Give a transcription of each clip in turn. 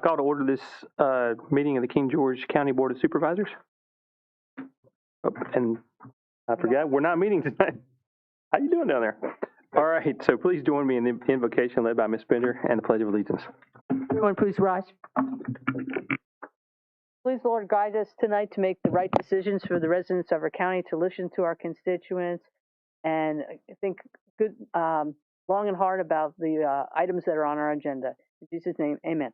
call to order this meeting of the King George County Board of Supervisors. Oh, and I forgot, we're not meeting tonight. How you doing down there? All right, so please join me in the invocation led by Ms. Bender and the Pledge of Allegiance. Everyone, please rise. Please, Lord, guide us tonight to make the right decisions for the residents of our county, to listen to our constituents, and think good, long and hard about the items that are on our agenda. In Jesus' name, amen.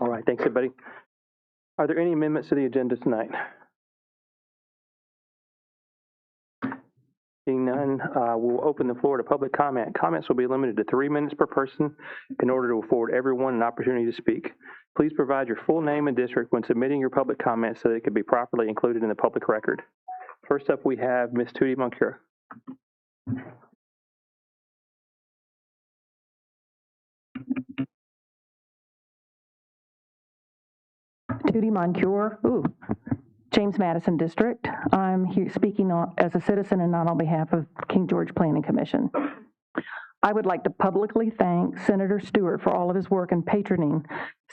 All right, thanks everybody. Are there any amendments to the agenda tonight? Seeing none, we'll open the floor to public comment. Comments will be limited to 3 minutes per person in order to afford everyone an opportunity to speak. Please provide your full name and district when submitting your public comments so that it can be properly included in the public record. First up, we have Ms. Tootie Moncure. Tootie Moncure, James Madison District. I'm here speaking as a citizen and not on behalf of King George Planning Commission. I would like to publicly thank Senator Stewart for all of his work in patroning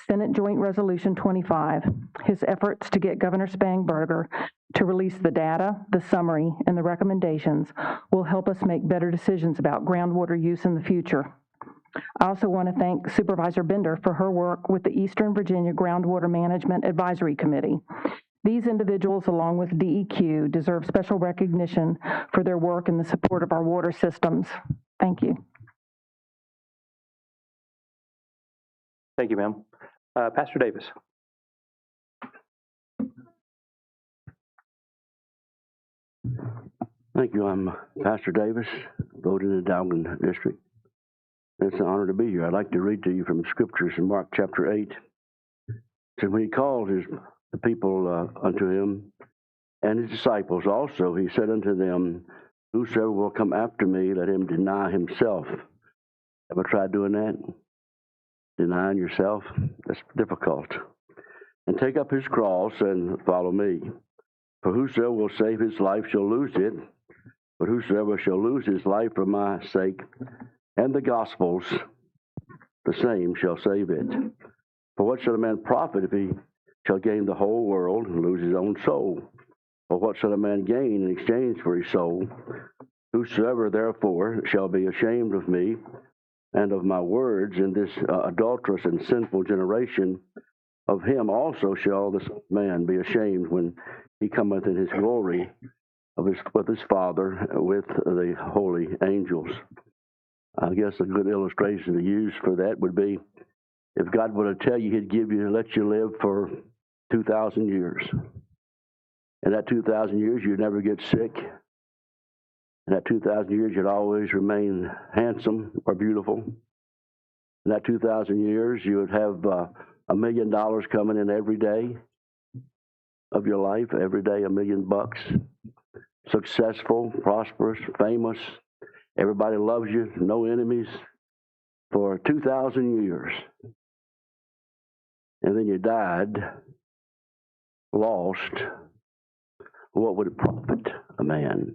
Senate Joint Resolution 25. His efforts to get Governor Spangenberger to release the data, the summary, and the recommendations will help us make better decisions about groundwater use in the future. I also want to thank Supervisor Bender for her work with the Eastern Virginia Groundwater Management Advisory Committee. These individuals, along with DEQ, deserve special recognition for their work in the support of our water systems. Thank you. Thank you, ma'am. Pastor Davis. Thank you. I'm Pastor Davis, voted in the Dalton District. It's an honor to be here. I'd like to read to you from Scriptures in Mark chapter 8. So when he called the people unto him and his disciples also, he said unto them, whosoever will come after me, let him deny himself. Ever tried doing that? Denying yourself? That's difficult. And take up his cross and follow me. For whosoever will save his life shall lose it, but whosoever shall lose his life for my sake and the gospel's, the same shall save it. For what shall a man profit if he shall gain the whole world and lose his own soul? Or what shall a man gain in exchange for his soul? Whosoever therefore shall be ashamed of me and of my words in this adulterous and sinful generation, of him also shall the Son of Man be ashamed when he cometh in his glory with his Father, with the holy angels. I guess a good illustration to use for that would be if God were to tell you he'd let you live for 2,000 years. In that 2,000 years, you'd never get sick. In that 2,000 years, you'd always remain handsome or beautiful. In that 2,000 years, you would have $1 million coming in every day of your life, every day $1 million. Successful, prosperous, famous. Everybody loves you, no enemies for 2,000 years. And then you died, lost. What would it profit a man?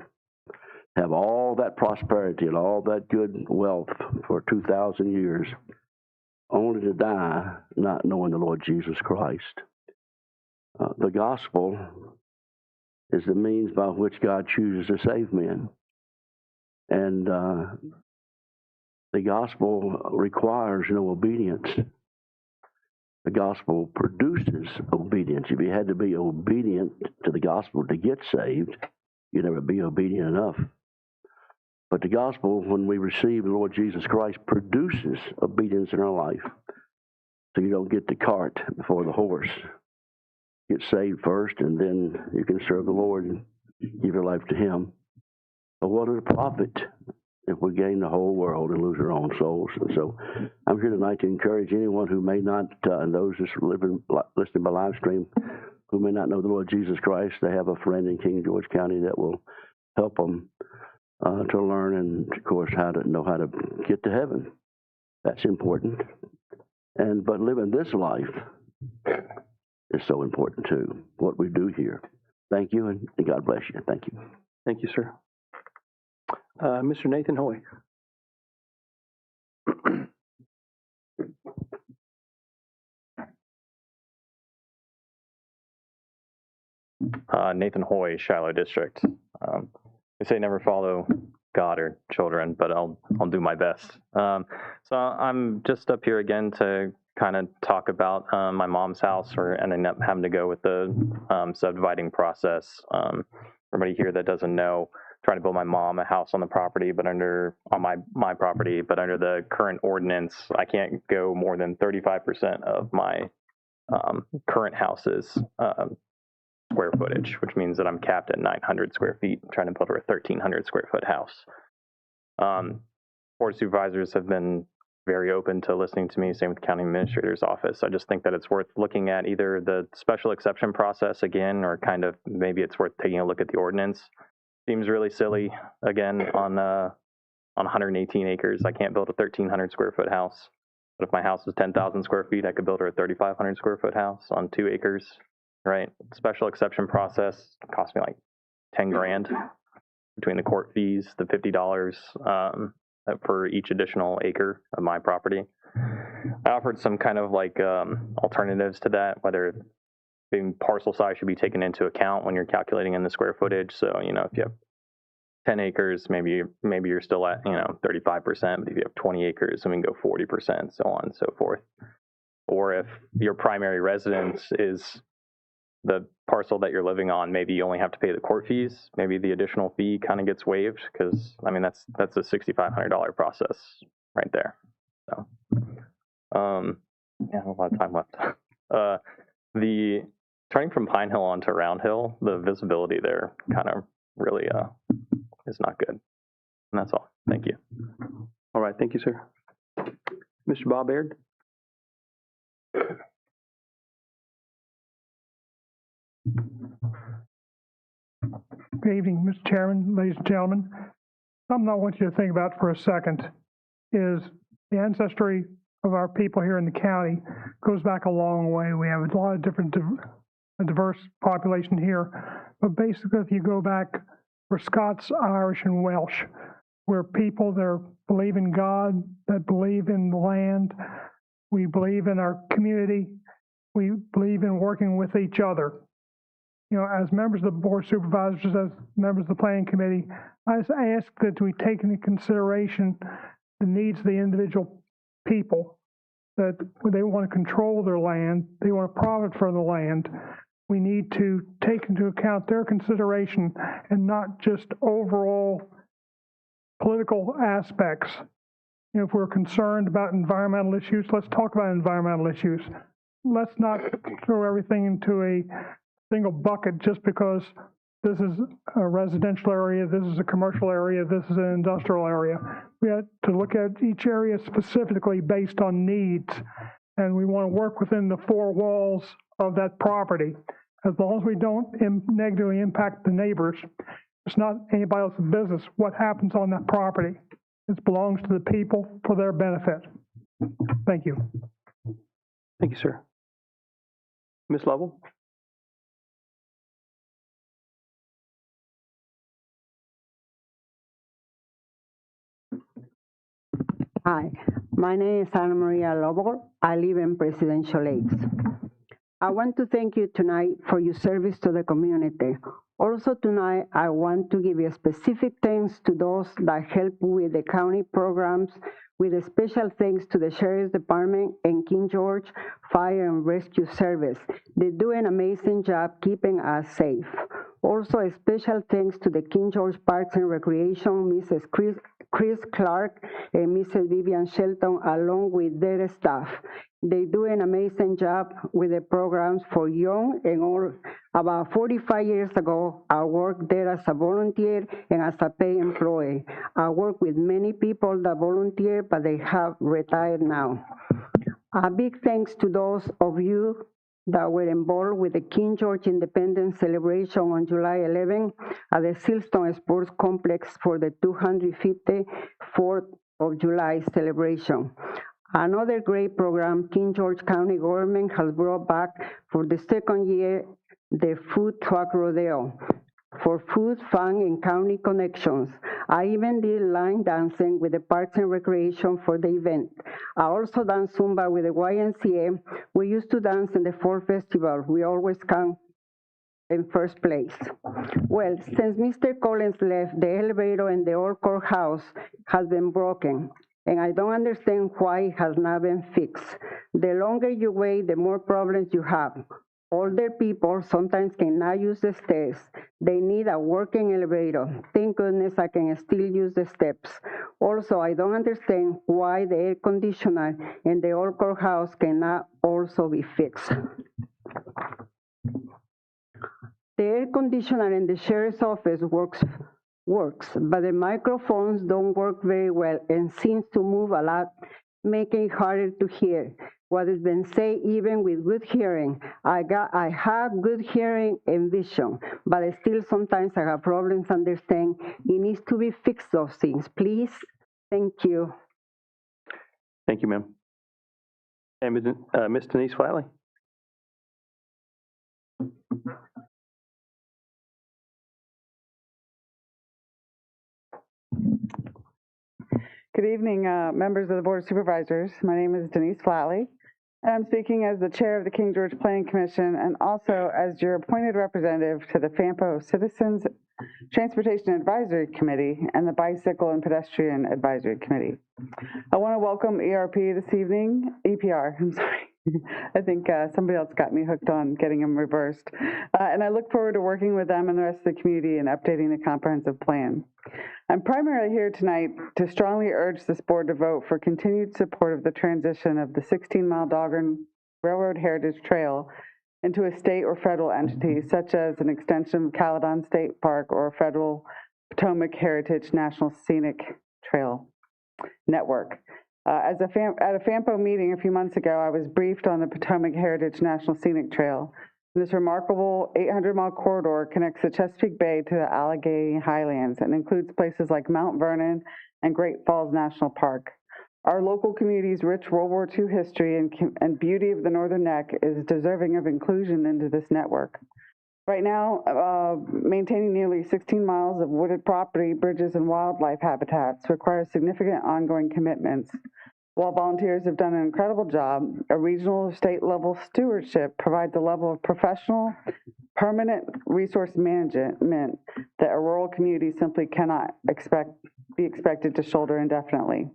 Have all that prosperity and all that good wealth for 2,000 years, only to die not knowing the Lord Jesus Christ. The gospel is the means by which God chooses to save men. And the gospel requires no obedience. The gospel produces obedience. If you had to be obedient to the gospel to get saved, you'd never be obedient enough. But the gospel, when we receive the Lord Jesus Christ, produces obedience in our life. So you don't get the cart before the horse. Get saved first, and then you can serve the Lord and give your life to Him. But what is the profit if we gain the whole world and lose our own souls? And so I'm here tonight to encourage anyone who may not, and those just listening by live stream, who may not know the Lord Jesus Christ. They have a friend in King George County that will help them to learn and, of course, how to know how to get to heaven. That's important. But living this life is so important too, what we do here. Thank you, and God bless you. Thank you. Thank you, sir. Mr. Nathan Hoy. Nathan Hoy, Shiloh District. They say never follow God or children, but I'll do my best. So I'm just up here again to kind of talk about my mom's house. We're ending up having to go with the subdividing process. Everybody here that doesn't know, trying to build my mom a house on the property, but on my property, but under the current ordinance, I can't go more than 35% of my current house's square footage, which means that I'm capped at 900 square feet. I'm trying to build a 1,300 square foot house. Board of Supervisors have been very open to listening to me, same with the County Administrator's Office. I just think that it's worth looking at either the special exception process again, or kind of maybe it's worth taking a look at the ordinance. Seems really silly, again, on 118 acres. I can't build a 1,300 square foot house. But if my house is 10,000 square feet, I could build her a 3,500 square foot house on 2 acres, right? Special exception process cost me like 10 grand between the court fees, the $50 for each additional acre of my property. I offered some kind of like alternatives to that, whether being parcel size should be taken into account when you're calculating in the square footage. So, you know, if you have 10 acres, maybe you're still at, 35%, but if you have 20 acres, then we can go 40%, so on and so forth. Or if your primary residence is the parcel that you're living on, maybe you only have to pay the court fees. Maybe the additional fee kind of gets waived, because I mean that's a $6,500 process right there. So, yeah, a lot of time left. The turning from Pine Hill onto Round Hill, the visibility there kind of really is not good. And that's all. Thank you. All right, thank you, sir. Mr. Bob Baird. Good evening, Mr. Chairman, ladies and gentlemen. Something I want you to think about for a second is the ancestry of our people here in the county goes back a long way. We have a lot of different diverse population here, but basically if you go back, we're Scots, Irish, and Welsh. We're people that believe in God, that believe in the land. We believe in our community. We believe in working with each other. You know, as members of the Board of Supervisors, as members of the Planning Committee, I just ask that we take into consideration the needs of the individual people, that they want to control their land, they want to profit from the land. We need to take into account their consideration and not just overall political aspects. You know, if we're concerned about environmental issues, let's talk about environmental issues. Let's not throw everything into a single bucket just because this is a residential area, this is a commercial area, this is an industrial area. We have to look at each area specifically based on needs, and we want to work within the 4 walls of that property. As long as we don't negatively impact the neighbors, it's not anybody else's business what happens on that property. It belongs to the people for their benefit. Thank you. Thank you, sir. Ms. Lovell? Hi, my name is Ana Maria Lobo. I live in Presidential Lakes. I want to thank you tonight for your service to the community. Also tonight, I want to give you specific thanks to those that help with the county programs, with a special thanks to the Sheriff's Department and King George Fire and Rescue Service. They do an amazing job keeping us safe. Also, a special thanks to the King George Parks and Recreation, Mrs. Chris Clark and Mrs. Vivian Shelton, along with their staff. They do an amazing job with the programs for young and old. About 45 years ago, I worked there as a volunteer and as a paid employee. I work with many people that volunteer, but they have retired now. A big thanks to those of you that were involved with the King George Independence celebration on July 11 at the Silstone Sports Complex for the 254th of July celebration. Another great program King George County government has brought back for the second year, the Food Truck Rodeo, for food, fun, and county connections. I even did line dancing with the Parks and Recreation for the event. I also danced Zumba with the YMCA. We used to dance in the fall festival. We always come in first place. Well, since Mr. Collins left, the elevator in the old courthouse has been broken, and I don't understand why it has not been fixed. The longer you wait, the more problems you have. Older people sometimes cannot use the stairs. They need a working elevator. Thank goodness I can still use the steps. Also, I don't understand why the air conditioner in the old courthouse cannot also be fixed. The air conditioner in the sheriff's office works, but the microphones don't work very well and seems to move a lot, making it harder to hear what is being said. Even with good hearing, I have good hearing and vision, but still sometimes I have problems understanding. It needs to be fixed, those things, please. Thank you. Thank you, ma'am. And Ms. Denise Flatley? Good evening, members of the Board of Supervisors. My name is Denise Flatley, and I'm speaking as the chair of the King George Planning Commission and also as your appointed representative to the FAMPO Citizens Transportation Advisory Committee and the Bicycle and Pedestrian Advisory Committee. I want to welcome EPR this evening. I'm sorry. I think somebody else got me hooked on getting them reversed. And I look forward to working with them and the rest of the community and updating the comprehensive plan. I'm primarily here tonight to strongly urge this board to vote for continued support of the transition of the 16-mile Dogger Railroad Heritage Trail into a state or federal entity, such as an extension of Caledon State Park or a federal Potomac Heritage National Scenic Trail Network. At a FAMPO meeting a few months ago, I was briefed on the Potomac Heritage National Scenic Trail. This remarkable 800-mile corridor connects the Chesapeake Bay to the Allegheny Highlands and includes places like Mount Vernon and Great Falls National Park. Our local community's rich World War II history and beauty of the Northern Neck is deserving of inclusion into this network. Right now, maintaining nearly 16 miles of wooded property, bridges, and wildlife habitats requires significant ongoing commitments. While volunteers have done an incredible job, a regional or state level stewardship provides a level of professional, permanent resource management that a rural community simply cannot be expected to shoulder indefinitely.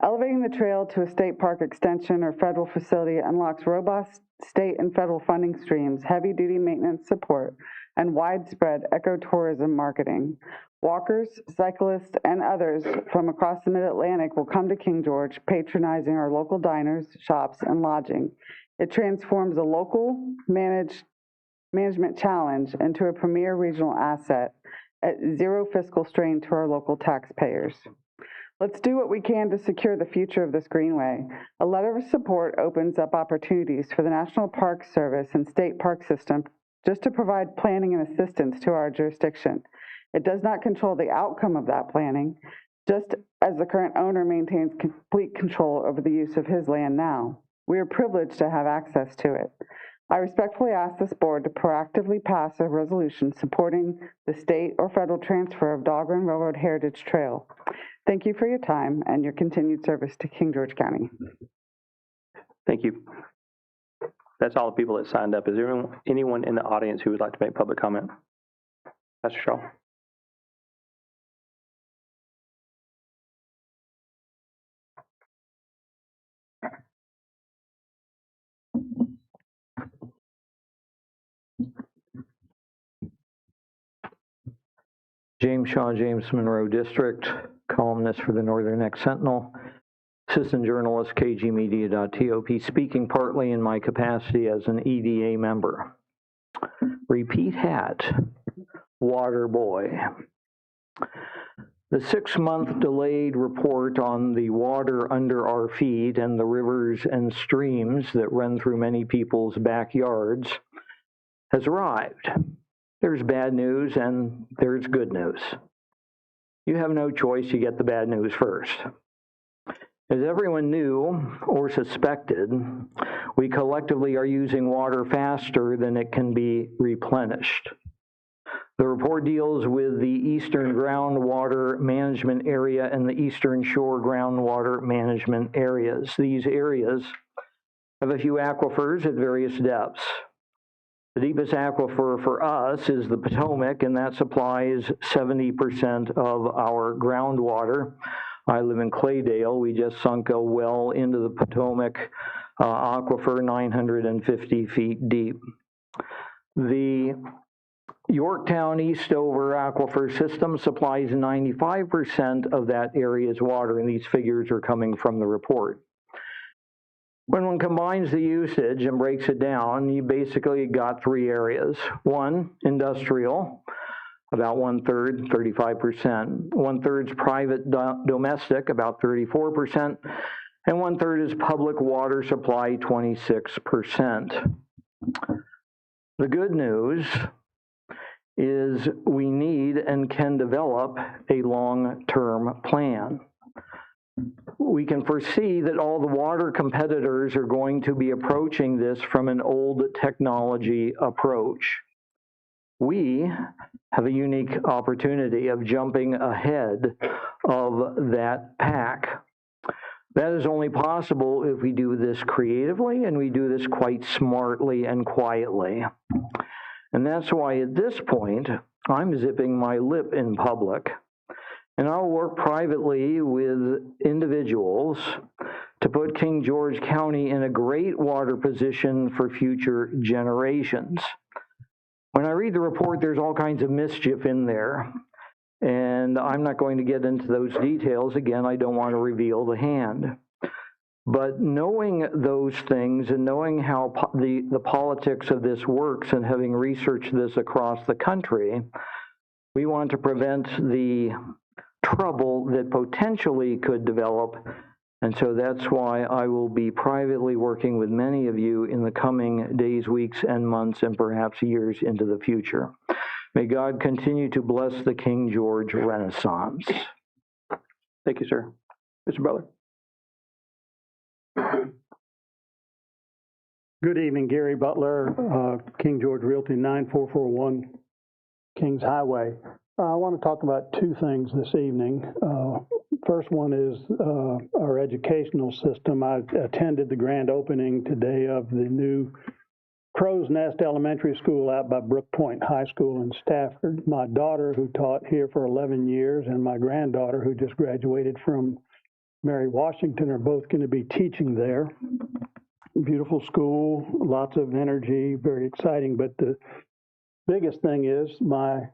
Elevating the trail to a state park extension or federal facility unlocks robust state and federal funding streams, heavy-duty maintenance support, and widespread ecotourism marketing. Walkers, cyclists, and others from across the Mid-Atlantic will come to King George, patronizing our local diners, shops, and lodging. It transforms a local management challenge into a premier regional asset at zero fiscal strain to our local taxpayers. Let's do what we can to secure the future of this greenway. A letter of support opens up opportunities for the National Park Service and state park system just to provide planning and assistance to our jurisdiction. It does not control the outcome of that planning, just as the current owner maintains complete control over the use of his land now. We are privileged to have access to it. I respectfully ask this board to proactively pass a resolution supporting the state or federal transfer of Dogger Railroad Heritage Trail. Thank you for your time and your continued service to King George County. Thank you. That's all the people that signed up. Is there anyone in the audience who would like to make public comment? Pastor Shaw. James Shaw, James Monroe District, columnist for the Northern Neck Sentinel, assistant journalist, kgmedia.top, speaking partly in my capacity as an EDA member. Repeat hat, water boy. The 6-month delayed report on the water under our feet and the rivers and streams that run through many people's backyards has arrived. There's bad news and there's good news. You have no choice, you get the bad news first. As everyone knew or suspected, we collectively are using water faster than it can be replenished. The report deals with the Eastern Groundwater Management Area and the Eastern Shore Groundwater Management Areas. These areas have a few aquifers at various depths. The deepest aquifer for us is the Potomac, and that supplies 70% of our groundwater. I live in Claydale. We just sunk a well into the Potomac aquifer 950 feet deep. The Yorktown Eastover aquifer system supplies 95% of that area's water, and these figures are coming from the report. When one combines the usage and breaks it down, you basically got 3 areas. 1, industrial, about 1/3, 35%. 1/3 is private domestic, about 34%. And 1/3 is public water supply, 26%. The good news is we need and can develop a long-term plan. We can foresee that all the water competitors are going to be approaching this from an old technology approach. We have a unique opportunity of jumping ahead of that pack. That is only possible if we do this creatively and we do this quite smartly and quietly. And that's why at this point, I'm zipping my lip in public. And I'll work privately with individuals to put King George County in a great water position for future generations. When I read the report, there's all kinds of mischief in there. And I'm not going to get into those details. Again, I don't want to reveal the hand. But knowing those things and knowing how the politics of this works and having researched this across the country, we want to prevent the trouble that potentially could develop. And so that's why I will be privately working with many of you in the coming days, weeks, and months, and perhaps years into the future. May God continue to bless the King George Renaissance. Thank you, sir. Mr. Butler. Good evening, Gary Butler, King George Realty, 9441 Kings Highway. I want to talk about 2 things this evening. First one is our educational system. I attended the grand opening today of the new Crow's Nest Elementary School out by Brook Point High School in Stafford. My daughter, who taught here for 11 years, and my granddaughter, who just graduated from Mary Washington, are both going to be teaching there. Beautiful school, lots of energy, very exciting. But the biggest thing is my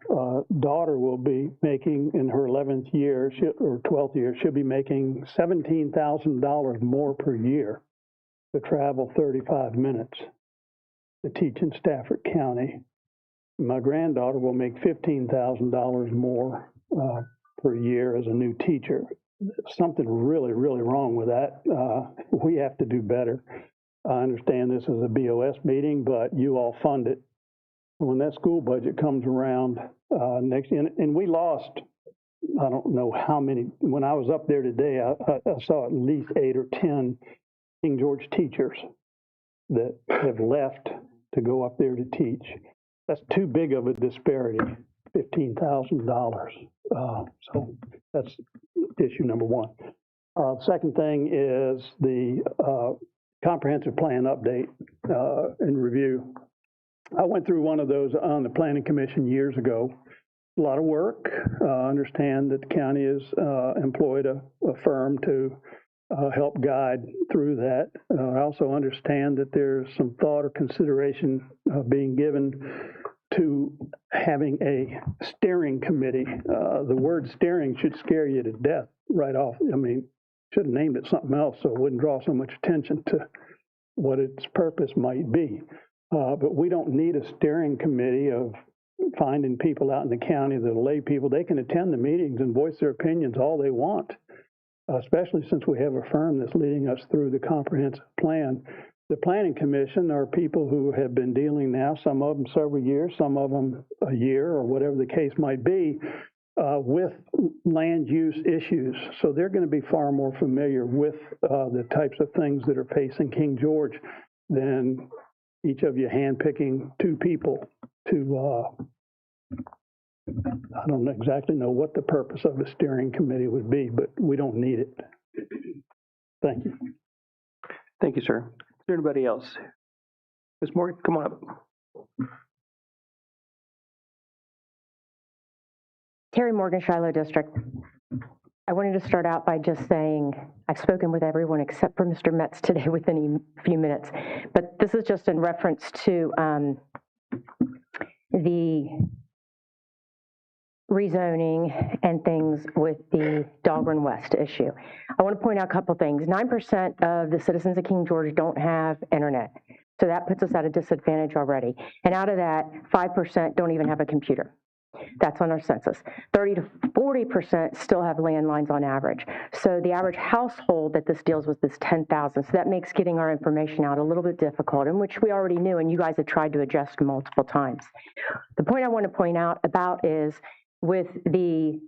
daughter will be making, in her 11th year or 12th year, she'll be making $17,000 more per year to travel 35 minutes to teach in Stafford County. My granddaughter will make $15,000 more per year as a new teacher. Something really, really wrong with that. We have to do better. I understand this is a BOS meeting, but you all fund it. When that school budget comes around next year, and we lost, I don't know how many, when I was up there today, I saw at least 8 or 10 King George teachers that have left to go up there to teach. That's too big of a disparity, $15,000. So that's issue number one. Second thing is the comprehensive plan update and review. I went through one of those on the Planning Commission years ago. A lot of work. Understand that the county has employed a firm to help guide through that. I also understand that there's some thought or consideration being given to having a steering committee. The word steering should scare you to death right off. I mean, should have named it something else so it wouldn't draw so much attention to what its purpose might be. But we don't need a steering committee of finding people out in the county, the lay people, they can attend the meetings and voice their opinions all they want, especially since we have a firm that's leading us through the comprehensive plan. The Planning Commission are people who have been dealing now, some of them several years, some of them a year, or whatever the case might be, with land use issues. So they're going to be far more familiar with the types of things that are facing King George than each of you handpicking two people to, I don't exactly know what the purpose of a steering committee would be, but we don't need it. Thank you. Thank you, sir. Is there anybody else? Ms. Morgan, come on up. Terry Morgan, Shiloh District. I wanted to start out by just saying I've spoken with everyone except for Mr. Metz today within a few minutes, but this is just in reference to the rezoning and things with the Dahlgren West issue. I want to point out a couple things. 9% of the citizens of King George don't have internet, so that puts us at a disadvantage already. And out of that, 5% don't even have a computer. That's on our census. 30 to 40% still have landlines on average. So the average household that this deals with is 10,000. So that makes getting our information out a little bit difficult, in which we already knew, and you guys have tried to adjust multiple times. The point I want to point out about is with the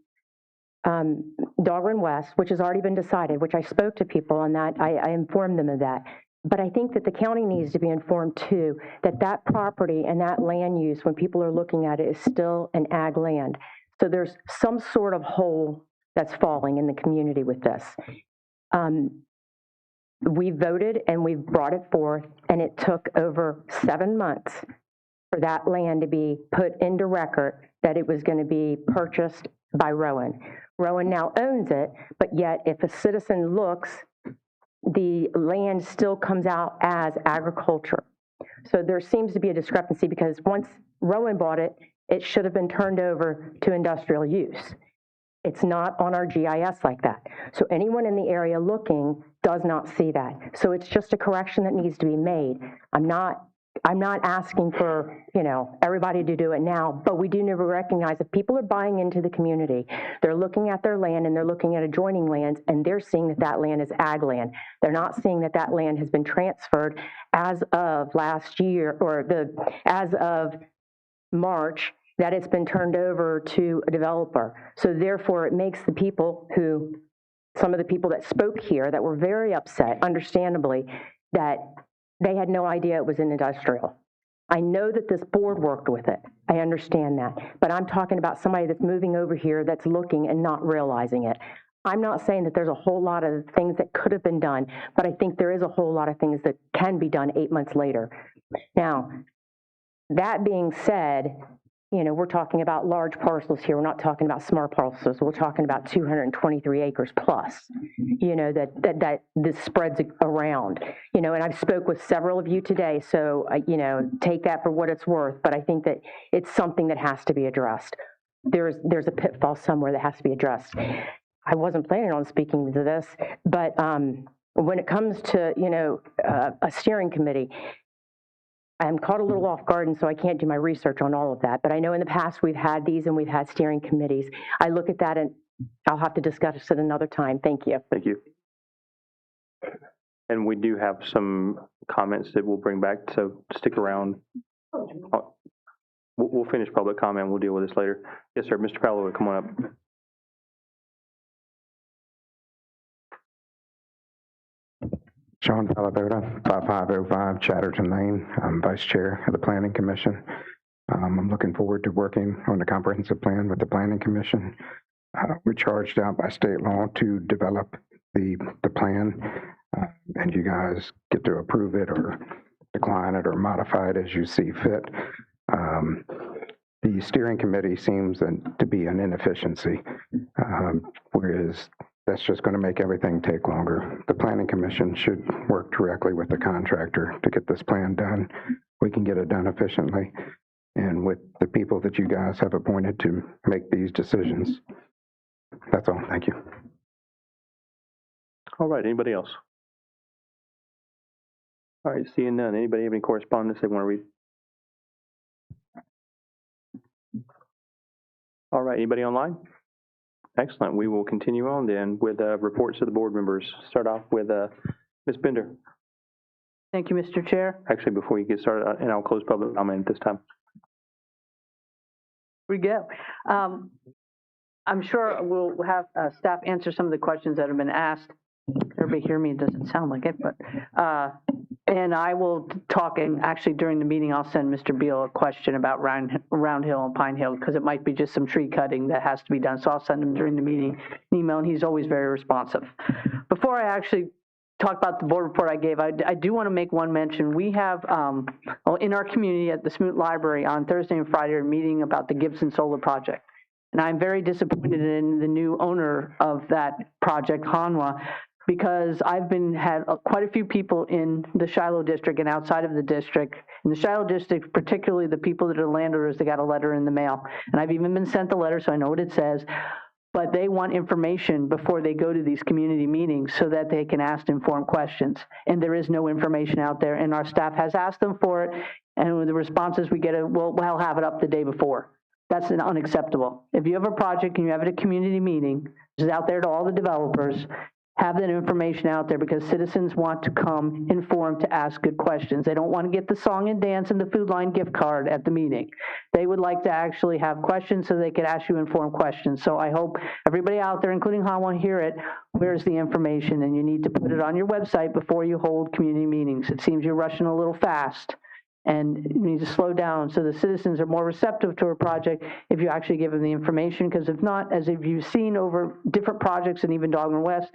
Dahlgren West, which has already been decided, which I spoke to people on that, I informed them of that. But I think that the county needs to be informed too, that that property and that land use, when people are looking at it, is still an ag land. So there's some sort of hole that's falling in the community with this. We voted and we brought it forth, and it took over 7 months for that land to be put into record that it was going to be purchased by Rowan. Rowan now owns it, but yet if a citizen looks, the land still comes out as agriculture. So there seems to be a discrepancy because once Rowan bought it, it should have been turned over to industrial use. It's not on our GIS like that. So anyone in the area looking does not see that. So it's just a correction that needs to be made. I'm not asking for, everybody to do it now, but we do need to recognize if people are buying into the community, they're looking at their land and they're looking at adjoining lands and they're seeing that that land is ag land. They're not seeing that that land has been transferred as of last year or as of March, that it's been turned over to a developer. So therefore it makes the people some of the people that spoke here that were very upset, understandably, that they had no idea it was an industrial. I know that this board worked with it. I understand that. But I'm talking about somebody that's moving over here that's looking and not realizing it. I'm not saying that there's a whole lot of things that could have been done, but I think there is a whole lot of things that can be done 8 months later. Now, that being said, we're talking about large parcels here. We're not talking about small parcels. We're talking about 223 acres plus, that this spreads around, and I've spoke with several of you today. So, take that for what it's worth. But I think that it's something that has to be addressed. There's a pitfall somewhere that has to be addressed. I wasn't planning on speaking to this, but when it comes to, a steering committee, I'm caught a little off guard, and so I can't do my research on all of that. But I know in the past we've had these and we've had steering committees. I look at that and I'll have to discuss it another time. Thank you. Thank you. And we do have some comments that we'll bring back, so stick around. We'll finish public comment. We'll deal with this later. Yes, sir. Mr. Powell, come on up. Sean Palavoda, 5505 Chatterton Lane. I'm Vice Chair of the Planning Commission. I'm looking forward to working on the comprehensive plan with the Planning Commission. We're charged out by state law to develop the plan, and you guys get to approve it or decline it or modify it as you see fit. The steering committee seems to be an inefficiency, whereas that's just going to make everything take longer. The Planning Commission should work directly with the contractor to get this plan done. We can get it done efficiently and with the people that you guys have appointed to make these decisions. That's all. Thank you. All right. Anybody else? All right. Seeing none. Anybody have any correspondence they want to read? All right, anybody online? Excellent. We will continue on then with reports to the board members. Start off with Ms. Bender. Thank you, Mr. Chair. Actually, before you get started, and I'll close public comment at this time. We go. I'm sure we'll have staff answer some of the questions that have been asked. Everybody hear me? It doesn't sound like it, but, and I will talk, and actually during the meeting, I'll send Mr. Beal a question about Round Hill and Pine Hill, because it might be just some tree cutting that has to be done. So I'll send him during the meeting an email, and he's always very responsive. Before I actually talk about the board report I gave, I do want to make one mention. We have, in our community at the Smoot Library on Thursday and Friday, a meeting about the Gibson Solar Project. And I'm very disappointed in the new owner of that project, Hanwha, because I've had quite a few people in the Shiloh district and outside of the district. In the Shiloh district, particularly the people that are landowners, they got a letter in the mail. And I've even been sent the letter, so I know what it says. But they want information before they go to these community meetings so that they can ask informed questions. And there is no information out there, and our staff has asked them for it. And with the responses we get, we'll have it up the day before. That's unacceptable. If you have a project and you have it at a community meeting, this is out there to all the developers, have that information out there, because citizens want to come informed to ask good questions. They don't want to get the song and dance and the Food Line gift card at the meeting. They would like to actually have questions so they could ask you informed questions. So I hope everybody out there, including Hanwha, hear it. Where's the information? And you need to put it on your website before you hold community meetings. It seems you're rushing a little fast, and you need to slow down so the citizens are more receptive to a project if you actually give them the information. Because if not, as if you've seen over different projects and even Dogman West,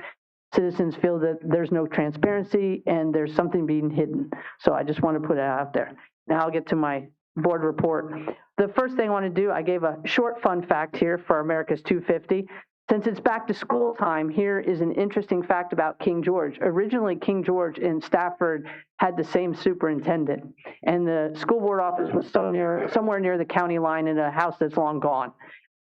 citizens feel that there's no transparency and there's something being hidden. So I just want to put it out there. Now I'll get to my board report. The first thing I want to do, I gave a short fun fact here for America's 250. Since it's back to school time, here is an interesting fact about King George. Originally, King George in Stafford had the same superintendent, and the school board office was somewhere near the county line in a house that's long gone.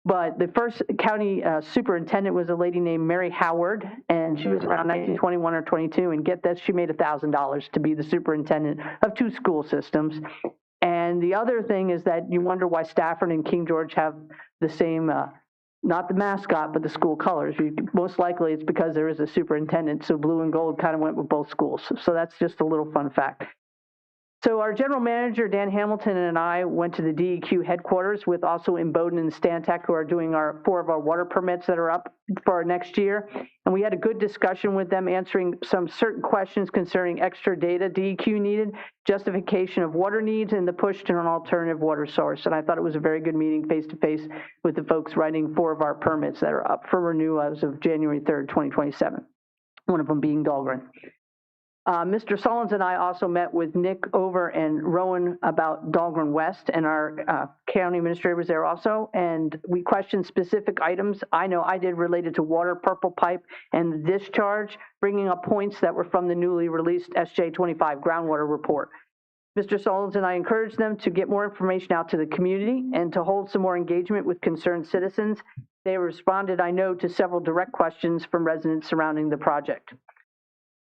But the first county superintendent was a lady named Mary Howard, and she was around 1921 or 22. And get this, she made $1,000 to be the superintendent of 2 school systems. And the other thing is that you wonder why Stafford and King George have the same, not the mascot, but the school colors. Most likely it's because there is a superintendent, so blue and gold kind of went with both schools. So that's just a little fun fact. So our general manager, Dan Hamilton, and I went to the DEQ headquarters with also in Bowdoin and Stantec, who are doing 4 of our water permits that are up for our next year. And we had a good discussion with them, answering some certain questions concerning extra data DEQ needed, justification of water needs, and the push to an alternative water source. And I thought it was a very good meeting face-to-face with the folks writing 4 of our permits that are up for renewal as of January 3rd, 2027, one of them being Dahlgren. Mr. Sullins and I also met with Nick Over and Rowan about Dahlgren West, and our county administrator was there also, and we questioned specific items. I know I did related to water, purple pipe, and the discharge, bringing up points that were from the newly released SJ25 groundwater report. Mr. Sullins and I encouraged them to get more information out to the community and to hold some more engagement with concerned citizens. They responded, I know, to several direct questions from residents surrounding the project.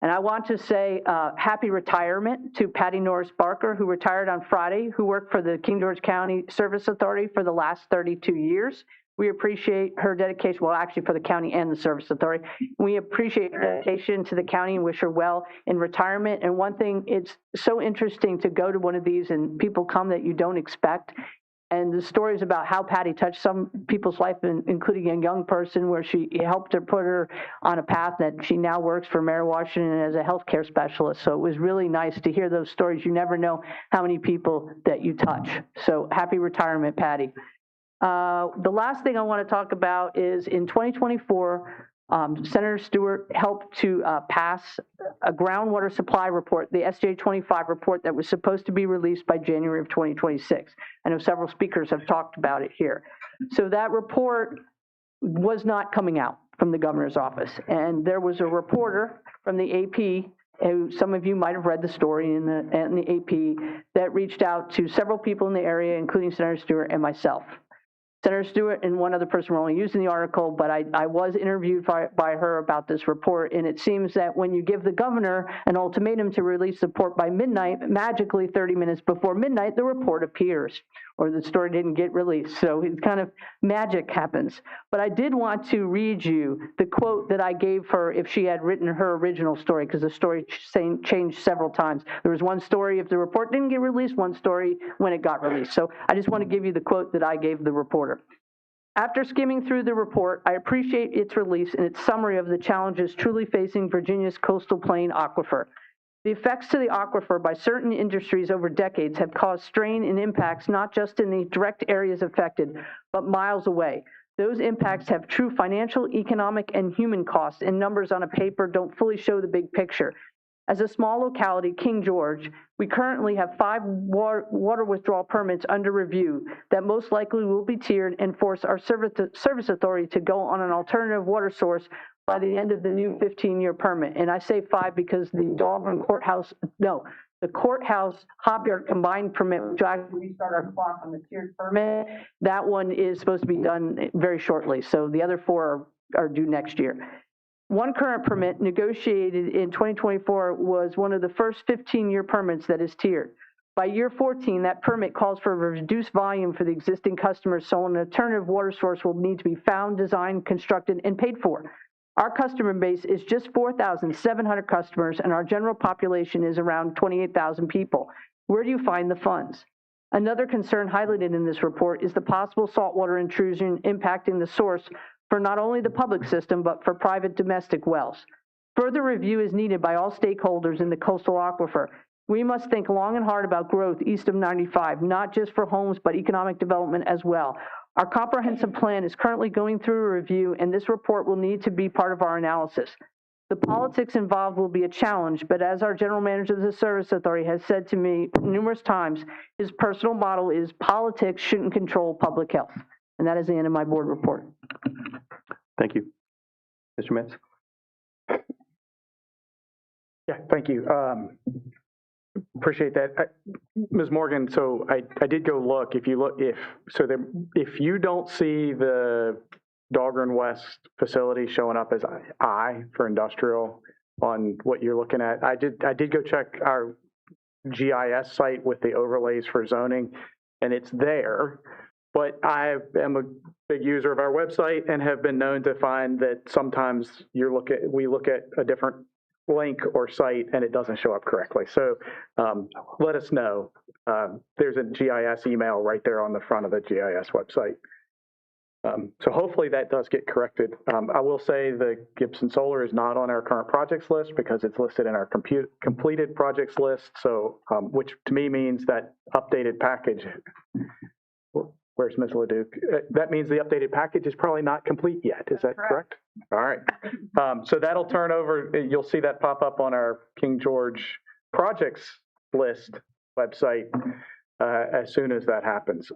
And I want to say happy retirement to Patty Norris Barker, who retired on Friday, who worked for the King George County Service Authority for the last 32 years. We appreciate her dedication, well, actually for the county and the Service Authority. We appreciate her dedication to the county and wish her well in retirement. And one thing, it's so interesting to go to one of these and people come that you don't expect. And the stories about how Patty touched some people's life, including a young person, where she helped her put her on a path that she now works for Mayor Washington as a healthcare specialist. So it was really nice to hear those stories. You never know how many people that you touch. So happy retirement, Patty. The last thing I want to talk about is in 2024, Senator Stewart helped to pass a groundwater supply report, the SJ25 report that was supposed to be released by January of 2026. I know several speakers have talked about it here. So that report was not coming out from the governor's office. And there was a reporter from the AP, who some of you might have read the story in the AP, that reached out to several people in the area, including Senator Stewart and myself. Senator Stewart and one other person were only used in the article, but I was interviewed by her about this report, and it seems that when you give the governor an ultimatum to release the report by midnight, magically 30 minutes before midnight, the report appears. or the story didn't get released. So it's kind of magic happens. But I did want to read you the quote that I gave her if she had written her original story, because the story changed several times. There was one story if the report didn't get released, one story when it got released. So I just want to give you the quote that I gave the reporter. After skimming through the report, I appreciate its release and its summary of the challenges truly facing Virginia's coastal plain aquifer. The effects to the aquifer by certain industries over decades have caused strain and impacts not just in the direct areas affected, but miles away. Those impacts have true financial, economic, and human costs, and numbers on a paper don't fully show the big picture. As a small locality, King George, we currently have 5 water withdrawal permits under review that most likely will be tiered and force our service authority to go on an alternative water source by the end of the new 15-year permit. And I say 5 because the the courthouse hopyard combined permit, which I restart our clock on the tiered permit, that one is supposed to be done very shortly. So the other 4 are due next year. One current permit negotiated in 2024 was one of the first 15-year permits that is tiered. By year 14, that permit calls for a reduced volume for the existing customers, so an alternative water source will need to be found, designed, constructed, and paid for. Our customer base is just 4,700 customers, and our general population is around 28,000 people. Where do you find the funds? Another concern highlighted in this report is the possible saltwater intrusion impacting the source for not only the public system, but for private domestic wells. Further review is needed by all stakeholders in the coastal aquifer. We must think long and hard about growth east of 95, not just for homes, but economic development as well. Our comprehensive plan is currently going through a review, and this report will need to be part of our analysis. The politics involved will be a challenge, but as our general manager of the service authority has said to me numerous times, his personal motto is politics shouldn't control public health. And that is the end of my board report. Thank you. Mr. Metz? Yeah, thank you. Appreciate that. Ms. Morgan, so I did go look. If you don't see the Dahlgren West facility showing up as I for industrial on what you're looking at, I did go check our GIS site with the overlays for zoning, and it's there. But I am a big user of our website and have been known to find that sometimes we look at a different link or site and it doesn't show up correctly. So let us know. There's a GIS email right there on the front of the GIS website. So hopefully that does get corrected. I will say the Gibson Solar is not on our current projects list because it's listed in our completed projects list. So which to me means that updated package. Where's Ms. Leduc? That means the updated package is probably not complete yet. Is that correct? All right. So that'll turn over. You'll see that pop up on our King George projects list website as soon as that happens.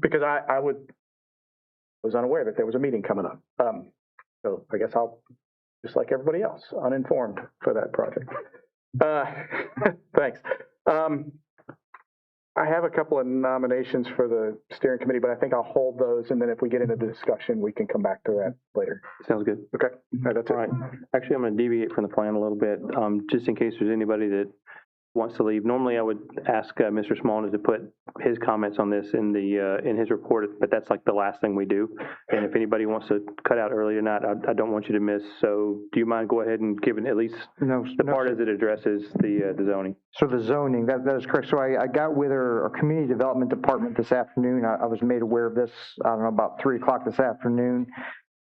Because I was unaware that there was a meeting coming up. So I guess I'll, just like everybody else, uninformed for that project. Thanks. I have a couple of nominations for the steering committee, but I think I'll hold those, and then if we get into the discussion, we can come back to that later. Sounds good. Okay. All right, that's it. All right. Actually, I'm going to deviate from the plan a little bit, just in case there's anybody that wants to leave. Normally, I would ask Mr. Smallman to put his comments on this in his report, but that's like the last thing we do. And if anybody wants to cut out early or not, I don't want you to miss. So do you mind go ahead and giving at least the part as it addresses the zoning? So the zoning, that is correct. So I got with our community development department this afternoon. I was made aware of this, I don't know, about 3 o'clock this afternoon.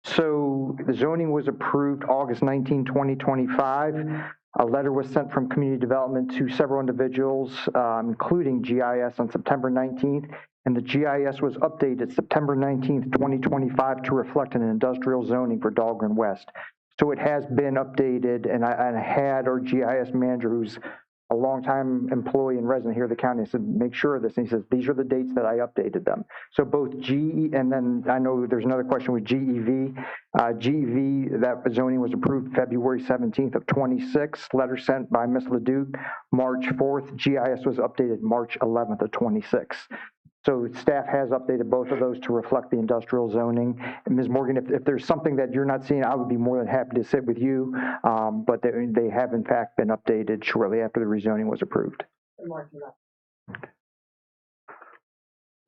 So the zoning was approved August 19, 2025. A letter was sent from community development to several individuals, including GIS on September 19th, and the GIS was updated September 19th, 2025 to reflect an industrial zoning for Dahlgren West. So it has been updated, and I had our GIS manager, who's a longtime employee and resident here at the county, I said, make sure of this. And he says, these are the dates that I updated them. So both GE, and then I know there's another question with GEV. GEV, that zoning was approved February 17th of 26. Letter sent by Ms. Leduc, March 4th. GIS was updated March 11th of 26. So staff has updated both of those to reflect the industrial zoning. And Ms. Morgan, if there's something that you're not seeing, I would be more than happy to sit with you. But they have in fact been updated shortly after the rezoning was approved.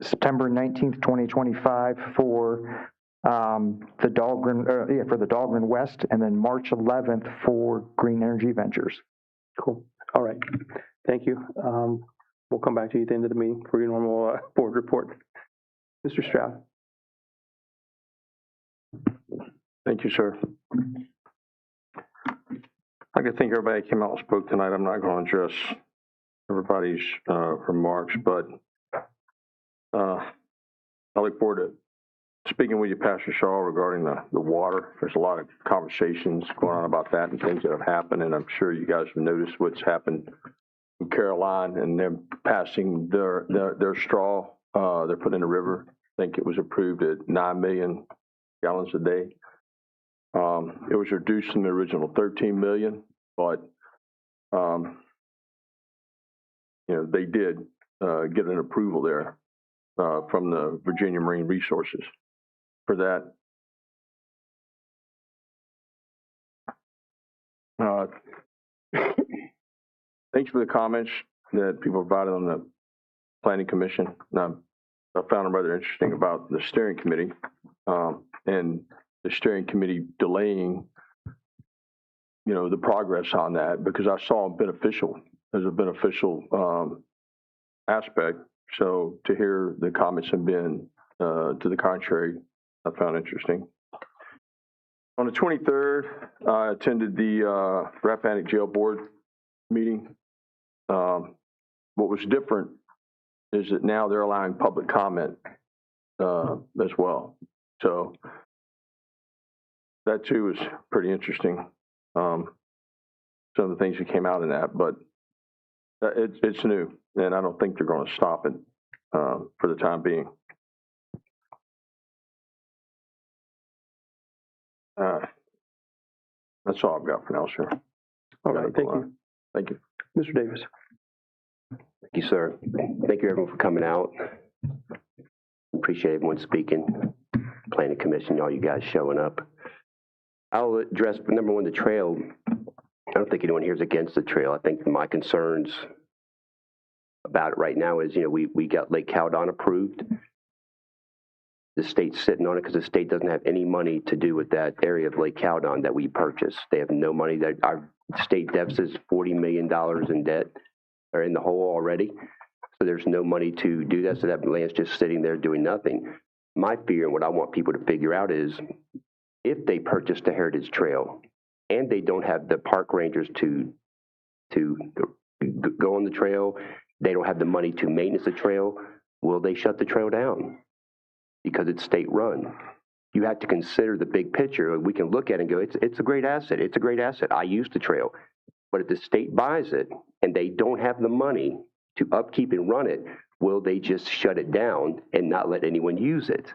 September 19th, 2025 for the Dahlgren, for the Dahlgren West, and then March 11th for Green Energy Ventures. Cool. All right. Thank you. We'll come back to you at the end of the meeting for your normal board report. Mr. Stroud. Thank you, sir. I think everybody came out and spoke tonight. I'm not going to address everybody's remarks, but I look forward to speaking with you, Pastor Shaw, regarding the water. There's a lot of conversations going on about that and things that have happened, and I'm sure you guys have noticed what's happened in Caroline and them passing their straw they're putting in the river. I think it was approved at 9 million gallons a day. It was reduced from the original 13 million, but they did get an approval there from the Virginia Marine Resources for that. Thanks for the comments that people provided on the Planning Commission. I found them rather interesting about the steering committee and the steering committee delaying, the progress on that, because I saw beneficial as a beneficial aspect. So to hear the comments have been to the contrary, I found interesting. On the 23rd, I attended the Rappahannock Jail Board meeting. What was different is that now they're allowing public comment as well. So that too is pretty interesting. Some of the things that came out in that, but it's new, and I don't think they're going to stop it for the time being. That's all I've got for now, sir. All right, thank you. Thank you. Mr. Davis. Thank you, sir. Thank you, everyone, for coming out. Appreciate everyone speaking. Planning Commission, all you guys showing up. I'll address, number one, the trail. I don't think anyone here is against the trail. I think my concerns about it right now is, we got Lake Cowdon approved. The state's sitting on it because the state doesn't have any money to do with that area of Lake Cowdon that we purchased. They have no money. Our state deficit is $40 million in debt. They're in the hole already. So there's no money to do that. So that land's just sitting there doing nothing. My fear and what I want people to figure out is if they purchase the Heritage Trail and they don't have the park rangers to go on the trail, they don't have the money to maintenance the trail, will they shut the trail down? Because it's state run. You have to consider the big picture. We can look at it and go, it's a great asset. It's a great asset. I use the trail. But if the state buys it and they don't have the money to upkeep and run it, will they just shut it down and not let anyone use it?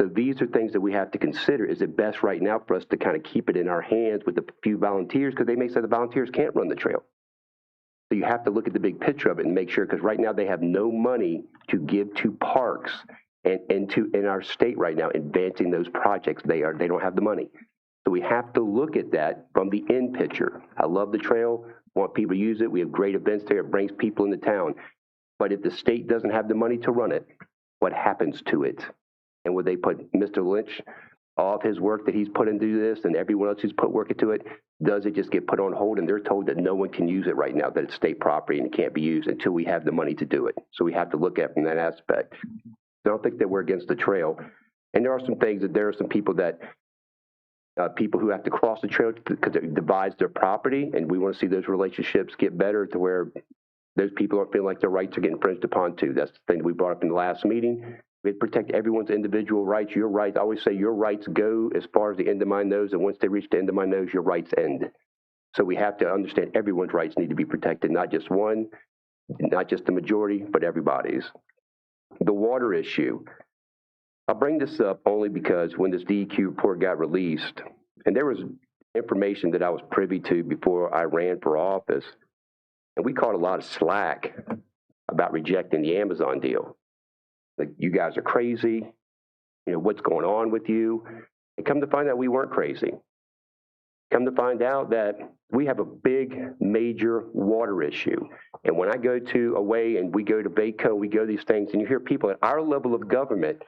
So these are things that we have to consider. Is it best right now for us to kind of keep it in our hands with a few volunteers? Because they may say the volunteers can't run the trail. So you have to look at the big picture of it and make sure, because right now they have no money to give to parks and in our state right now, advancing those projects. They don't have the money. So we have to look at that from the end picture. I love the trail, want people to use it. We have great events there. It brings people into town. But if the state doesn't have the money to run it, what happens to it? And would they put Mr. Lynch, all of his work that he's put into this and everyone else who's put work into it, does it just get put on hold and they're told that no one can use it right now, that it's state property and it can't be used until we have the money to do it? So we have to look at it from that aspect. I don't think that we're against the trail. And there are some things that there are some people that, people who have to cross the trail because it divides their property, and we want to see those relationships get better to where those people don't feel like their rights are getting infringed upon too. That's the thing that we brought up in the last meeting. We protect everyone's individual rights. Your rights, I always say your rights go as far as the end of my nose, and once they reach the end of my nose, your rights end. So we have to understand everyone's rights need to be protected, not just one, not just the majority, but everybody's. The water issue. I'll bring this up only because when this DEQ report got released, and there was information that I was privy to before I ran for office, and we caught a lot of slack about rejecting the Amazon deal. Like, you guys are crazy. What's going on with you? And come to find out we weren't crazy. Come to find out that we have a big, major water issue. And when I go to away and we go to VACO, we go to these things, and you hear people at our level of government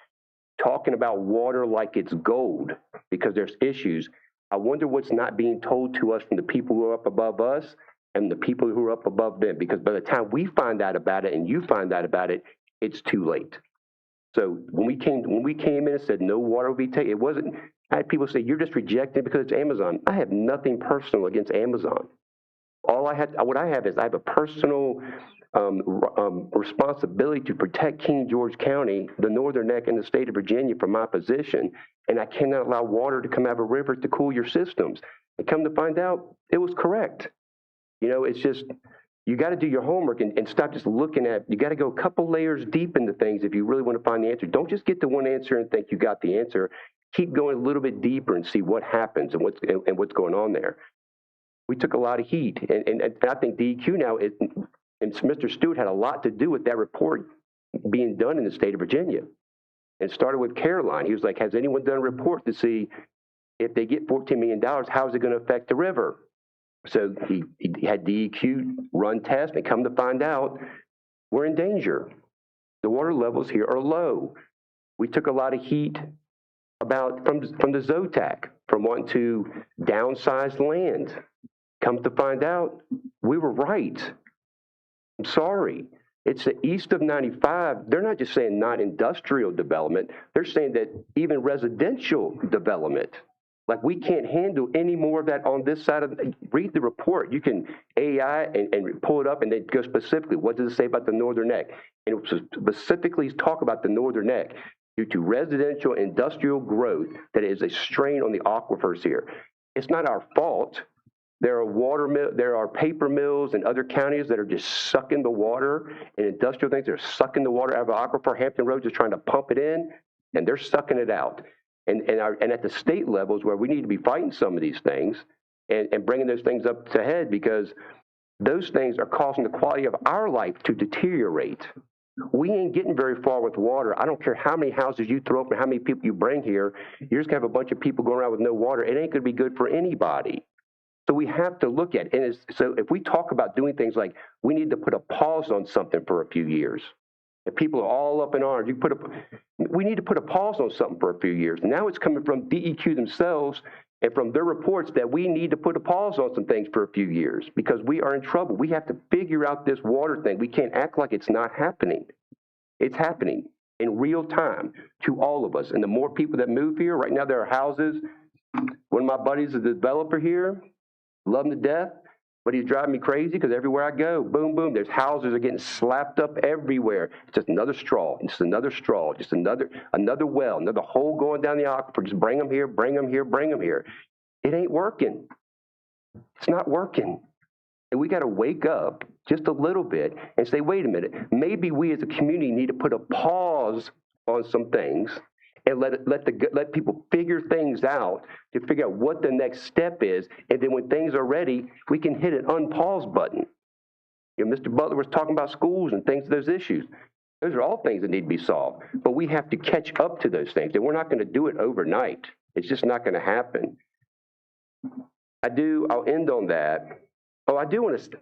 talking about water like it's gold because there's issues. I wonder what's not being told to us from the people who are up above us and the people who are up above them, because by the time we find out about it and you find out about it, it's too late. So when we came in and said no water will be taken, it wasn't. I had people say you're just rejecting it because it's Amazon. I have nothing personal against Amazon. What I have is I have a personal responsibility to protect King George County, the Northern Neck, and the state of Virginia from my position, and I cannot allow water to come out of a river to cool your systems. And come to find out, it was correct. You know, it's just, you got to do your homework and stop just looking at, you got to go a couple layers deep into things if you really want to find the answer. Don't just get to one answer and think you got the answer. Keep going a little bit deeper and see what happens and what's going on there. We took a lot of heat, and I think DEQ now, and Mr. Stewart had a lot to do with that report being done in the state of Virginia. And started with Caroline. He was like, has anyone done a report to see if they get $14 million, how is it going to affect the river? So he had DEQ run tests, and come to find out, we're in danger. The water levels here are low. We took a lot of heat from the ZOTAC, from wanting to downsize land. Come to find out, we were right. I'm sorry. It's the east of 95. They're not just saying not industrial development. They're saying that even residential development. Like, we can't handle any more of that on this side of read the report. You can AI and pull it up, and then go specifically, what does it say about the Northern Neck? And it specifically talk about the Northern Neck due to residential industrial growth that is a strain on the aquifers here. It's not our fault. There are paper mills in other counties that are just sucking the water, and industrial things that are sucking the water out of the aquifer. Hampton Roads is trying to pump it in, and they're sucking it out. And at the state levels where we need to be fighting some of these things and bringing those things up to head, because those things are causing the quality of our life to deteriorate. We ain't getting very far with water. I don't care how many houses you throw up and how many people you bring here. You're just going to have a bunch of people going around with no water. It ain't going to be good for anybody. So we have to look at it. And so if we talk about doing things like we need to put a pause on something for a few years, if people are all up in arms, we need to put a pause on something for a few years. Now it's coming from DEQ themselves and from their reports that we need to put a pause on some things for a few years because we are in trouble. We have to figure out this water thing. We can't act like it's not happening. It's happening in real time to all of us. And the more people that move here, right now there are houses. One of my buddies is a developer here. Love him to death, but he's driving me crazy because everywhere I go, boom, boom, there's houses are getting slapped up everywhere. It's just another straw, just another straw, just another well, another hole going down the aquifer. Just bring them here, bring them here, bring them here. It ain't working. It's not working. And we got to wake up just a little bit and say, wait a minute, maybe we as a community need to put a pause on some things and let people figure things out to figure out what the next step is. And then when things are ready, we can hit an unpause button. You know, Mr. Butler was talking about schools and things, those issues. Those are all things that need to be solved. But we have to catch up to those things. And we're not going to do it overnight. It's just not going to happen. I'll end on that. Oh, I do want to,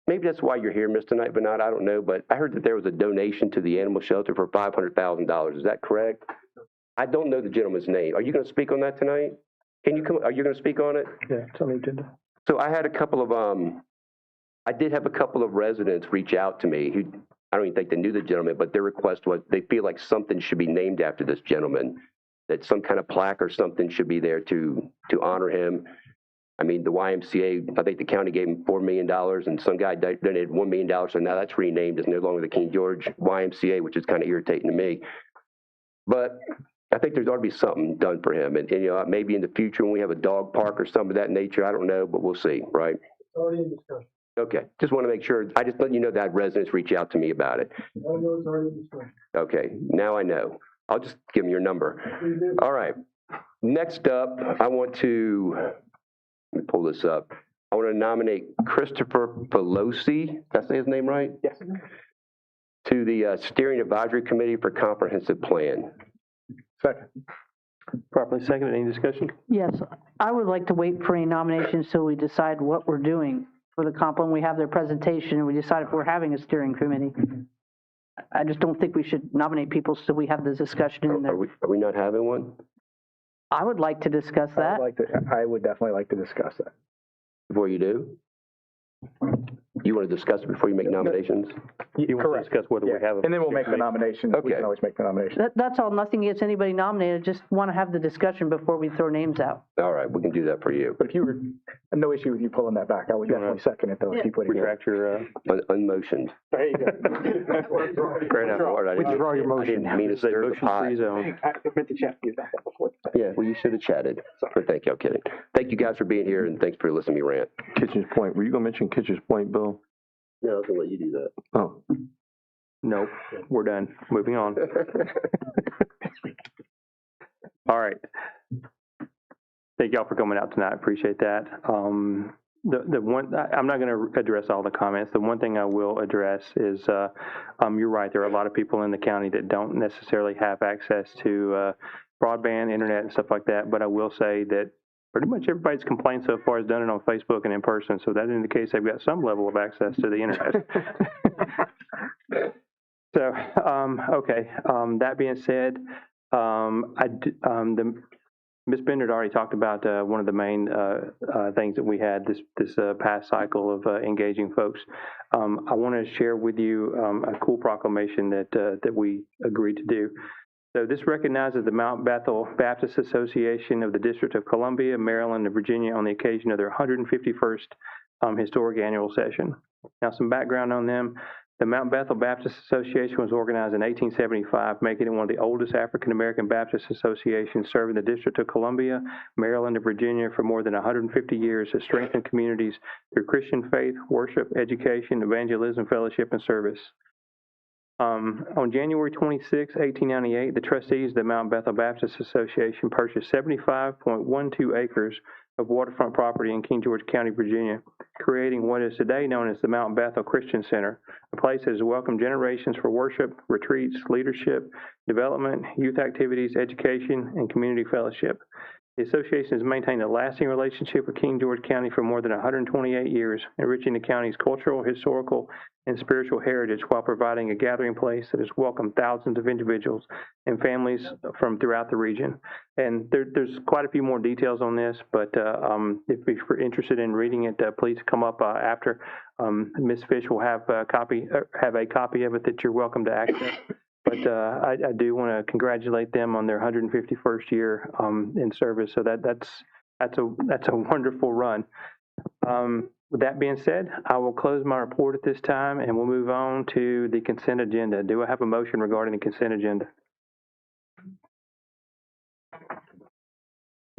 maybe that's why you're here, Mr. Knight, but not, I don't know. But I heard that there was a donation to the animal shelter for $500,000. Is that correct? I don't know the gentleman's name. Are you going to speak on that tonight? Are you going to speak on it? Yeah, it's on the agenda. So I had I did have a couple of residents reach out to me who, I don't even think they knew the gentleman, but their request was they feel like something should be named after this gentleman, that some kind of plaque or something should be there to honor him. I mean, the YMCA, I think the county gave him $4 million, and some guy donated $1 million, so now that's renamed. It's no longer the King George YMCA, which is kind of irritating to me. But I think there ought to be something done for him. And you know, maybe in the future when we have a dog park or something of that nature, I don't know, but we'll see, right? It's already in discussion. Okay, just want to make sure. I just let you know that residents reach out to me about it. I know it's already in discussion. Okay, now I know. I'll just give them your number. All right. Next up, I want to, let me pull this up. I want to nominate Christopher Pelosi, did I say his name right? Yes. To the Steering Advisory Committee for Comprehensive Plan. Second. Properly seconded. Any discussion? Yes, I would like to wait for any nominations till we decide what we're doing for the comp when we have their presentation and we decide if we're having a steering committee. I just don't think we should nominate people so we have the discussion in there. Are we not having one? I would like to discuss that. I would definitely like to discuss that. Before you do? You want to discuss it before you make nominations? You want to discuss whether we have a... And then we'll make the nomination. Okay. We can always make the nomination. That's all. Nothing against anybody nominated. Just want to have the discussion before we throw names out. All right, we can do that for you. But if you were, no issue with you pulling that back, I would definitely second it, though. Yeah. Keep what you Retract your... Unmotioned. There you go. Great effort. Withdraw your motion. I didn't mean to stir the pot. Motion-free zone. I meant to chat you about that before. Yeah, well, you should have chatted. But thank you, I'm kidding. Thank you guys for being here, and thanks for listening to me rant. Kitchens Point, were you gonna mention Kitchens Point, Bill? Yeah, I was gonna let you do that. Oh. Nope, we're done. Moving on. All right. Thank y'all for coming out tonight. Appreciate that. The one, I'm not going to address all the comments. The one thing I will address is, you're right. There are a lot of people in the county that don't necessarily have access to broadband, internet, and stuff like that. But I will say that pretty much everybody's complained so far has done it on Facebook and in person. So that indicates they've got some level of access to the internet. So, okay. That being said, Ms. Bender already talked about one of the main things that we had this past cycle of engaging folks. I want to share with you a cool proclamation that we agreed to do. So this recognizes the Mount Bethel Baptist Association of the District of Columbia, Maryland, and Virginia on the occasion of their 151st historic annual session. Now, some background on them. The Mount Bethel Baptist Association was organized in 1875, making it one of the oldest African-American Baptist associations serving the District of Columbia, Maryland, and Virginia for more than 150 years to strengthen communities through Christian faith, worship, education, evangelism, fellowship, and service. On January 26, 1898, the trustees of the Mount Bethel Baptist Association purchased 75.12 acres of waterfront property in King George County, Virginia, creating what is today known as the Mount Bethel Christian Center, a place that has welcomed generations for worship, retreats, leadership, development, youth activities, education, and community fellowship. The association has maintained a lasting relationship with King George County for more than 128 years, enriching the county's cultural, historical, and spiritual heritage while providing a gathering place that has welcomed thousands of individuals and families from throughout the region. And there's quite a few more details on this, but if you're interested in reading it, please come up after. Ms. Fish will have a copy of it that you're welcome to access. But I do want to congratulate them on their 151st year in service. So that's a wonderful run. With that being said, I will close my report at this time, and we'll move on to the consent agenda. Do I have a motion regarding the consent agenda?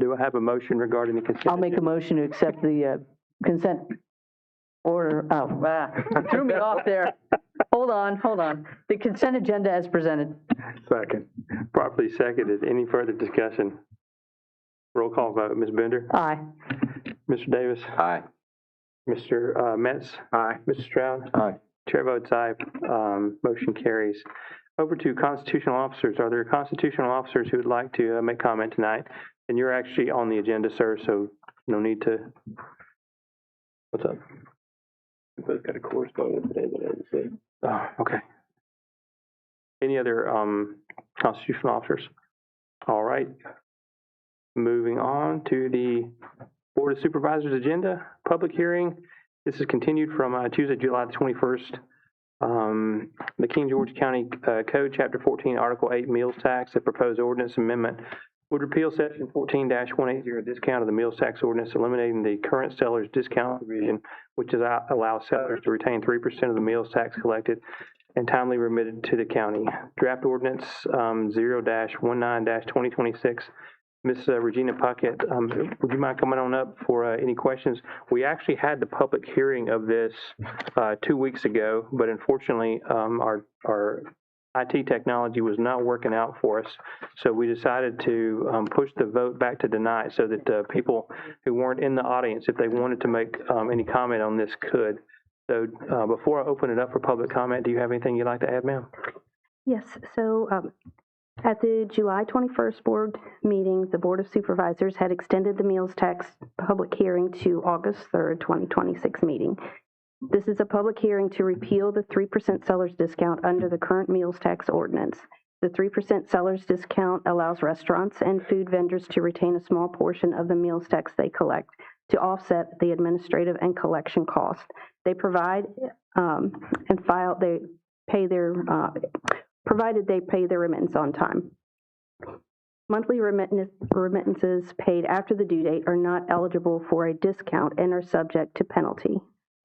Do I have a motion regarding the consent agenda? I'll make a motion to accept the consent order. Oh, threw me off there. Hold on. The consent agenda as presented. Second. Properly seconded. Any further discussion? Roll call vote. Ms. Bender? Aye. Mr. Davis? Aye. Mr. Metz? Aye. Mr. Stroud? Aye. Chair votes aye. Motion carries. Over to constitutional officers. Are there constitutional officers who would like to make comment tonight? And you're actually on the agenda, sir, so no need to. What's up? We both got a correspondence today that I didn't see. Oh, okay. Any other constitutional officers? All right. Moving on to the Board of Supervisors agenda, public hearing. This is continued from Tuesday, July the 21st. The King George County Code, Chapter 14, Article 8, Meals Tax, the proposed ordinance amendment would repeal Section 14-180, discount of the meals tax ordinance, eliminating the current seller's discount provision, which allows sellers to retain 3% of the meals tax collected and timely remitted to the county. Draft ordinance 0-19-2026. Ms. Regina Puckett, would you mind coming on up for any questions? We actually had the public hearing of this 2 weeks ago, but unfortunately, our IT technology was not working out for us, so we decided to push the vote back to tonight so that people who weren't in the audience, if they wanted to make any comment on this, could. So before I open it up for public comment, do you have anything you'd like to add, ma'am? Yes, so At the July 21st board meeting, the Board of Supervisors had extended the meals tax public hearing to August 3rd, 2026 meeting. This is a public hearing to repeal the 3% seller's discount under the current meals tax ordinance. The 3% seller's discount allows restaurants and food vendors to retain a small portion of the meals tax they collect to offset the administrative and collection costs. They provide and file, they pay their, provided they pay their remittance on time. Monthly remittances paid after the due date are not eligible for a discount and are subject to penalty.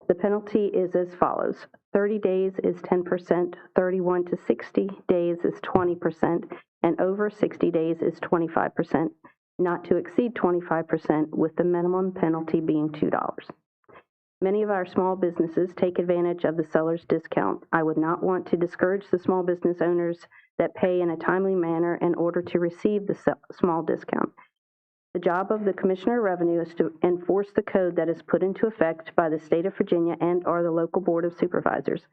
The penalty is as follows. 30 days is 10%, 31 to 60 days is 20%, and over 60 days is 25%, not to exceed 25%, with the minimum penalty being $2. Many of our small businesses take advantage of the seller's discount. I would not want to discourage the small business owners that pay in a timely manner in order to receive the small discount. The job of the Commissioner of Revenue is to enforce the code that is put into effect by the state of Virginia and or the local Board of Supervisors.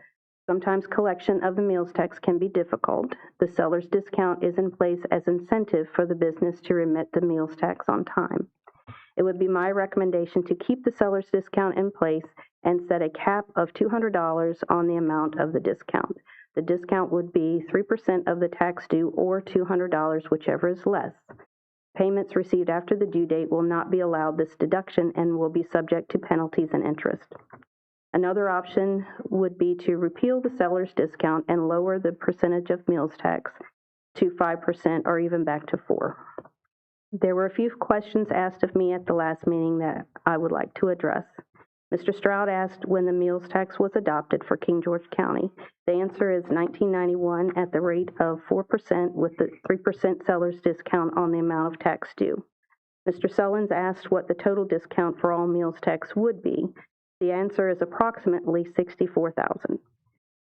Sometimes collection of the meals tax can be difficult. The seller's discount is in place as incentive for the business to remit the meals tax on time. It would be my recommendation to keep the seller's discount in place and set a cap of $200 on the amount of the discount. The discount would be 3% of the tax due or $200, whichever is less. Payments received after the due date will not be allowed this deduction and will be subject to penalties and interest. Another option would be to repeal the seller's discount and lower the percentage of meals tax to 5% or even back to 4%. There were a few questions asked of me at the last meeting that I would like to address. Mr. Stroud asked when the meals tax was adopted for King George County. The answer is 1991 at the rate of 4% with the 3% seller's discount on the amount of tax due. Mr. Sullins asked what the total discount for all meals tax would be. The answer is approximately $64,000.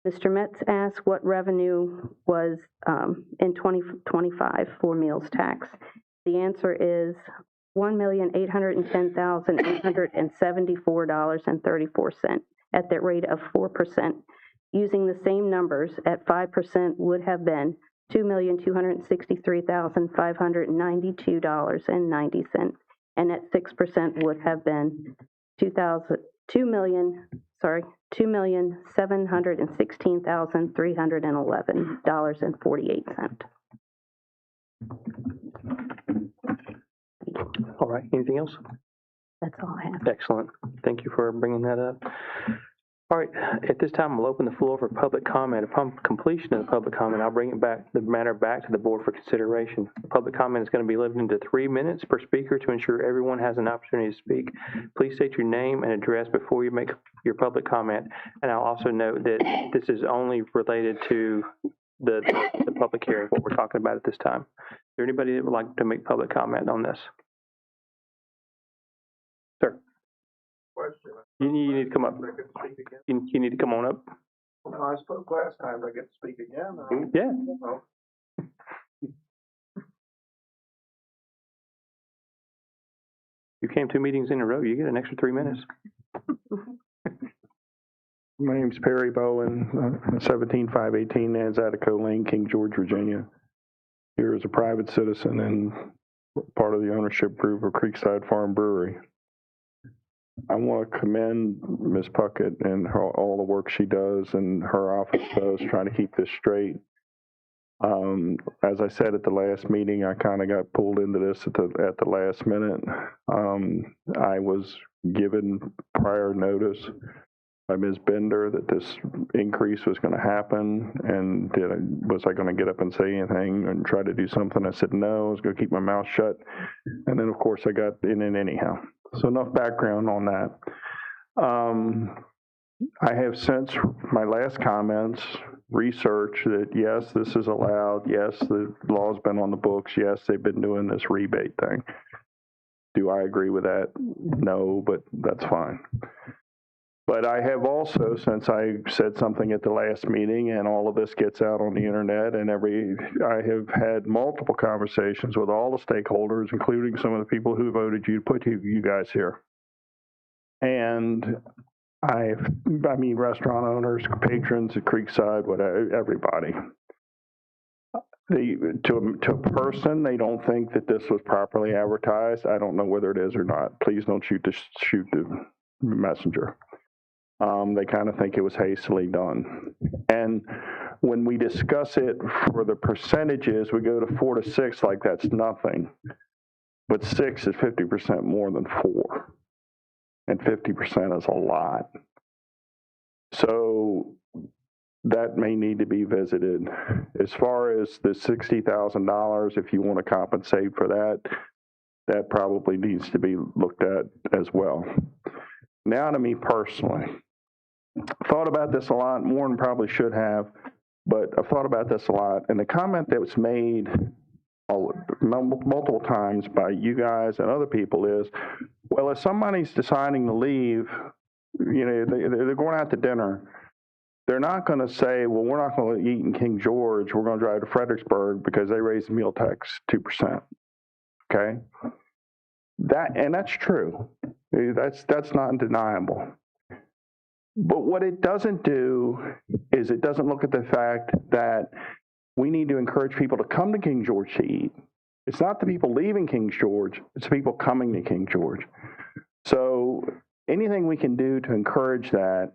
Mr. Metz asked what revenue was in 2025 for meals tax. The answer is $1,810,874.34 at the rate of 4%. Using the same numbers at 5% would have been $2,263,592.90, and at 6% would have been $2,716,311.48. All right, anything else? That's all I have. Excellent. Thank you for bringing that up. All right, at this time, we'll open the floor for public comment. Upon completion of the public comment, I'll bring the matter back to the board for consideration. The public comment is going to be limited to 3 minutes per speaker to ensure everyone has an opportunity to speak. Please state your name and address before you make your public comment. And I'll also note that this is only related to the public hearing, what we're talking about at this time. Is there anybody that would like to make public comment on this? Sir. Question. You need to come up. You need to come on up. No, I spoke last time. Do I get to speak again? Yeah. Oh. You came 2 meetings in a row. You get an extra 3 minutes. My name's Perry Bowen, 17518 Nanzatico Lane, King George, Virginia. Here as a private citizen and part of the ownership group of Creekside Farm Brewery. I want to commend Ms. Puckett and all the work she does and her office does trying to keep this straight. As I said at the last meeting, I kind of got pulled into this at the last minute. I was given prior notice by Ms. Bender that this increase was going to happen, and was I going to get up and say anything and try to do something? I said no, I was going to keep my mouth shut, and then of course I got in it anyhow. So enough background on that. I have since my last comments researched that yes, this is allowed. Yes, the law's been on the books. Yes, they've been doing this rebate thing. Do I agree with that? No, but that's fine. But I have also, since I said something at the last meeting and all of this gets out on the internet and I have had multiple conversations with all the stakeholders, including some of the people who voted you to put you guys here. And I mean, restaurant owners, patrons at Creekside, whatever, everybody. To a person, they don't think that this was properly advertised. I don't know whether it is or not. Please don't shoot the messenger. They kind of think it was hastily done. And when we discuss it for the percentages, we go to 4 to 6 like that's nothing. But 6 is 50% more than 4. And 50% is a lot. So that may need to be visited. As far as the $60,000, if you want to compensate for that, that probably needs to be looked at as well. Now to me personally. Thought about this a lot, more than probably should have, but I've thought about this a lot. And the comment that was made multiple times by you guys and other people is, well, if somebody's deciding to leave, they're going out to dinner, they're not going to say, well, we're not going to eat in King George, we're going to drive to Fredericksburg because they raised the meal tax 2%. Okay? That's true. That's not undeniable. But what it doesn't do is it doesn't look at the fact that we need to encourage people to come to King George to eat. It's not the people leaving King George, it's the people coming to King George. So anything we can do to encourage that,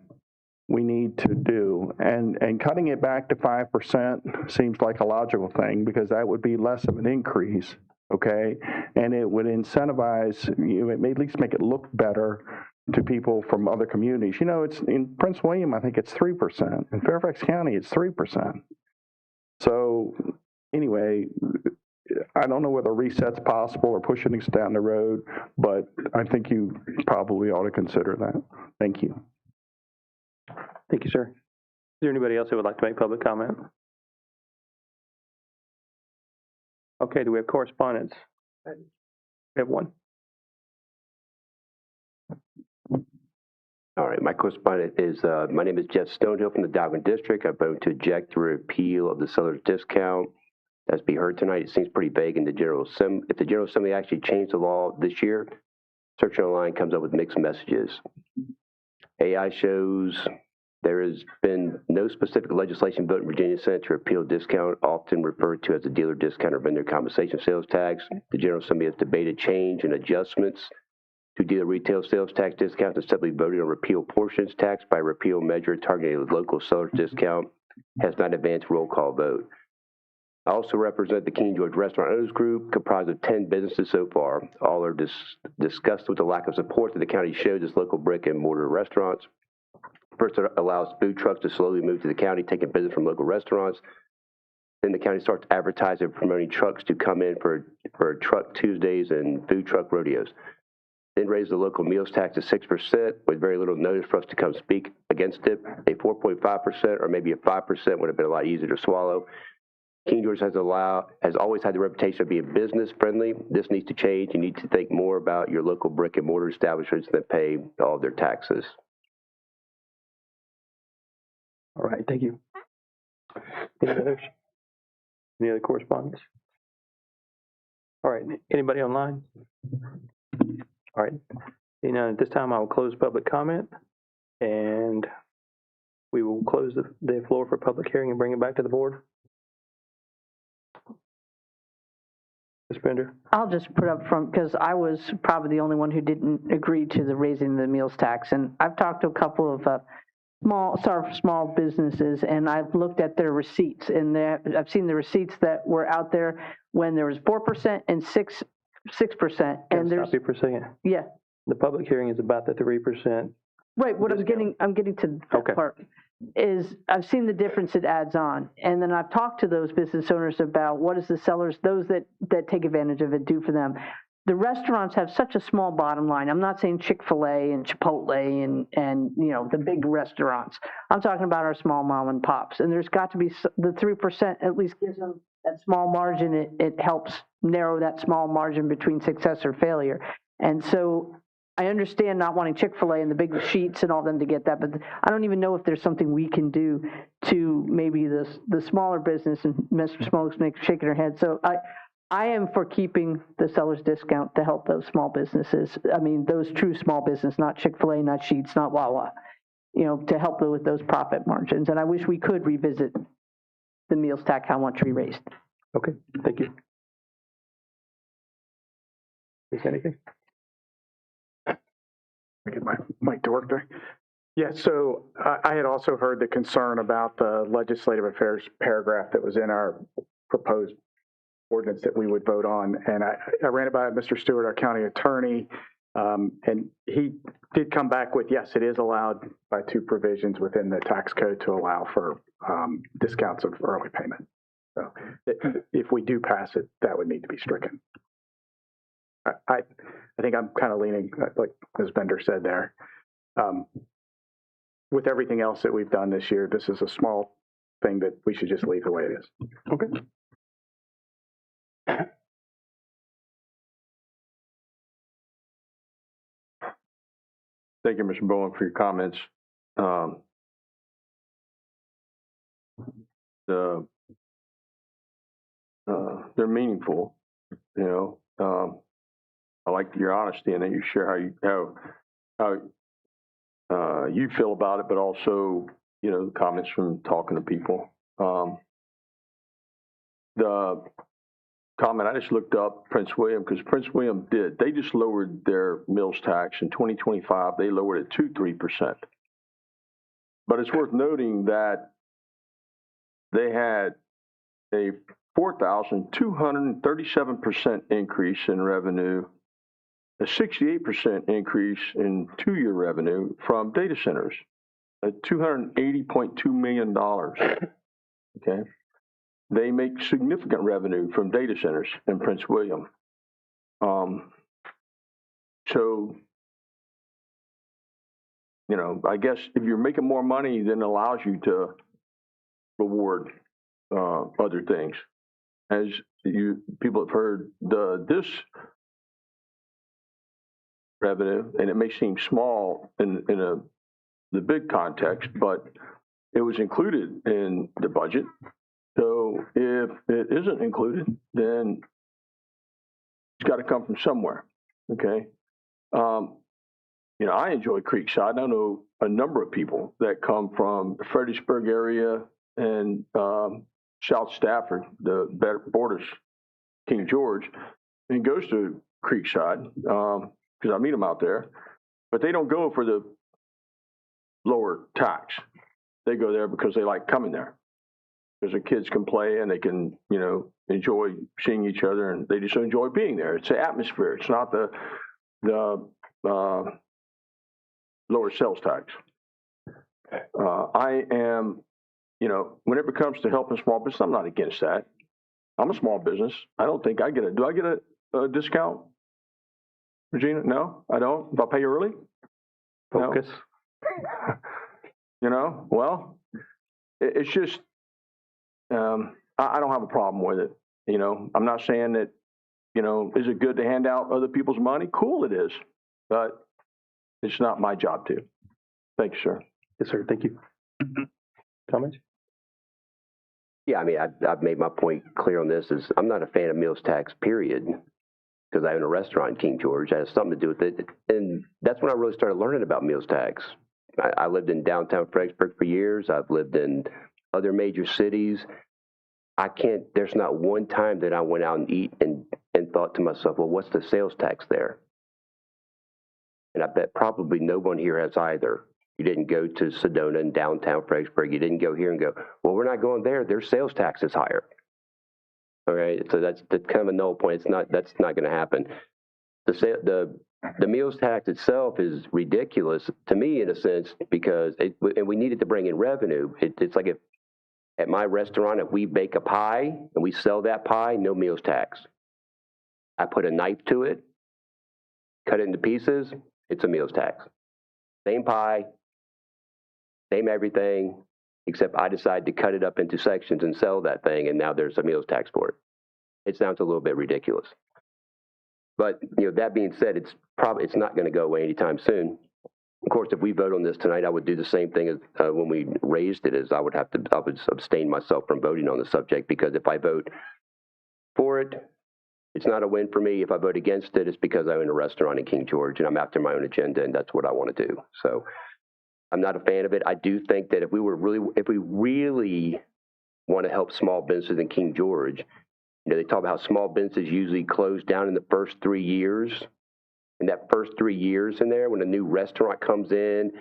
we need to do. And cutting it back to 5% seems like a logical thing because that would be less of an increase, okay? And it would incentivize, it may at least make it look better to people from other communities. It's in Prince William, I think it's 3%. In Fairfax County, it's 3%. So anyway, I don't know whether reset's possible or pushing things down the road, but I think you probably ought to consider that. Thank you. Thank you, sir. Is there anybody else who would like to make public comment? Okay, do we have correspondence? We have one. All right, my correspondent is, my name is Jeff Stonehill from the Dalvin District. I vote to reject the repeal of the seller's discount. As be heard tonight, it seems pretty vague in the General Assembly. If the General Assembly actually changed the law this year, searching online comes up with mixed messages. AI shows there has been no specific legislation vote in Virginia Senate to repeal discount, often referred to as the dealer discount or vendor compensation sales tax. The General Assembly has debated change and adjustments to dealer retail sales tax discounts and simply voted on repeal portions tax by repeal measure targeting a local seller's discount has not advanced roll call vote. I also represent the King George Restaurant Owners Group, comprised of 10 businesses so far. All are discussed with the lack of support that the county shows its local brick and mortar restaurants. First, it allows food trucks to slowly move to the county, taking business from local restaurants. Then the county starts advertising and promoting trucks to come in for Truck Tuesdays and food truck rodeos. Then raise the local meals tax to 6% with very little notice for us to come speak against it. A 4.5% or maybe a 5% would have been a lot easier to swallow. King George has always had the reputation of being business friendly. This needs to change. You need to think more about your local brick and mortar establishments that pay all their taxes. All right, thank you. Any other correspondence? All right, anybody online? All right, at this time I will close public comment and we will close the floor for public hearing and bring it back to the board. Ms. Bender? I'll just put up front because I was probably the only one who didn't agree to the raising the meals tax. And I've talked to a couple of small businesses, and I've looked at their receipts, and I've seen the receipts that were out there when there was 4% and 6%. And there's, stop you for a second. Yeah. The public hearing is about the 3%. Right. What I'm getting to that part is I've seen the difference it adds on, and then I've talked to those business owners about what is the sellers, those that take advantage of it, do for them. The restaurants have such a small bottom line. I'm not saying Chick-fil-A and Chipotle and the big restaurants. I'm talking about our small mom and pops, and there's got to be the 3% at least gives them that small margin. It helps narrow that small margin between success or failure. And so I understand not wanting Chick-fil-A and the big sheets and all them to get that, but I don't even know if there's something we can do to maybe the smaller business, and Mr. Smokes shaking her head. So I am for keeping the seller's discount to help those small businesses. I mean, those true small business, not Chick-fil-A, not Sheetz, not Wawa, to help them with those profit margins. And I wish we could revisit the meals tax, how much we raised. Okay, thank you. Is anything? I get my mic to work there. Yeah, so I had also heard the concern about the legislative affairs paragraph that was in our proposed ordinance that we would vote on. And I ran it by Mr. Stewart, our county attorney, and he did come back with, yes, it is allowed by two provisions within the tax code to allow for discounts of early payment. So if we do pass it, that would need to be stricken. I think I'm kind of leaning, like Ms. Bender said there. With everything else that we've done this year, this is a small thing that we should just leave the way it is. Okay. Thank you, Mr. Bowen, for your comments. They're meaningful, you know. I like your honesty and that you share how you feel about it, but also, you know, the comments from talking to people. The comment, I just looked up Prince William because Prince William they just lowered their mills tax in 2025. They lowered it to 3%. But it's worth noting that they had a 4,237% increase in revenue, a 68% increase in two-year revenue from data centers, at $280.2 million. Okay. They make significant revenue from data centers in Prince William. So, you know, I guess if you're making more money, then it allows you to reward other things. As people have heard, this revenue, and it may seem small in the big context, but it was included in the budget. So if it isn't included, then it's got to come from somewhere. Okay. You know, I enjoy Creekside. I know a number of people that come from the Fredericksburg area and South Stafford, the borders, King George, and goes to Creekside because I meet them out there. But they don't go for the lower tax. They go there because they like coming there. Because the kids can play and they can, you know, enjoy seeing each other, and they just enjoy being there. It's the atmosphere. It's not the lower sales tax. I am, you know, when it comes to helping small business, I'm not against that. I'm a small business. I don't think I get do I get a discount, Regina? No, I don't. If I pay early? Focus. No. You know, well, it's just, I don't have a problem with it. You know, I'm not saying that, you know, is it good to hand out other people's money? Cool, it is. But it's not my job to. Thank you, sir. Yes, sir. Thank you. Comments? Yeah, I mean, I've made my point clear on this. Is I'm not a fan of meals tax, period, because I own a restaurant in King George. That has something to do with it. And that's when I really started learning about meals tax. I lived in downtown Fredericksburg for years. I've lived in other major cities. There's not one time that I went out and eat and thought to myself, well, what's the sales tax there? And I bet probably no one here has either. You didn't go to Sedona in downtown Fredericksburg. You didn't go here and go, well, we're not going there. Their sales tax is higher. All right, so that's kind of a null point. That's not going to happen. The meals tax itself is ridiculous to me in a sense because and we needed to bring in revenue. It's like if at my restaurant, if we bake a pie and we sell that pie, no meals tax. I put a knife to it, cut it into pieces, it's a meals tax. Same pie, same everything, except I decide to cut it up into sections and sell that thing, and now there's a meals tax for it. It sounds a little bit ridiculous. But, you know, that being said, it's not going to go away anytime soon. Of course, if we vote on this tonight, I would do the same thing as when we raised it, is I would abstain myself from voting on the subject, because if I vote for it, it's not a win for me. If I vote against it, it's because I own a restaurant in King George and I'm after my own agenda, and that's what I want to do. So I'm not a fan of it. I do think that if we really want to help small businesses in King George, You know, they talk about how small businesses usually close down in the first 3 years. And that first 3 years in there, when a new restaurant comes in,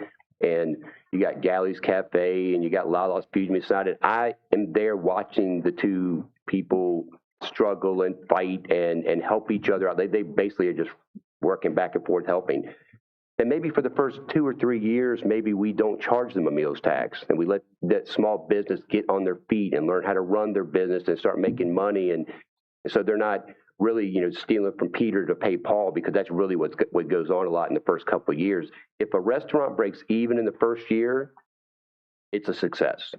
and you got Galley's Cafe and you got Lala's Fusion beside it, I am there watching the two people struggle and fight and help each other out. They basically are just working back and forth helping. And maybe for the first 2 or 3 years, maybe we don't charge them a meals tax, and we let that small business get on their feet and learn how to run their business and start making money. And so they're not really, you know, stealing from Peter to pay Paul, because that's really what goes on a lot in the first couple of years. If a restaurant breaks even in the first year, it's a success.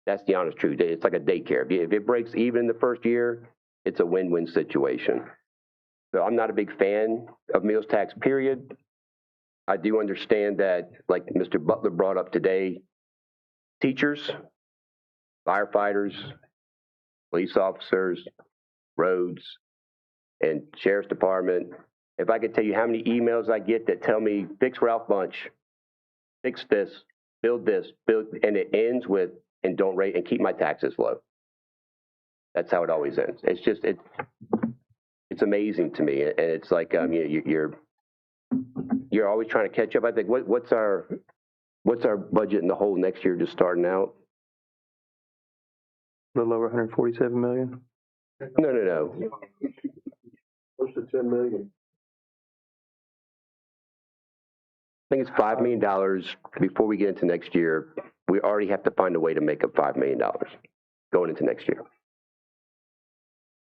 That's the honest truth. It's like a daycare. If it breaks even in the first year, it's a win-win situation. So I'm not a big fan of meals tax, period. I do understand that, like Mr. Butler brought up today, teachers, firefighters, police officers, roads, and sheriff's department. If I could tell you how many emails I get that tell me, fix Ralph Bunch, fix this, build, and it ends with, and don't rate, and keep my taxes low. That's how it always ends. It's just, it's amazing to me. And it's like, you're always trying to catch up. I think, what's our budget in the whole next year just starting out? A little over 147 million. No. Close to 10 million. I think it's $5 million before we get into next year. We already have to find a way to make up $5 million going into next year.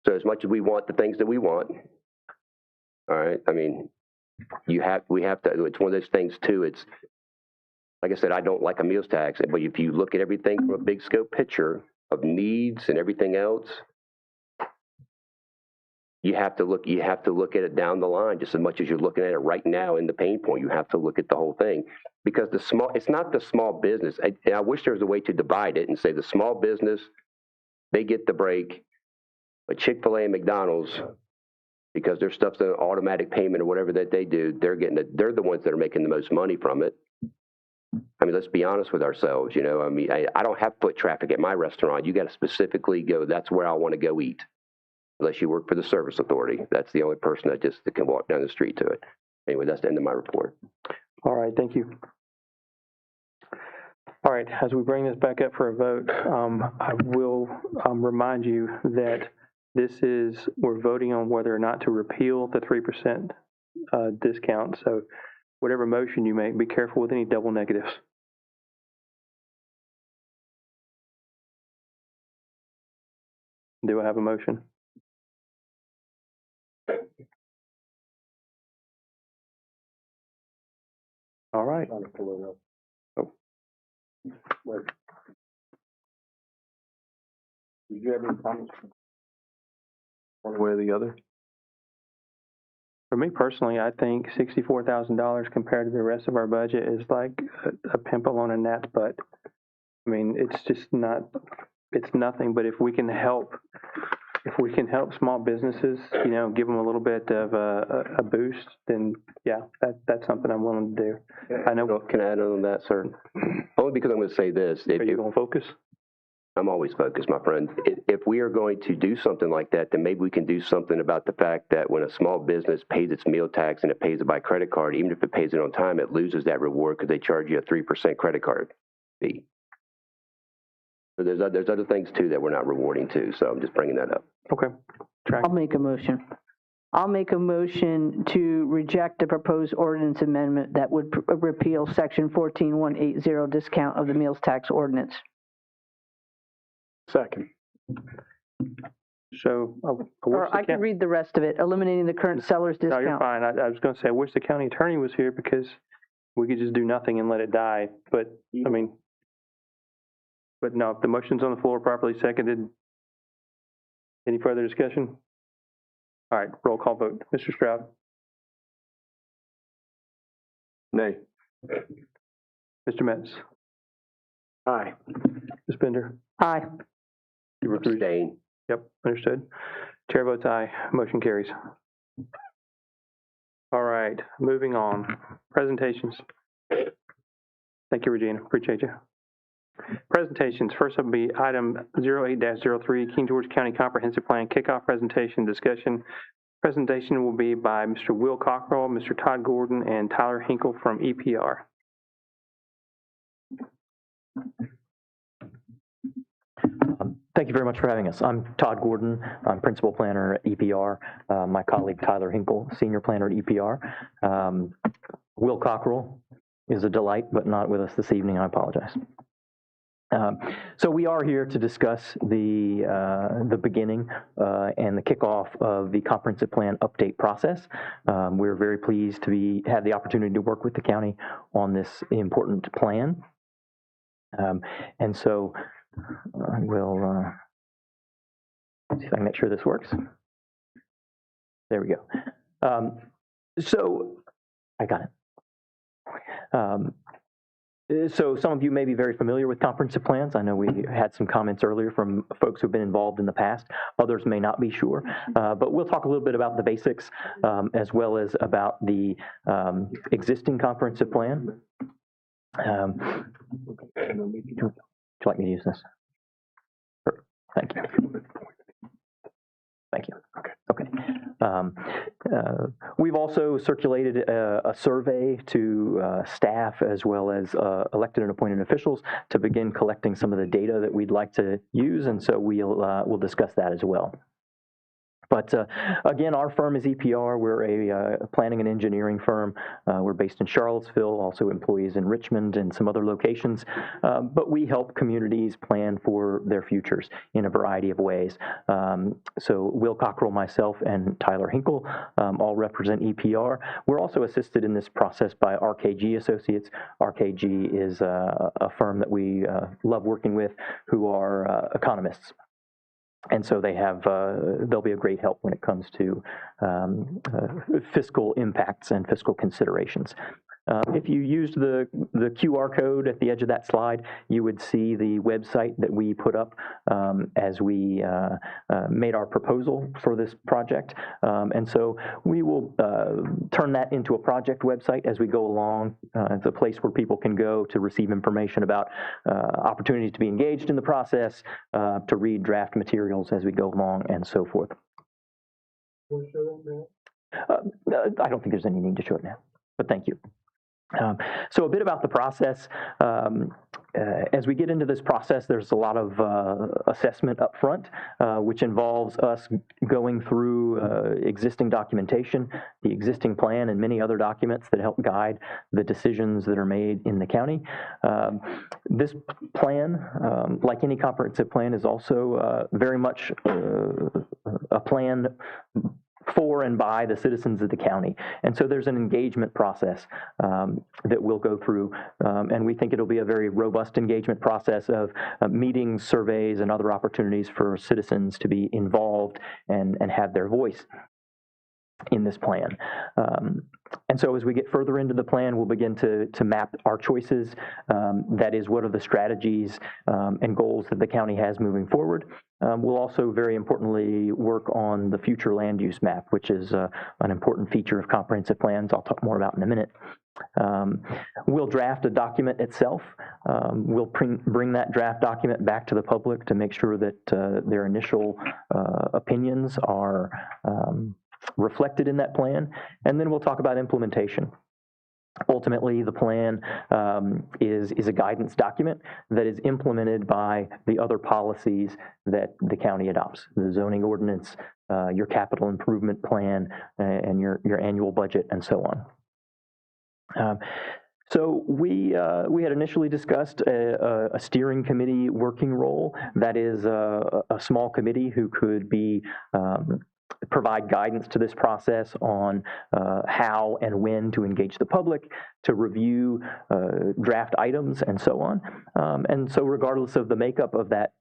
So as much as we want the things that we want, all right, I mean, we have to, it's one of those things too. It's, like I said, I don't like a meals tax, but if you look at everything from a big scope picture of needs and everything else, you have to look at it down the line just as much as you're looking at it right now in the pain point. You have to look at the whole thing, because it's not the small business. I wish there was a way to divide it and say the small business, they get the break, but Chick-fil-A and McDonald's, because their stuff's an automatic payment or whatever that they do, they're the ones that are making the most money from it. I mean, let's be honest with ourselves. You know, I mean, I don't have foot traffic at my restaurant. You got to specifically go, that's where I want to go eat. Unless you work for the service authority. That's the only person that can walk down the street to it. Anyway, that's the end of my report. All right, thank you. All right, as we bring this back up for a vote, I will remind you that we're voting on whether or not to repeal the 3% discount. So whatever motion you make, be careful with any double negatives. Do I have a motion? All right. Oh. Wait. Did you have any comments? One way or the other? For me personally, I think $64,000 compared to the rest of our budget is like a pimple on a gnat's butt. I mean, it's just not, it's nothing, but if we can help small businesses, you know, give them a little bit of a boost, then yeah, that's something I'm willing to do. I know. Can I add on that, sir? Only because I'm going to say this. Are you going to focus? I'm always focused, my friend. If we are going to do something like that, then maybe we can do something about the fact that when a small business pays its meal tax and it pays it by credit card, even if it pays it on time, it loses that reward because they charge you a 3% credit card fee. So there's other things too that we're not rewarding too. So I'm just bringing that up. Okay. I'll make a motion. I'll make a motion to reject the proposed ordinance amendment that would repeal section 14180 discount of the meals tax ordinance. Second. So, I can read the rest of it, eliminating the current seller's discount. No, you're fine. I was going to say, I wish the county attorney was here because we could just do nothing and let it die. But, I mean, but no, if the motion's on the floor properly seconded, any further discussion? All right, roll call vote. Mr. Stroud? Nay. Mr. Metz? Aye. Ms. Bender? Aye. Abstain. Yep, understood. Chair votes aye. Motion carries. All right, moving on. Presentations. Thank you, Regina. Appreciate you. Presentations. First up will be item 08-03, King George County Comprehensive Plan Kickoff Presentation Discussion. Presentation will be by Mr. Will Cockrell, Mr. Todd Gordon, and Tyler Hinkle from EPR. Thank you very much for having us. I'm Todd Gordon. I'm Principal Planner at EPR. My colleague Tyler Hinkle, Senior Planner at EPR. Will Cockrell is a delight, but not with us this evening. I apologize. So we are here to discuss the beginning and the kickoff of the comprehensive plan update process. We're very pleased to have the opportunity to work with the county on this important plan. And so I will see if I can make sure this works. There we go. So I got it. So some of you may be very familiar with comprehensive plans. I know we had some comments earlier from folks who've been involved in the past. Others may not be sure. But we'll talk a little bit about the basics as well as about the existing comprehensive plan. Would you like me to use this? Thank you. Thank you. Okay. We've also circulated a survey to staff as well as elected and appointed officials to begin collecting some of the data that we'd like to use, and so we'll discuss that as well. But again, our firm is EPR. We're a planning and engineering firm. We're based in Charlottesville, also employees in Richmond and some other locations. But we help communities plan for their futures in a variety of ways. So Will Cockrell, myself, and Tyler Hinkle all represent EPR. We're also assisted in this process by RKG Associates. RKG is a firm that we love working with who are economists. And so they'll be a great help when it comes to fiscal impacts and fiscal considerations. If you used the QR code at the edge of that slide, you would see the website that we put up as we made our proposal for this project. And so we will turn that into a project website as we go along. It's a place where people can go to receive information about opportunities to be engaged in the process, to read draft materials as we go along, and so forth. I don't think there's any need to show it now, but thank you. So a bit about the process. As we get into this process, there's a lot of assessment up front, which involves us going through existing documentation, the existing plan, and many other documents that help guide the decisions that are made in the county. This plan, like any comprehensive plan, is also very much a plan for and by the citizens of the county. And so there's an engagement process that we'll go through, and we think it'll be a very robust engagement process of meetings, surveys, and other opportunities for citizens to be involved and have their voice in this plan. And so as we get further into the plan, we'll begin to map our choices. That is, what are the strategies and goals that the county has moving forward. We'll also, very importantly, work on the future land use map, which is an important feature of comprehensive plans I'll talk more about in a minute. We'll draft a document itself. We'll bring that draft document back to the public to make sure that their initial opinions are reflected in that plan, and then we'll talk about implementation. Ultimately, the plan is a guidance document that is implemented by the other policies that the county adopts: the zoning ordinance, your capital improvement plan, and your annual budget, and so on. So we had initially discussed a steering committee working role. That is a small committee who could be provide guidance to this process on how and when to engage the public, to review draft items, and so on. And so regardless of the makeup of that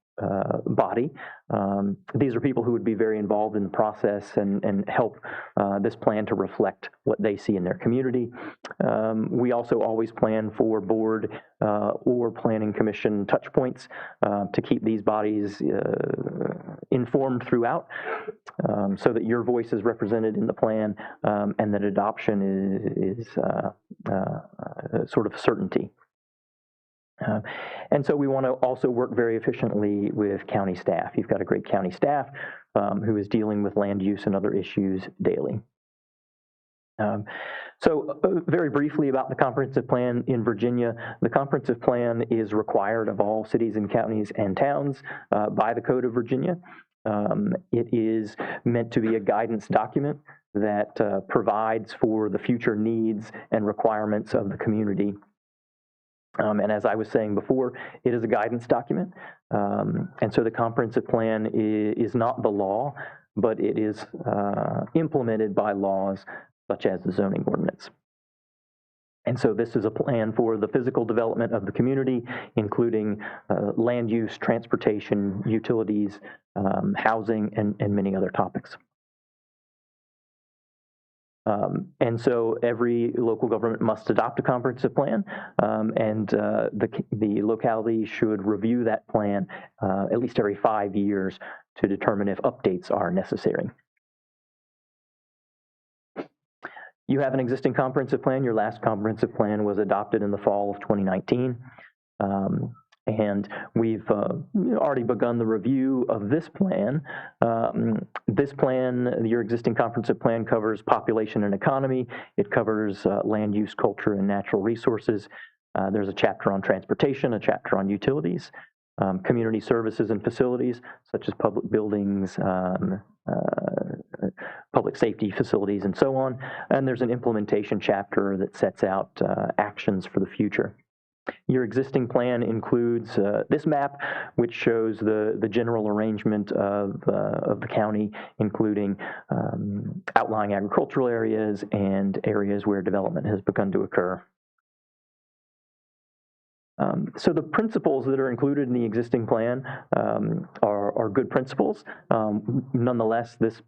body, these are people who would be very involved in the process and help this plan to reflect what they see in their community. We also always plan for board or planning commission touch points to keep these bodies informed throughout, so that your voice is represented in the plan and that adoption is sort of certainty. And so we want to also work very efficiently with county staff. You've got a great county staff who is dealing with land use and other issues daily. Very briefly about the comprehensive plan in Virginia. The comprehensive plan is required of all cities and counties and towns by the Code of Virginia. It is meant to be a guidance document that provides for the future needs and requirements of the community. And as I was saying before, it is a guidance document. And so the comprehensive plan is not the law, but it is implemented by laws such as the zoning ordinance. And so this is a plan for the physical development of the community, including land use, transportation, utilities, housing, and many other topics. And so every local government must adopt a comprehensive plan, and the locality should review that plan at least every 5 years to determine if updates are necessary. You have an existing comprehensive plan. Your last comprehensive plan was adopted in the fall of 2019. And we've already begun the review of this plan. This plan, your existing comprehensive plan, covers population and economy. It covers land use, culture, and natural resources. There's a chapter on transportation, a chapter on utilities, community services and facilities, such as public buildings, public safety facilities, and so on. And there's an implementation chapter that sets out actions for the future. Your existing plan includes this map, which shows the general arrangement of the county, including outlying agricultural areas and areas where development has begun to occur. So the principles that are included in the existing plan are good principles. Nonetheless, this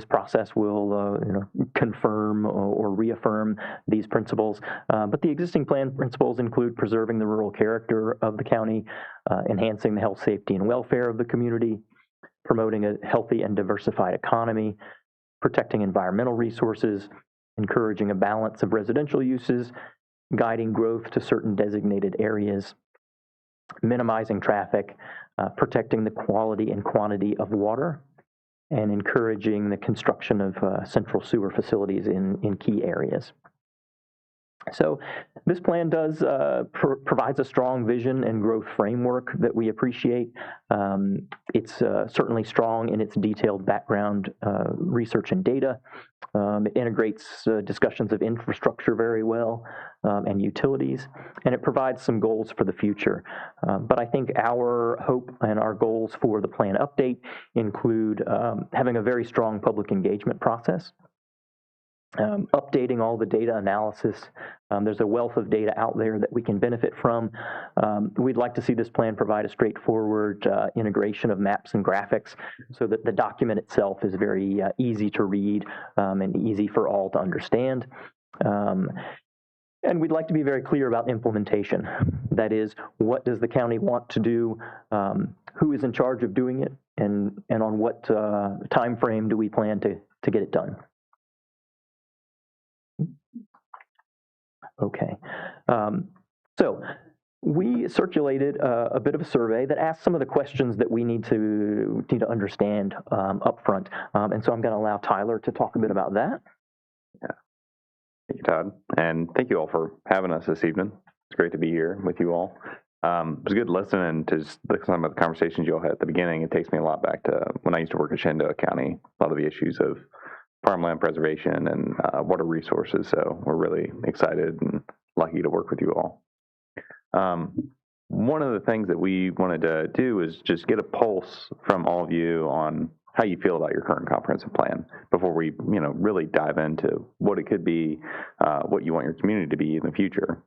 process will confirm or reaffirm these principles. But the existing plan principles include preserving the rural character of the county, enhancing the health, safety, and welfare of the community, promoting a healthy and diversified economy, protecting environmental resources, encouraging a balance of residential uses, guiding growth to certain designated areas, minimizing traffic, protecting the quality and quantity of water, and encouraging the construction of central sewer facilities in key areas. So this plan does provides a strong vision and growth framework that we appreciate. It's certainly strong in its detailed background research and data. It integrates discussions of infrastructure very well and utilities, and it provides some goals for the future. But I think our hope and our goals for the plan update include having a very strong public engagement process, updating all the data analysis. There's a wealth of data out there that we can benefit from. We'd like to see this plan provide a straightforward integration of maps and graphics so that the document itself is very easy to read and easy for all to understand. And we'd like to be very clear about implementation. That is, what does the county want to do? Who is in charge of doing it? And on what time frame do we plan to get it done? Okay. So we circulated a bit of a survey that asked some of the questions that we need to understand up front. And so I'm going to allow Tyler to talk a bit about that. Yeah. Thank you, Todd. And thank you all for having us this evening. It's great to be here with you all. It was good listening to some of the conversations you all had at the beginning. It takes me a lot back to when I used to work in Shenandoah County, a lot of the issues of farmland preservation and water resources. So we're really excited and lucky to work with you all. One of the things that we wanted to do is just get a pulse from all of you on how you feel about your current comprehensive plan before we, really dive into what it could be, what you want your community to be in the future.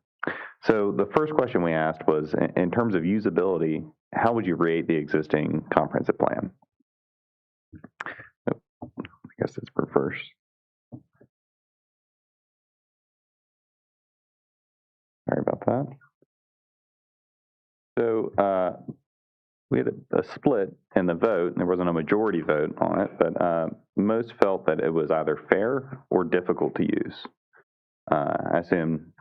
So the first question we asked was, in terms of usability, how would you rate the existing comprehensive plan? I guess it's reversed. Sorry about that. So we had a split in the vote, and there wasn't a majority vote on it, but most felt that it was either fair or difficult to use. I assume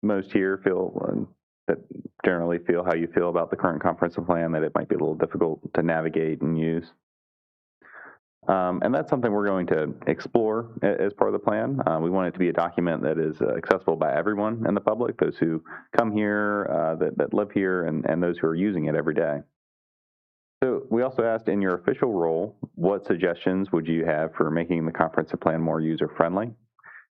most here feel that generally feel how you feel about the current comprehensive plan, that it might be a little difficult to navigate and use. And that's something we're going to explore as part of the plan. We want it to be a document that is accessible by everyone in the public, those who come here, that live here, and those who are using it every day. So we also asked, in your official role, what suggestions would you have for making the comprehensive plan more user-friendly?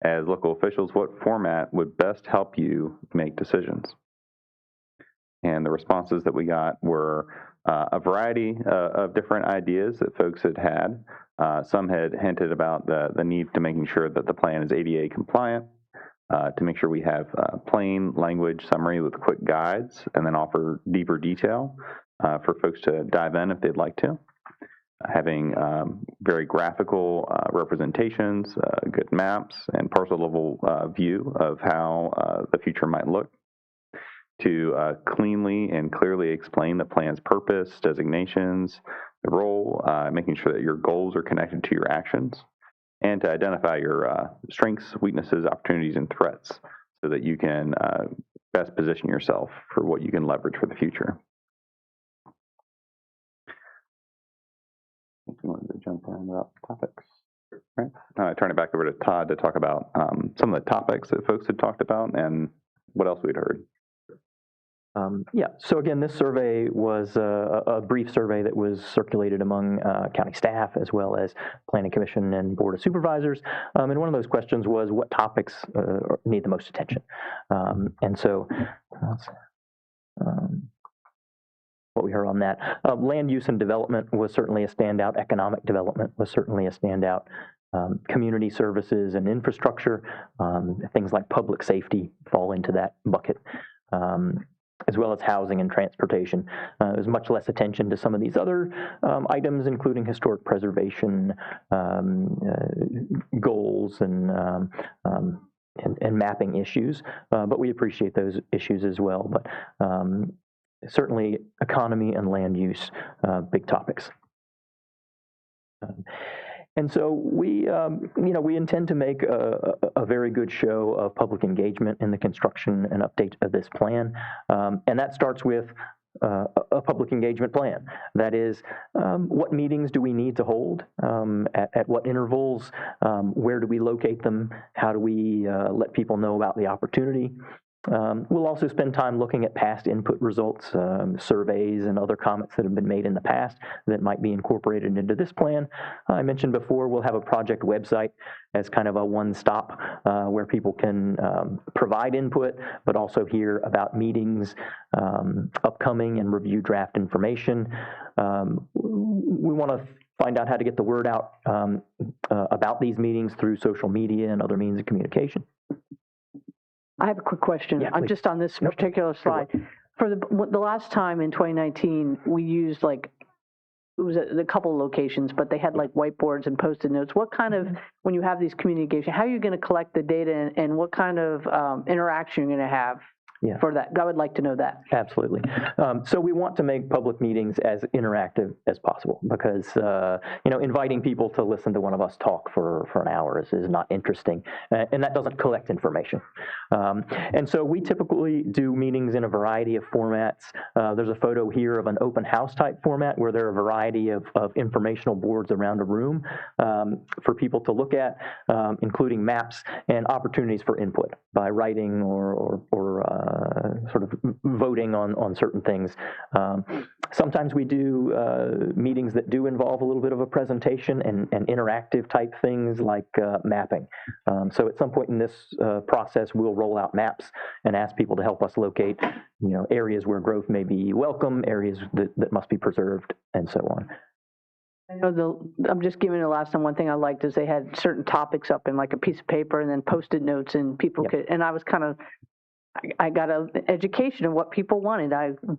As local officials, what format would best help you make decisions? And the responses that we got were a variety of different ideas that folks had. Some had hinted about the need to making sure that the plan is ADA compliant, to make sure we have plain language summary with quick guides, and then offer deeper detail for folks to dive in if they'd like to. Having very graphical representations, good maps, and parcel level view of how the future might look. To cleanly and clearly explain the plan's purpose, designations, the role, making sure that your goals are connected to your actions, and to identify your strengths, weaknesses, opportunities, and threats so that you can best position yourself for what you can leverage for the future. I wanted to jump around about topics. Right. I turn it back over to Todd to talk about some of the topics that folks had talked about and what else we'd heard. Yeah, so again, this survey was a brief survey that was circulated among county staff as well as Planning Commission and Board of Supervisors. And one of those questions was, what topics need the most attention? And so, what we heard on that. Land use and development was certainly a standout. Economic development was certainly a standout. Community services and infrastructure, things like public safety fall into that bucket. As well as housing and transportation. There's much less attention to some of these other items, including historic preservation goals and mapping issues. But we appreciate those issues as well. But certainly economy and land use, big topics. And so we intend to make a very good show of public engagement in the construction and update of this plan. And that starts with a public engagement plan. That is, what meetings do we need to hold? At what intervals? Where do we locate them? How do we let people know about the opportunity? We'll also spend time looking at past input results, surveys, and other comments that have been made in the past that might be incorporated into this plan. I mentioned before, we'll have a project website as kind of a one-stop where people can provide input, but also hear about meetings, upcoming, and review draft information. We want to find out how to get the word out about these meetings through social media and other means of communication. I have a quick question. Yeah, I'm just on this particular slide. For the last time in 2019, we used it was a couple of locations, but they had like whiteboards and Post-it notes. What kind of, when you have these communications, how are you going to collect the data and what kind of interaction you're going to have for that? I would like to know that. Absolutely. So we want to make public meetings as interactive as possible because, inviting people to listen to one of us talk for an hour is not interesting, and that doesn't collect information. And so we typically do meetings in a variety of formats. There's a photo here of an open house type format where there are a variety of informational boards around a room for people to look at, including maps and opportunities for input by writing or sort of voting on certain things. Sometimes we do meetings that do involve a little bit of a presentation and interactive type things like mapping. So at some point in this process, we'll roll out maps and ask people to help us locate, areas where growth may be welcome, areas that must be preserved, and so on. I know I'm just giving the last time, one thing I liked is they had certain topics up in like a piece of paper and then Post-it notes, and people could, and I was kind of, I got an education of what people wanted.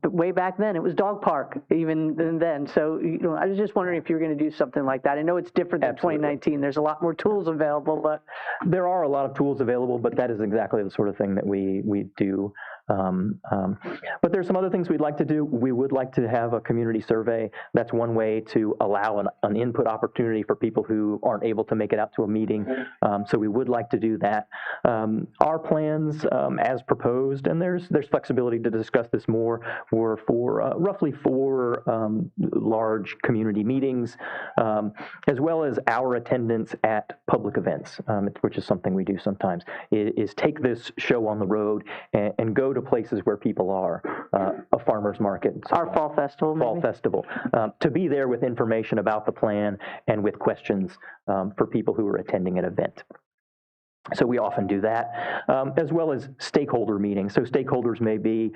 Way back then, it was dog park, even then. So, I was just wondering if you were going to do something like that. I know it's different than 2019. There's a lot more tools available, but there are a lot of tools available, but that is exactly the sort of thing that we do But there's some other things we'd like to do. We would like to have a community survey. That's one way to allow an input opportunity for people who aren't able to make it out to a meeting. So we would like to do that. Our plans, as proposed, and there's flexibility to discuss this more, were for roughly 4 large community meetings, as well as our attendance at public events, which is something we do sometimes, is take this show on the road and go to places where people are, a farmer's market. Our fall festival, maybe? Fall festival. To be there with information about the plan and with questions for people who are attending an event. So we often do that, as well as stakeholder meetings. So stakeholders may be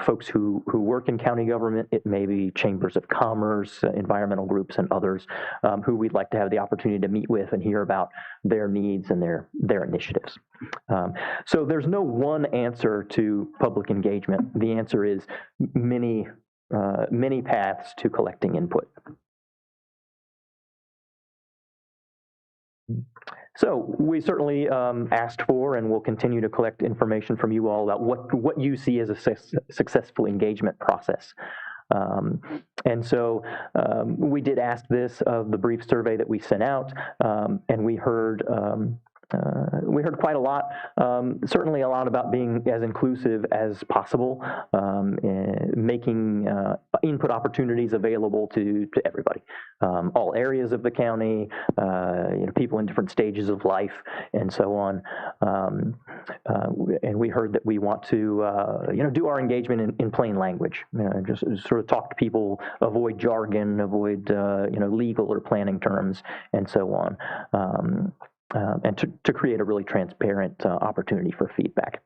folks who work in county government. It may be chambers of commerce, environmental groups, and others who we'd like to have the opportunity to meet with and hear about their needs and their initiatives. So there's no one answer to public engagement. The answer is many paths to collecting input. So we certainly asked for and will continue to collect information from you all about what you see as a successful engagement process. And so we did ask this of the brief survey that we sent out, and we heard quite a lot, certainly a lot about being as inclusive as possible, making input opportunities available to everybody, all areas of the county, people in different stages of life, and so on. And we heard that we want to, do our engagement in plain language, just sort of talk to people, avoid jargon, avoid, legal or planning terms, and so on. And to create a really transparent opportunity for feedback.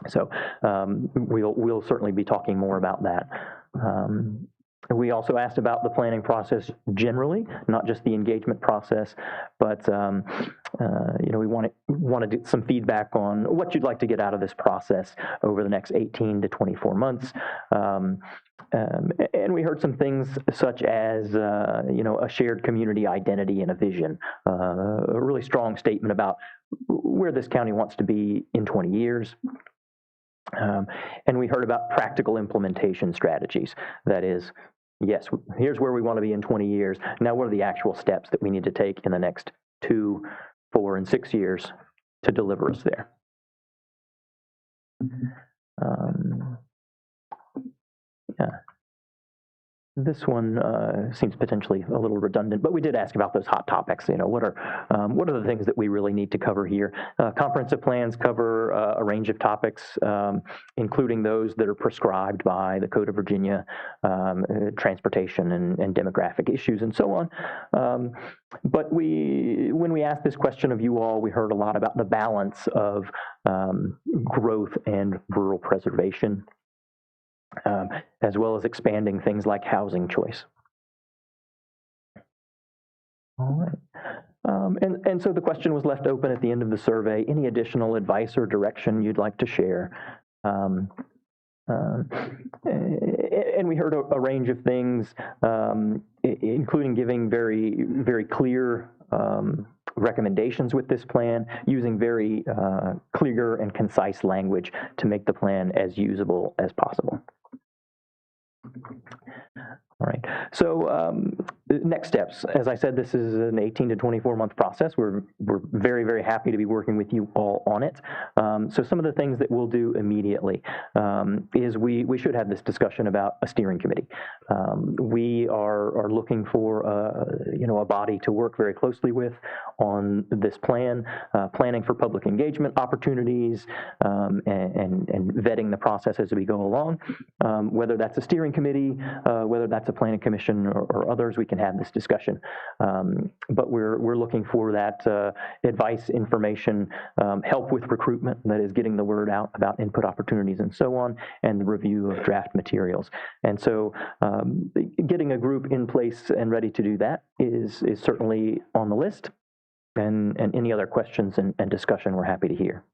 So we'll certainly be talking more about that. We also asked about the planning process generally, not just the engagement process, but we wanted some feedback on what you'd like to get out of this process over the next 18 to 24 months. And we heard some things such as, a shared community identity and a vision, a really strong statement about where this county wants to be in 20 years. And we heard about practical implementation strategies. That is, yes, here's where we want to be in 20 years. Now, what are the actual steps that we need to take in the next 2, 4, and 6 years to deliver us there? This one seems potentially a little redundant, but we did ask about those hot topics. What are the things that we really need to cover here? Comprehensive plans cover a range of topics, including those that are prescribed by the Code of Virginia, transportation and demographic issues, and so on. But when we asked this question of you all, we heard a lot about the balance of growth and rural preservation. As well as expanding things like housing choice. All right. And so the question was left open at the end of the survey. Any additional advice or direction you'd like to share? And we heard a range of things, including giving very, very clear recommendations with this plan, using very clear and concise language to make the plan as usable as possible. All right. So next steps. As I said, this is an 18 to 24 month process. We're very, very happy to be working with you all on it. So some of the things that we'll do immediately is we should have this discussion about a steering committee. We are looking for a body to work very closely with on this plan, planning for public engagement opportunities, and vetting the process as we go along. Whether that's a steering committee, whether that's a planning commission or others, we can have this discussion. But we're looking for that advice, information, help with recruitment, that is getting the word out about input opportunities and so on, and the review of draft materials. And so getting a group in place and ready to do that is certainly on the list. And any other questions and discussion, we're happy to hear.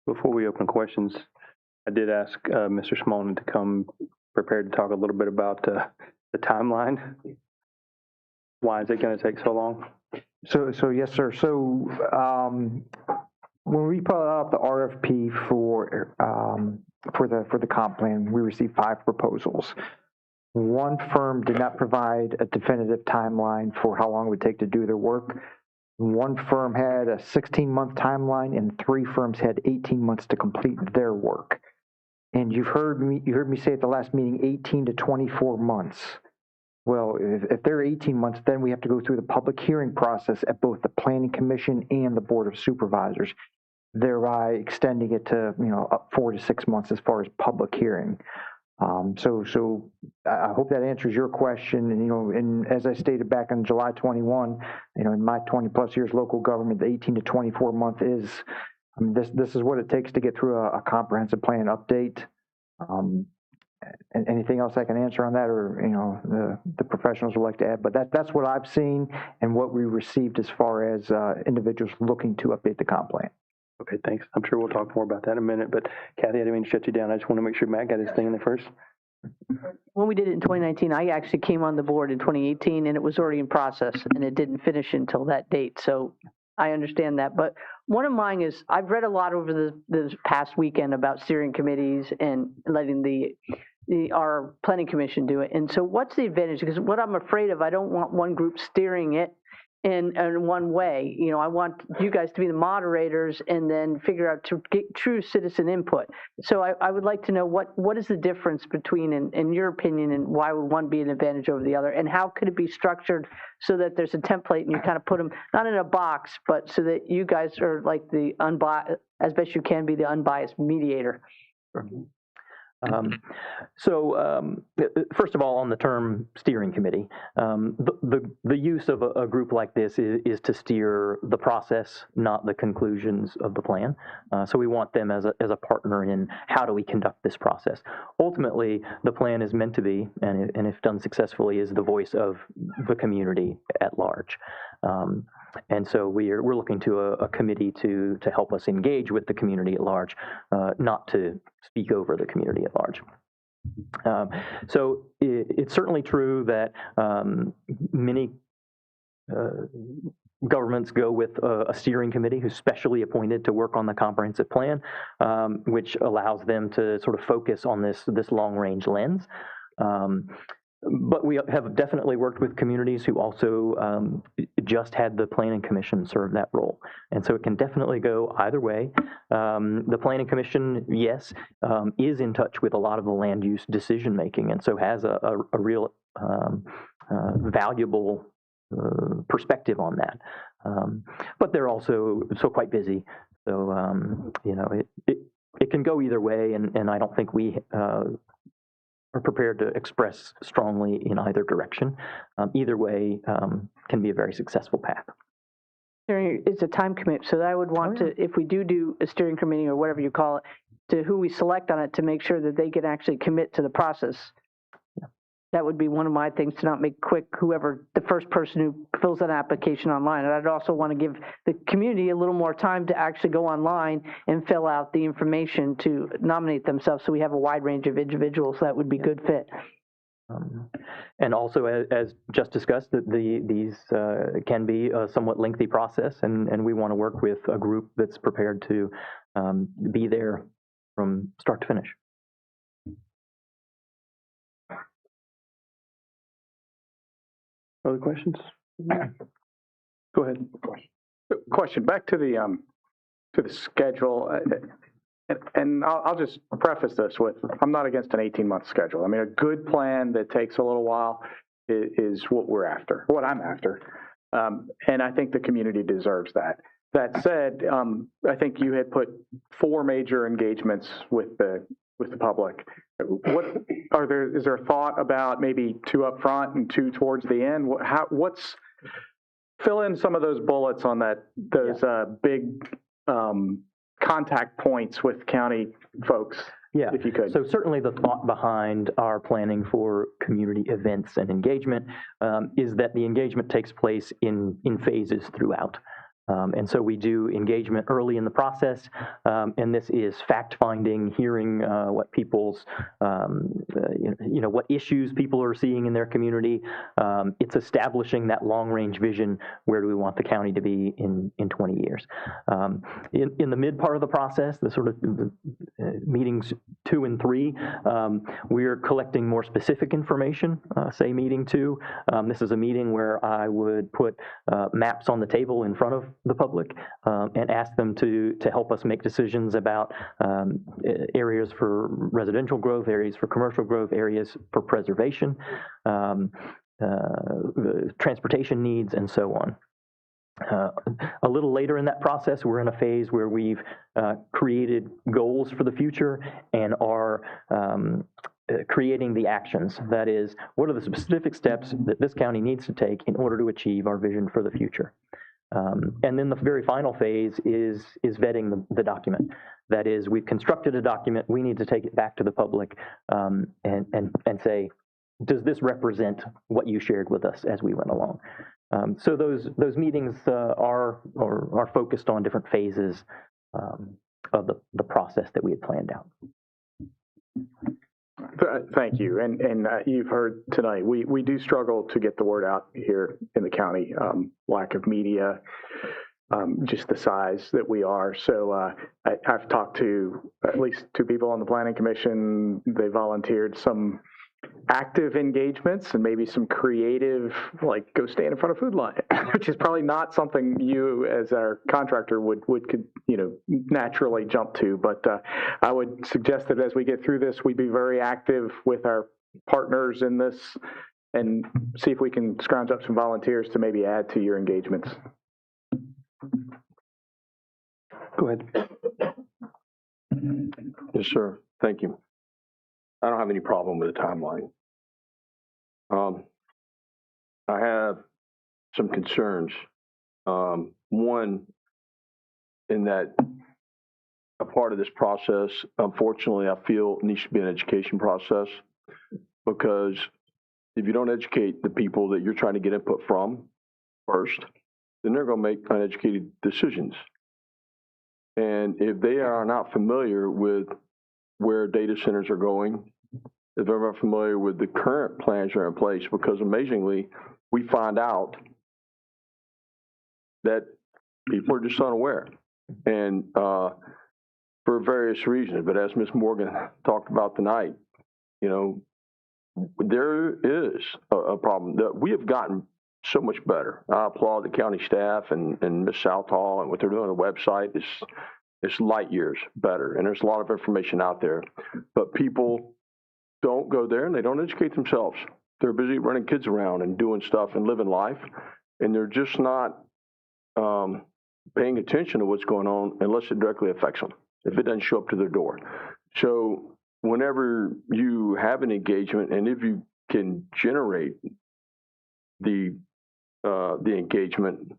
Before we open questions, I did ask Mr. Smolden to come prepared to talk a little bit about the timeline. Why is it going to take so long? So yes, sir. So when we put out the RFP for the comp plan, we received 5 proposals. One firm did not provide a definitive timeline for how long it would take to do their work. One firm had a 16-month timeline, and 3 firms had 18 months to complete their work. And you heard me say at the last meeting, 18 to 24 months. Well, if they're 18 months, then we have to go through the public hearing process at both the Planning Commission and the Board of Supervisors, thereby extending it to, up 4 to 6 months as far as public hearing. So I hope that answers your question. And as I stated back on July 21, in my 20 plus years local government, the 18 to 24 month is, this is what it takes to get through a comprehensive plan update. And anything else I can answer on that, or the professionals would like to add, but that's what I've seen and what we received as far as individuals looking to update the comp plan. Okay, thanks. I'm sure we'll talk more about that in a minute, but Kathy, I didn't mean to shut you down. I just want to make sure Matt got his thing in there first. When we did it in 2019, I actually came on the board in 2018, and it was already in process, and it didn't finish until that date. So I understand that. But one of mine is, I've read a lot over the past weekend about steering committees and letting our planning commission do it. And so what's the advantage? Because what I'm afraid of, I don't want one group steering it in one way. I want you guys to be the moderators and then figure out to get true citizen input. So I would like to know what is the difference between, in your opinion, and why would one be an advantage over the other, and how could it be structured so that there's a template and you kind of put them not in a box, but so that you guys are like the unbiased, as best you can be the unbiased mediator. First of all, on the term steering committee, the use of a group like this is to steer the process, not the conclusions of the plan. So we want them as a partner in how do we conduct this process. Ultimately, the plan is meant to be, and if done successfully, is the voice of the community at large. And so we're looking to a committee to help us engage with the community at large, not to speak over the community at large. So it's certainly true that many governments go with a steering committee who's specially appointed to work on the comprehensive plan, which allows them to sort of focus on this long-range lens. But we have definitely worked with communities who also just had the Planning Commission serve that role. And so it can definitely go either way. The Planning Commission, yes, is in touch with a lot of the land use decision making, and so has a real valuable perspective on that. But they're also quite busy. So, it can go either way, and I don't think we are prepared to express strongly in either direction. Either way can be a very successful path. It's a time commit, so I would want to, if we do a steering committee or whatever you call it, to who we select on it to make sure that they can actually commit to the process. That would be one of my things, to not make quick whoever the first person who fills an application online. And I'd also want to give the community a little more time to actually go online and fill out the information to nominate themselves, so we have a wide range of individuals that would be good fit. And also, as just discussed, these can be a somewhat lengthy process, and we want to work with a group that's prepared to be there from start to finish. Other questions? Go ahead. Question back to the schedule, and I'll just preface this with, I'm not against an 18-month schedule. I mean, a good plan that takes a little while is what we're after, what I'm after, and I think the community deserves that. That said, I think you had put 4 major engagements with the public. Is there a thought about maybe 2 up front and 2 towards the end? Fill in some of those bullets on those big contact points with county folks, if you could. So certainly the thought behind our planning for community events and engagement is that the engagement takes place in phases throughout. And so we do engagement early in the process, and this is fact-finding, hearing what people's, what issues people are seeing in their community. It's establishing that long-range vision. Where do we want the county to be in 20 years? In the mid part of the process, the sort of meetings 2 and 3, we're collecting more specific information. Say meeting 2, this is a meeting where I would put maps on the table in front of the public and ask them to help us make decisions about areas for residential growth, areas for commercial growth, areas for preservation, transportation needs, and so on. A little later in that process, we're in a phase where we've created goals for the future and are creating the actions. That is, what are the specific steps that this county needs to take in order to achieve our vision for the future? And then the very final phase is vetting the document. That is, we've constructed a document, we need to take it back to the public and say, does this represent what you shared with us as we went along? So those meetings are focused on different phases of the process that we had planned out. Thank you. And you've heard tonight, we do struggle to get the word out here in the county. Lack of media, just the size that we are. So I've talked to at least 2 people on the Planning Commission. They volunteered some active engagements and maybe some creative, like go stand in front of Food Line, which is probably not something you as our contractor would naturally jump to. But I would suggest that as we get through this, we be very active with our partners in this and see if we can scrounge up some volunteers to maybe add to your engagements. Go ahead. Yes, sir. Thank you. I don't have any problem with the timeline. I have some concerns. One, in that a part of this process, unfortunately, I feel needs to be an education process, because if you don't educate the people that you're trying to get input from first, then they're going to make uneducated decisions. And if they are not familiar with where data centers are going, if they're not familiar with the current plans that are in place, because amazingly, we find out that people are just unaware, and for various reasons. But as Ms. Morgan talked about tonight, there is a problem. That we have gotten so much better. I applaud the county staff and Ms. Southall and what they're doing on the website. It's light years better, and there's a lot of information out there. But people don't go there, and they don't educate themselves. They're busy running kids around and doing stuff and living life, and they're just not paying attention to what's going on unless it directly affects them, if it doesn't show up to their door. So whenever you have an engagement, and if you can generate the engagement,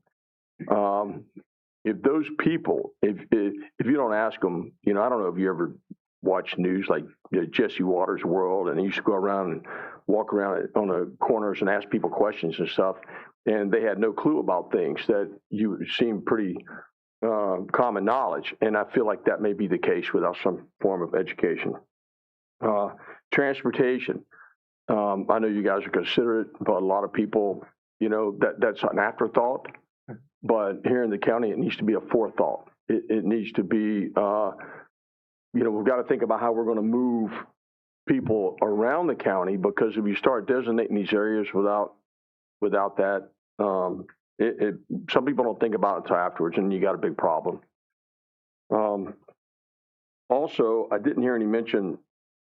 if those people, if you don't ask them, I don't know if you ever watch news like Jesse Waters' World, and he used to go around and walk around on the corners and ask people questions and stuff, and they had no clue about things that you seem pretty common knowledge. And I feel like that may be the case without some form of education. Transportation. I know you guys are considerate, but a lot of people, that's an afterthought. But here in the county, it needs to be a forethought. It needs to be, we've got to think about how we're going to move people around the county, because if you start designating these areas without that, some people don't think about it until afterwards, and you got a big problem. Also, I didn't hear any mention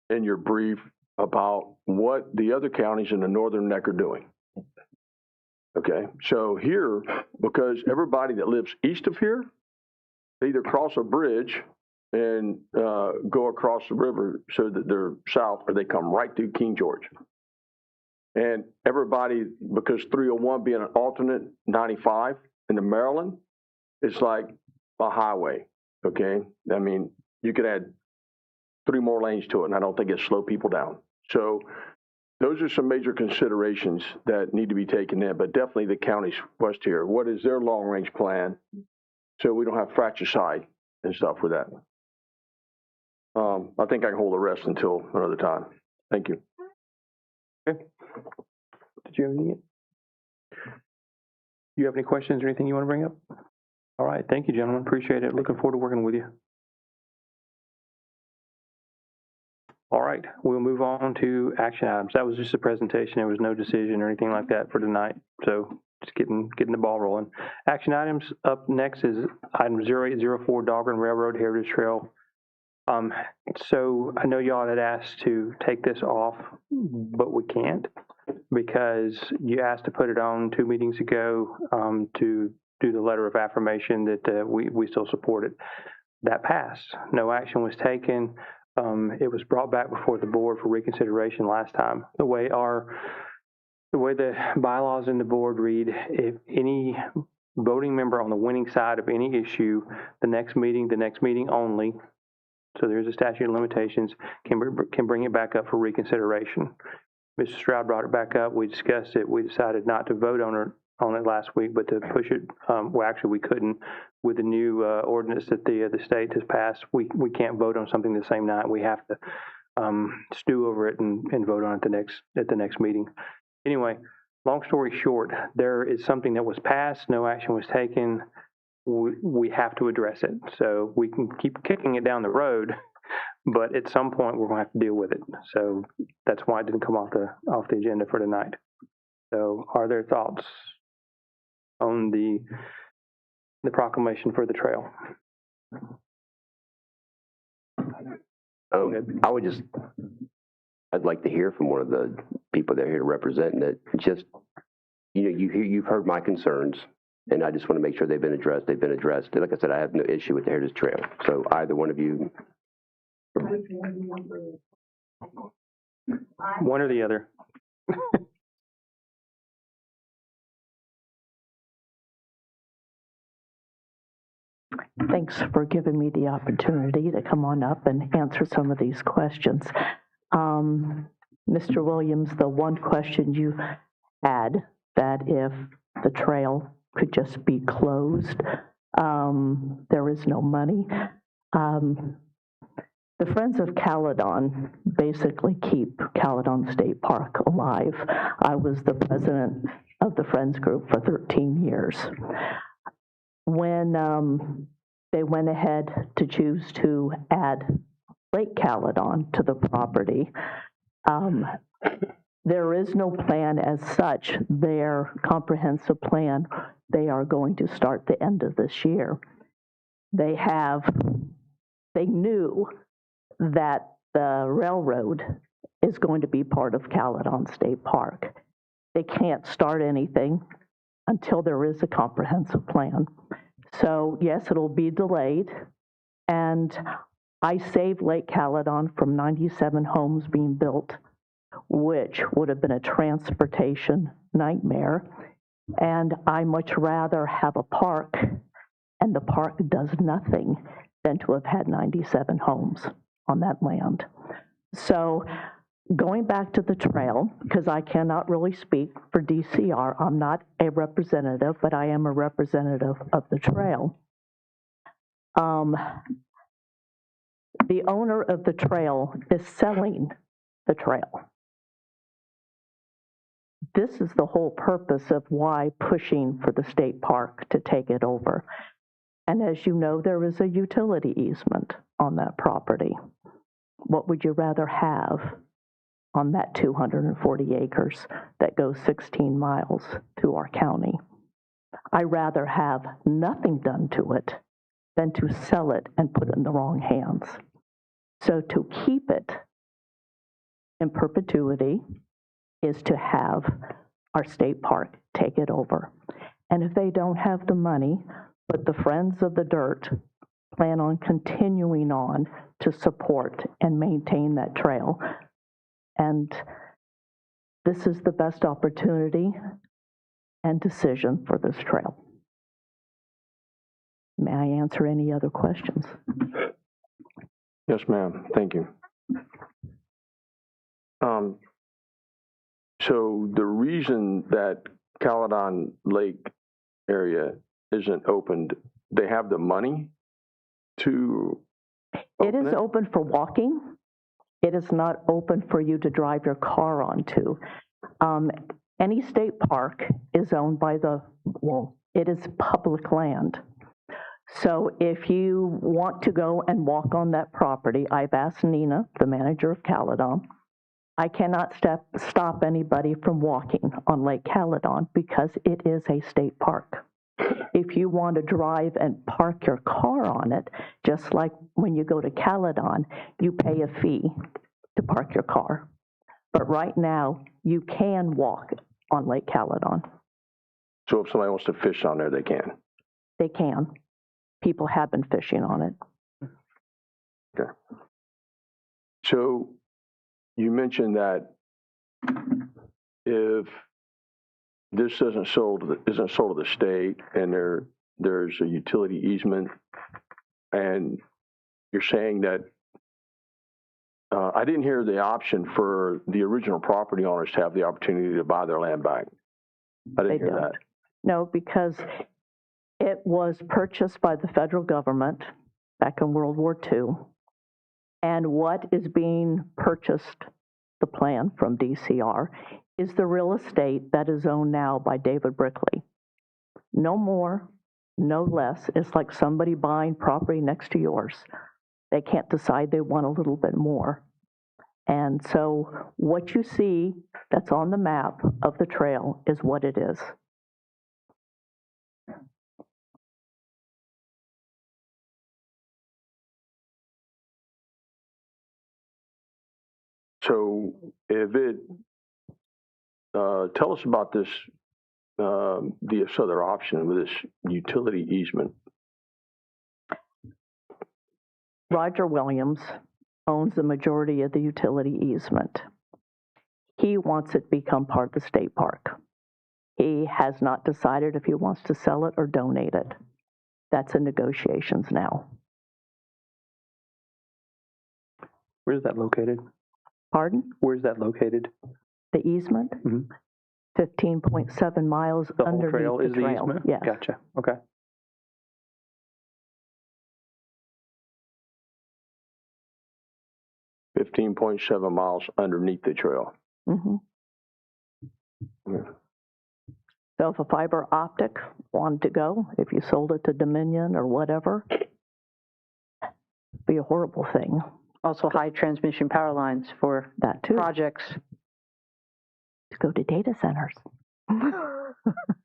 in your brief about what the other counties in the northern neck are doing. Okay, so here, because everybody that lives east of here, they either cross a bridge and go across the river so that they're south, or they come right through King George. And everybody, because 301 being an alternate 95 into Maryland, it's like a highway, okay? I mean, you could add 3 more lanes to it, and I don't think it'd slow people down. So those are some major considerations that need to be taken in, but definitely the counties west here. What is their long-range plan so we don't have fratricide and stuff with that. I think I can hold the rest until another time. Thank you. Okay. Did you have any? You have any questions or anything you want to bring up? All right. Thank you, gentlemen. Appreciate it. Looking forward to working with you. All right. We'll move on to action items. That was just a presentation. There was no decision or anything like that for tonight. So just getting the ball rolling. Action items up next is item 0804 Dahlgren Railroad Heritage Trail. So I know y'all had asked to take this off, but we can't because you asked to put it on 2 meetings ago to do the letter of affirmation that we still support it. That passed. No action was taken. It was brought back before the board for reconsideration last time. The way the bylaws in the board read, if any voting member on the winning side of any issue, the next meeting only, so there's a statute of limitations, can bring it back up for reconsideration. Mr. Stroud brought it back up. We discussed it. We decided not to vote on it last week, but to push it. Well, actually, we couldn't. With the new ordinance that the state has passed, we can't vote on something the same night. We have to stew over it and vote on it at the next meeting. Anyway, long story short, there is something that was passed. No action was taken. We have to address it. So we can keep kicking it down the road, but at some point we're going to have to deal with it. So that's why it didn't come off the agenda for tonight. So are there thoughts on the proclamation for the trail? I'd like to hear from one of the people that are here representing it. Just, you've heard my concerns, and I just want to make sure they've been addressed. They've been addressed. Like I said, I have no issue with the Heritage Trail. So either one of you. One or the other. Thanks for giving me the opportunity to come on up and answer some of these questions. Mr. Williams, the one question you had, that if the trail could just be closed, there is no money. The Friends of Caledon basically keep Caledon State Park alive. I was the president of the Friends group for 13 years. When they went ahead to choose to add Lake Caledon to the property, there is no plan as such. Their comprehensive plan, they are going to start the end of this year. They knew that the railroad is going to be part of Caledon State Park. They can't start anything until there is a comprehensive plan. So yes, it'll be delayed, and I saved Lake Caledon from 97 homes being built, which would have been a transportation nightmare, and I much rather have a park, and the park does nothing, than to have had 97 homes on that land. So going back to the trail, because I cannot really speak for DCR, I'm not a representative, but I am a representative of the trail. The owner of the trail is selling the trail. This is the whole purpose of why pushing for the state park to take it over. And as you know, there is a utility easement on that property. What would you rather have on that 240 acres that goes 16 miles through our county? I'd rather have nothing done to it than to sell it and put it in the wrong hands. So to keep it in perpetuity is to have our state park take it over. And if they don't have the money, but the Friends of the Dirt plan on continuing on to support and maintain that trail. And this is the best opportunity and decision for this trail. May I answer any other questions? Yes, ma'am. Thank you. So the reason that Caledon Lake area isn't opened they have the money to It is open for walking. It is not open for you to drive your car onto. Any state park is owned by it is public land. So if you want to go and walk on that property, I've asked Nina, the manager of Caledon, I cannot stop anybody from walking on Lake Caledon because it is a state park. If you want to drive and park your car on it, just like when you go to Caledon, you pay a fee to park your car. But right now, you can walk on Lake Caledon. So if somebody wants to fish on there, they can? They can. People have been fishing on it. Okay. So you mentioned that if this isn't sold to the state and there's a utility easement, and you're saying that I didn't hear the option for the original property owners to have the opportunity to buy their land back. I didn't hear that. No, because it was purchased by the federal government back in World War II. And what is being purchased, the plan from DCR, is the real estate that is owned now by David Brickley. No more, no less. It's like somebody buying property next to yours. They can't decide they want a little bit more. And so what you see that's on the map of the trail is what it is. So if tell us about this, this other option with this utility easement. Roger Williams owns the majority of the utility easement. He wants it to become part of the state park. He has not decided if he wants to sell it or donate it. That's in negotiations now. Where's that located? Pardon? Where's that located? The easement? 15.7 miles The whole underneath trail the is the trail. easement? Yes. Gotcha. Okay. .7 miles underneath the trail. Mm-hmm. Yeah. So if a fiber optic wanted to go, if you sold it to Dominion or whatever, it'd be a horrible thing. Also high transmission power lines for that too. Projects. To go to data centers.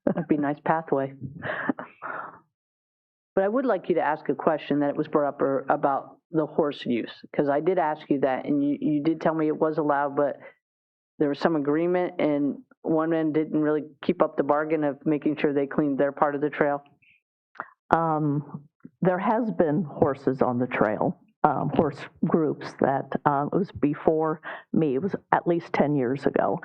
That'd be a nice pathway. But I would like you to ask a question that was brought up about the horse use, because I did ask you that, and you did tell me it was allowed, but there was some agreement, and one man didn't really keep up the bargain of making sure they cleaned their part of the trail. There has been horses on the trail, horse groups that it was before me. It was at least 10 years ago.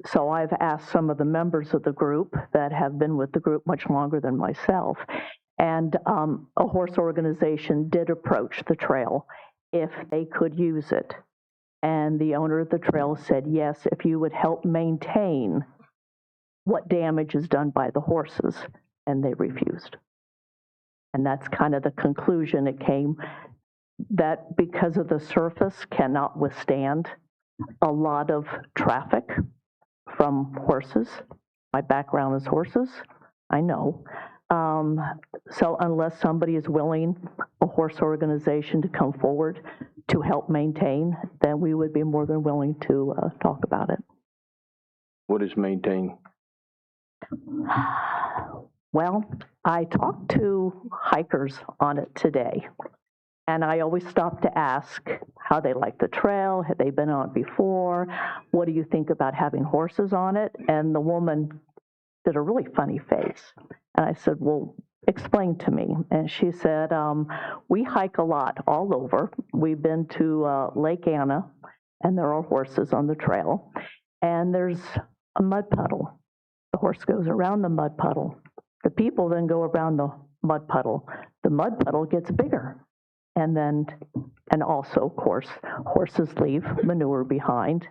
So I've asked some of the members of the group that have been with the group much longer than myself, and a horse organization did approach the trail if they could use it. And the owner of the trail said, yes, if you would help maintain what damage is done by the horses, and they refused. And that's kind of the conclusion it came, that because of the surface cannot withstand a lot of traffic from horses. My background is horses, I know. So unless somebody is willing, a horse organization, to come forward to help maintain, then we would be more than willing to talk about it. What is maintain? Well, I talked to hikers on it today, and I always stop to ask how they like the trail, have they been on it before, what do you think about having horses on it? And the woman did a really funny face. And I said, well, explain to me. And she said, we hike a lot all over. We've been to Lake Anna, and there are horses on the trail. And there's a mud puddle. The horse goes around the mud puddle. The people then go around the mud puddle. The mud puddle gets bigger. And also, of course, horses leave manure behind.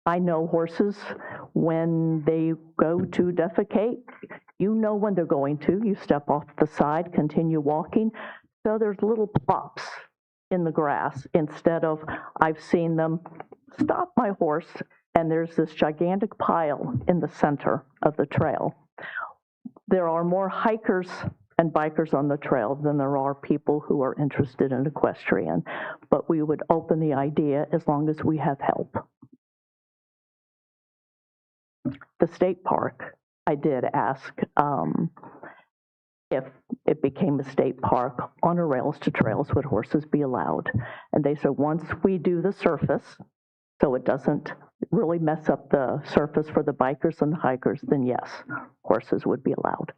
I know horses, when they go to defecate, You know when they're going to. You step off the side, continue walking. So there's little plops in the grass instead of, I've seen them stop my horse and there's this gigantic pile in the center of the trail. There are more hikers and bikers on the trail than there are people who are interested in equestrian, but we would open the idea as long as we have help. The state park, I did ask if it became a state park on a rails to trails, would horses be allowed? And they said once we do the surface, so it doesn't really mess up the surface for the bikers and the hikers, then yes, horses would be allowed.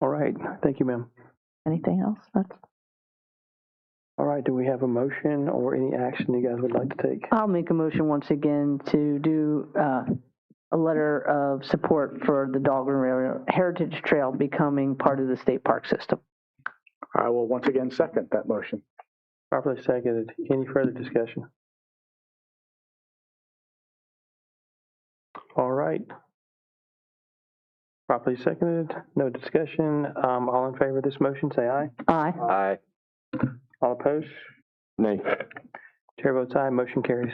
All right, thank you, ma'am. Anything else? All right, do we have a motion or any action you guys would like to take? I'll make a motion once again to do a letter of support for the Dahlgren Heritage Trail becoming part of the state park system. I will once again second that motion. Properly seconded. Any further discussion? All right. Properly seconded. No discussion. All in favor of this motion, say aye. Aye. Aye. All opposed? Nay. Chair votes aye. Motion carries.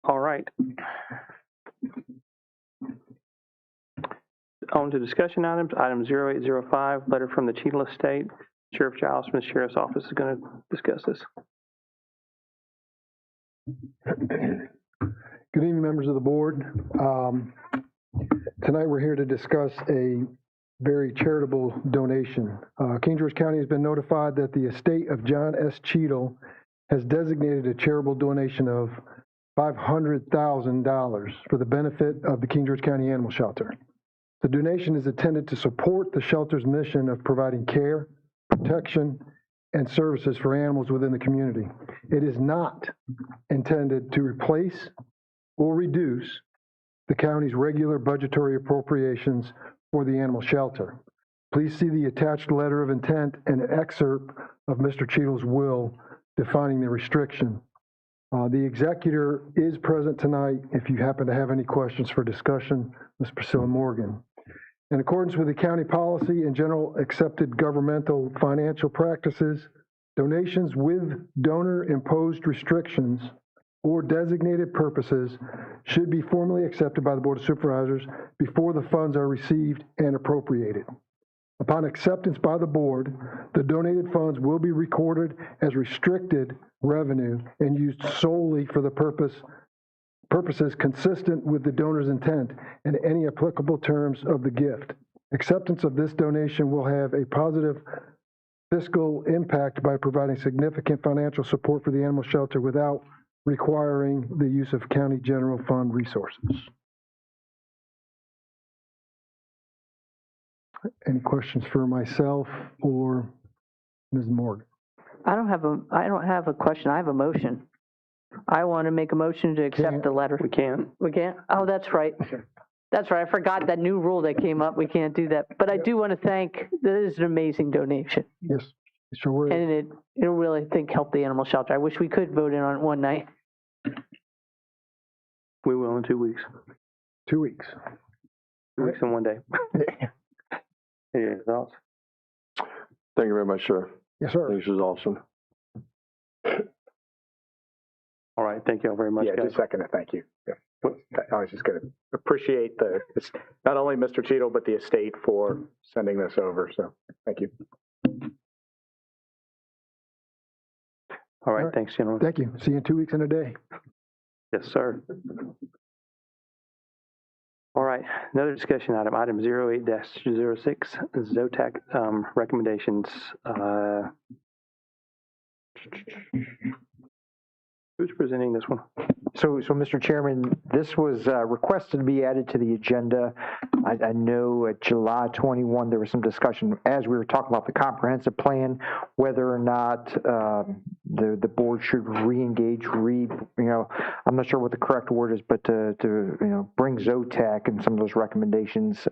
All right. On to discussion items. Item 0805, letter from the Cheadle Estate. Sheriff Giles from the Sheriff's Office is going to discuss this. Good evening, members of the board. Tonight we're here to discuss a very charitable donation. King George County has been notified that the estate of John S. Cheadle has designated a charitable donation of $500,000 for the benefit of the King George County Animal Shelter. The donation is intended to support the shelter's mission of providing care, protection, and services for animals within the community. It is not intended to replace or reduce the county's regular budgetary appropriations for the animal shelter. Please see the attached letter of intent and an excerpt of Mr. Cheadle's will defining the restriction. The executor is present tonight if you happen to have any questions for discussion, Ms. Priscilla Morgan. In accordance with the county policy and general accepted governmental financial practices, donations with donor-imposed restrictions or designated purposes should be formally accepted by the Board of Supervisors before the funds are received and appropriated. Upon acceptance by the board, the donated funds will be recorded as restricted revenue and used solely for the purposes consistent with the donor's intent and any applicable terms of the gift. Acceptance of this donation will have a positive fiscal impact by providing significant financial support for the animal shelter without requiring the use of county general fund resources. Any questions for myself or Ms. Morgan? I don't have a question. I have a motion. I want to make a motion to accept the letter. We can't. We can't? Oh, that's right. That's right. I forgot that new rule that came up. We can't do that. But I do want to thank, that is an amazing donation. Yes, sure will. And it'll really, I think, help the animal shelter. I wish we could vote in on it one night. We will in 2 weeks. 2 weeks. 2 weeks and 1 day. Any thoughts? Thank you very much, sir. Yes, sir. This is awesome. All right, thank you all very much, Yeah, guys. just second it. Thank you. Yeah. I was just going to appreciate not only Mr. Cheadle, but the estate for sending this over. So thank you. All right, thanks, gentlemen. Thank you. See you in 2 weeks and a day. Yes, sir. All right, another discussion item, item 08-06, ZOTAC recommendations. Who's presenting this one? So, Mr. Chairman, this was requested to be added to the agenda. I know at July 21 there was some discussion as we were talking about the comprehensive plan, whether or not the board should re-engage, I'm not sure what the correct word is, but to bring ZOTAC and some of those recommendations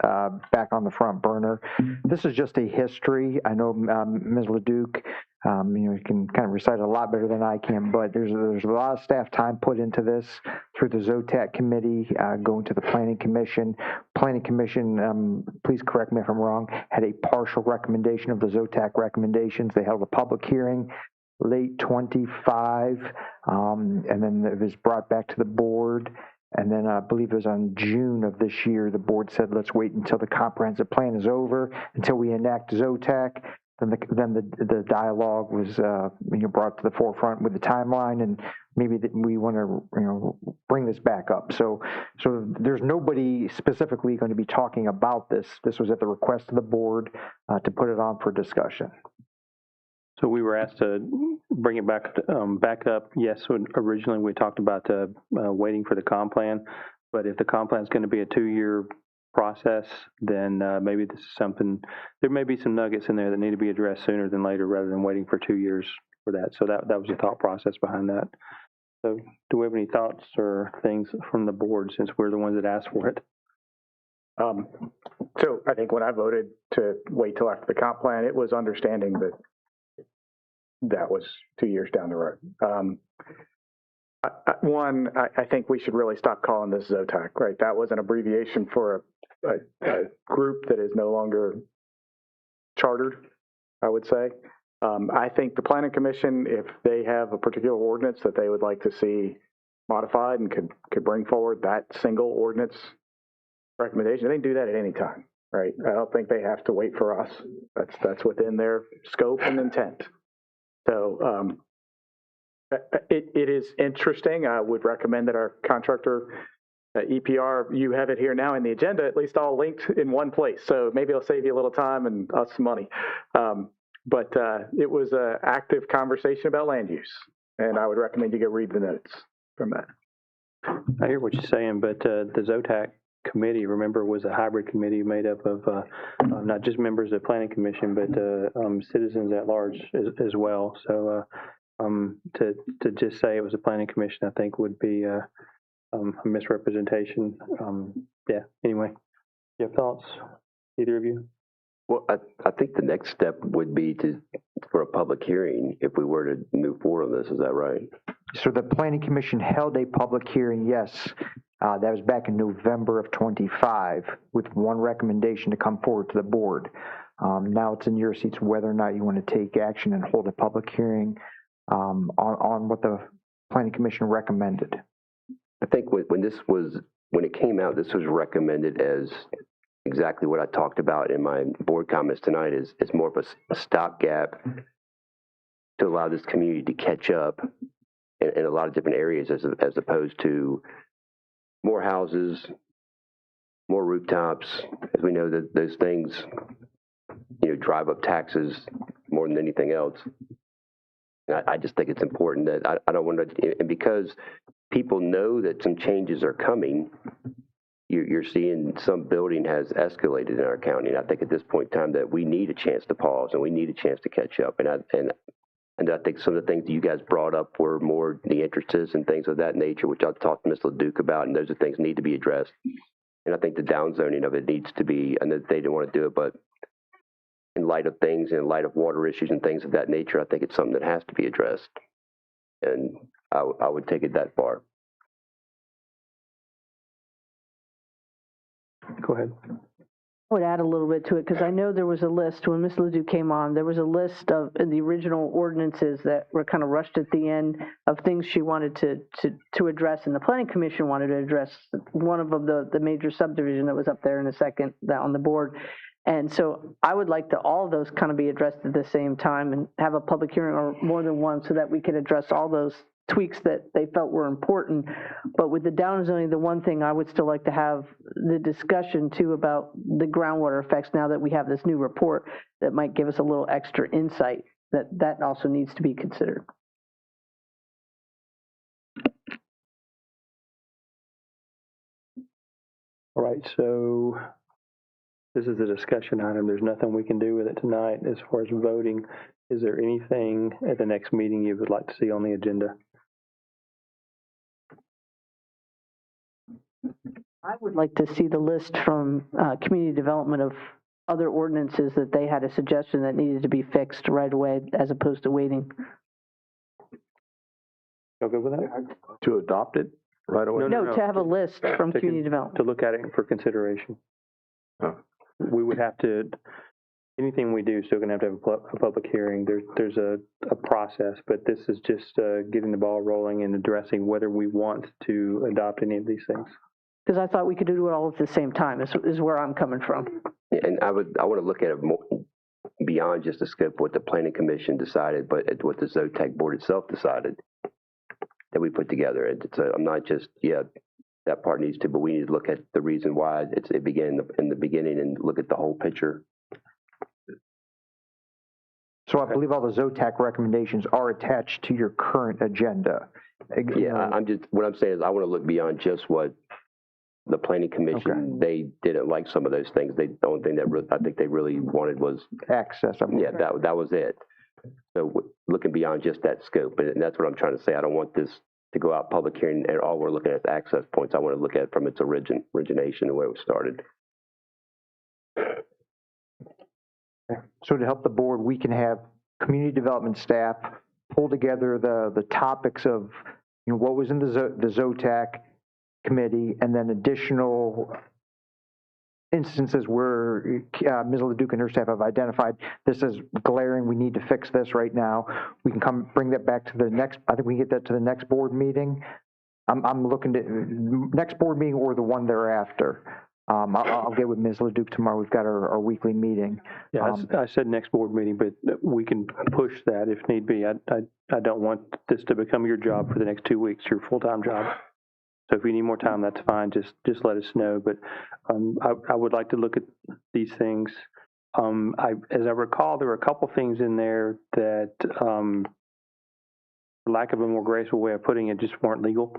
back on the front burner. This is just a history. I know Ms. LeDuc You can kind of recite it a lot better than I can, but there's a lot of staff time put into this through the ZOTAC committee, going to the Planning Commission. Planning Commission, please correct me if I'm wrong, had a partial recommendation of the ZOTAC recommendations. They held a public hearing late 25, and then it was brought back to the board. And then I believe it was on June of this year, the board said, let's wait until the comprehensive plan is over, until we enact ZOTAC. Then the dialogue was brought to the forefront with the timeline, and maybe that we want to bring this back up. So there's nobody specifically going to be talking about this. This was at the request of the board to put it on for discussion. So we were asked to bring it back up. Yes, originally we talked about waiting for the comp plan, but if the comp plan is going to be a 2-year process, then maybe this is something, there may be some nuggets in there that need to be addressed sooner than later rather than waiting for 2 years for that. So that was the thought process behind that. So do we have any thoughts or things from the board since we're the ones that asked for it? So I think when I voted to wait till after the comp plan, it was understanding that was 2 years down the road. I think we should really stop calling this ZOTAC, right? That was an abbreviation for a group that is no longer chartered, I would say. I think the Planning Commission, if they have a particular ordinance that they would like to see modified and could bring forward that single ordinance recommendation, they can do that at any time, right? I don't think they have to wait for us. That's within their scope and intent. So it is interesting. I would recommend that our contractor, EPR, you have it here now in the agenda, at least all linked in one place. So maybe it'll save you a little time and us some money. But it was an active conversation about land use, and I would recommend you go read the notes from that. I hear what you're saying, but the ZOTAC committee, remember, was a hybrid committee made up of not just members of the Planning Commission, but citizens at large as well. So to just say it was a Planning Commission, I think would be a misrepresentation. Yeah, anyway, you have thoughts, either of you? Well, I think the next step would be for a public hearing if we were to move forward on this. Is that right? So the Planning Commission held a public hearing, yes. That was back in November of 25 with one recommendation to come forward to the board. Now it's in your seats whether or not you want to take action and hold a public hearing on what the Planning Commission recommended. I think when it came out, this was recommended as exactly what I talked about in my board comments tonight. Is more of a stopgap to allow this community to catch up in a lot of different areas, as opposed to more houses, more rooftops. As we know, that those things, drive up taxes more than anything else. And I just think it's important that I don't want to, and because people know that some changes are coming, you're seeing some building has escalated in our county. And I think at this point in time that we need a chance to pause and we need a chance to catch up. And I think some of the things that you guys brought up were more the interests and things of that nature, which I've talked to Ms. LeDuc about, and those are things that need to be addressed. And I think the downzoning of it needs to be, and that they didn't want to do it, but in light of things, in light of water issues and things of that nature, I think it's something that has to be addressed. And I would take it that far. Go ahead. I would add a little bit to it because I know there was a list when Ms. Ledoux came on. There was a list of the original ordinances that were kind of rushed at the end of things she wanted to address, and the Planning Commission wanted to address. One of them, the major subdivision that was up there in a second on the board. And so I would like all of those kind of be addressed at the same time and have a public hearing or more than one so that we could address all those tweaks that they felt were important. But with the downzoning, the one thing I would still like to have the discussion too about the groundwater effects now that we have this new report that might give us a little extra insight that also needs to be considered. All right, so this is a discussion item. There's nothing we can do with it tonight as far as voting. Is there anything at the next meeting you would like to see on the agenda? I would like to see the list from community development of other ordinances that they had a suggestion that needed to be fixed right away as opposed to waiting. Y'all good with that? To adopt it right away? No, to have a list from To community development. To look at it for consideration. Oh. We would have to, anything we do, still gonna have to have a public hearing. There's a process, but this is just getting the ball rolling and addressing whether we want to adopt any of these things. Because I thought we could do it all at the same time, is where I'm coming from. And I want to look at it more beyond just the scope of what the planning commission decided, but at what the ZOTEC board itself decided that we put together. I'm not just, that part needs to, but we need to look at the reason why it began in the beginning and look at the whole picture. So I believe all the ZOTAC recommendations are attached to your current agenda. Yeah, what I'm saying is I want to look beyond just what the planning commission, they didn't like some of those things. The only thing that I think they really wanted was access. Yeah, that was it. So looking beyond just that scope, and that's what I'm trying to say. I don't want this to go out public hearing and all we're looking at is access points. I want to look at it from its origination and where it was started. So to help the board, we can have community development staff pull together the topics of what was in the ZOTAC committee, and then additional instances where Ms. LeDuc and her staff have identified this is glaring, we need to fix this right now. We can bring that back to the next, I think we can get that to the next board meeting. I'm looking to, next board meeting or the one thereafter. I'll get with Ms. LeDuc tomorrow. We've got our weekly meeting. Yeah, I said next board meeting, but we can push that if need be. I don't want this to become your job for the next 2 weeks, your full-time job. So if you need more time, that's fine. Just let us know. But I would like to look at these things. As I recall, there were a couple things in there that, for lack of a more graceful way of putting it, just weren't legal.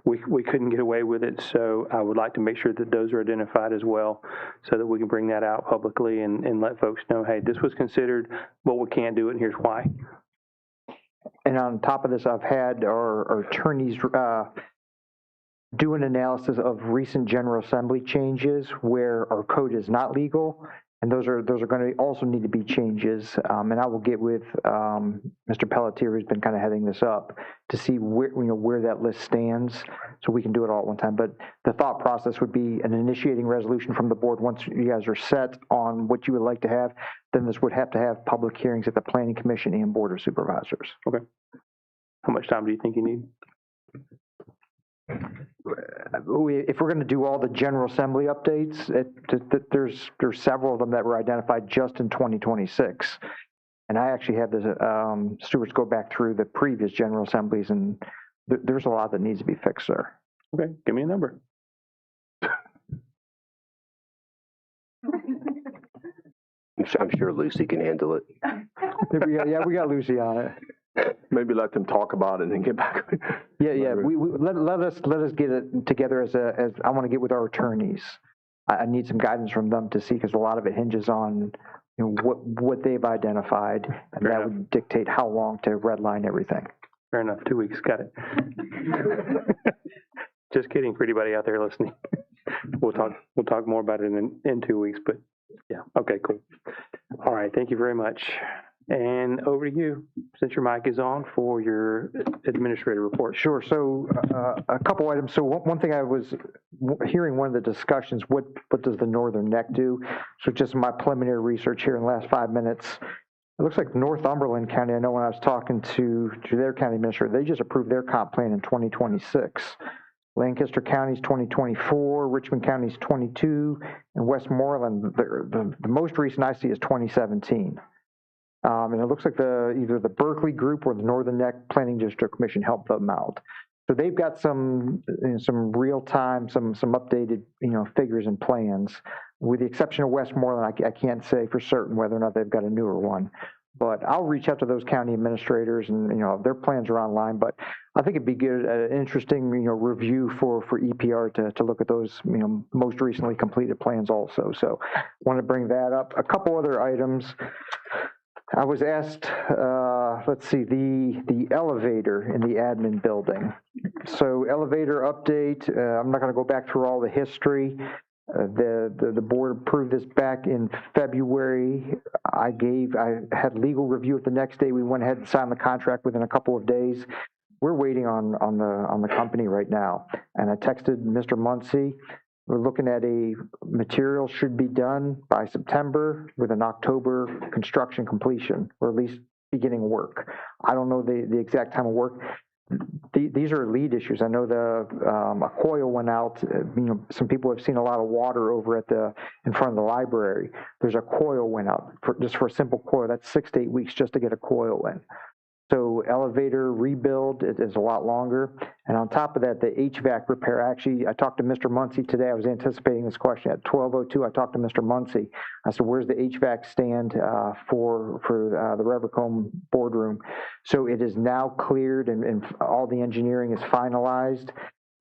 We couldn't get away with it. So I would like to make sure that those are identified as well, so that we can bring that out publicly and let folks know, hey, this was considered, but we can't do it, and here's why. And on top of this, I've had our attorneys do an analysis of recent General Assembly changes where our code is not legal, and those are going to also need to be changes. And I will get with Mr. Pelletier, who's been kind of heading this up, to see where that list stands, so we can do it all at one time. But the thought process would be an initiating resolution from the board. Once you guys are set on what you would like to have, then this would have to have public hearings at the Planning Commission and Board of Supervisors. Okay. How much time do you think you need? If we're going to do all the General Assembly updates, there's several of them that were identified just in 2026. And I actually had the stewards go back through the previous General Assemblies, and there's a lot that needs to be fixed there. Okay, give me a number. I'm sure Lucy can handle it. Yeah, we got Lucy on it. Maybe let them talk about it and then get back. Yeah. Let us get it together as I want to get with our attorneys. I need some guidance from them to see, because a lot of it hinges on what they've identified, and that would dictate how long to redline everything. Fair enough. 2 weeks. Got it. Just kidding for anybody out there listening. We'll talk more about it in 2 weeks. But yeah. Okay. Cool. All right. Thank you very much. And over to you, since your mic is on, for your administrator report. Sure. So a couple items. So one thing I was hearing, one of the discussions, what does the Northern Neck do? So just my preliminary research here in the last 5 minutes, it looks like Northumberland County, I know when I was talking to their county administrator, they just approved their comp plan in 2026. Lancaster County's 2024, Richmond County's 22, and Westmoreland, the most recent I see is 2017. And it looks like either the Berkeley Group or the Northern Neck Planning District Commission helped them out. So they've got some real time, some updated figures and plans. With the exception of Westmoreland, I can't say for certain whether or not they've got a newer one. But I'll reach out to those county administrators, and their plans are online. But I think it'd be good, an interesting review for EPR to look at those most recently completed plans also. So I want to bring that up. A couple other items. I was asked, let's see, the elevator in the admin building. So elevator update, I'm not going to go back through all the history. The board approved this back in February. I had legal review it the next day. We went ahead and signed the contract within a couple of days. We're waiting on the company right now. And I texted Mr. Muncie. We're looking at material should be done by September with an October construction completion, or at least beginning work. I don't know the exact time of work. These are lead issues. I know a coil went out. Some people have seen a lot of water over in front of the library. There's a coil went out just for a simple coil. That's 6 to 8 weeks just to get a coil in. So elevator rebuild is a lot longer. And on top of that, the HVAC repair, actually, I talked to Mr. Muncie today. I was anticipating this question. At 12:02, I talked to Mr. Muncie. I said, where's the HVAC stand for the Revercombe boardroom? So it is now cleared and all the engineering is finalized.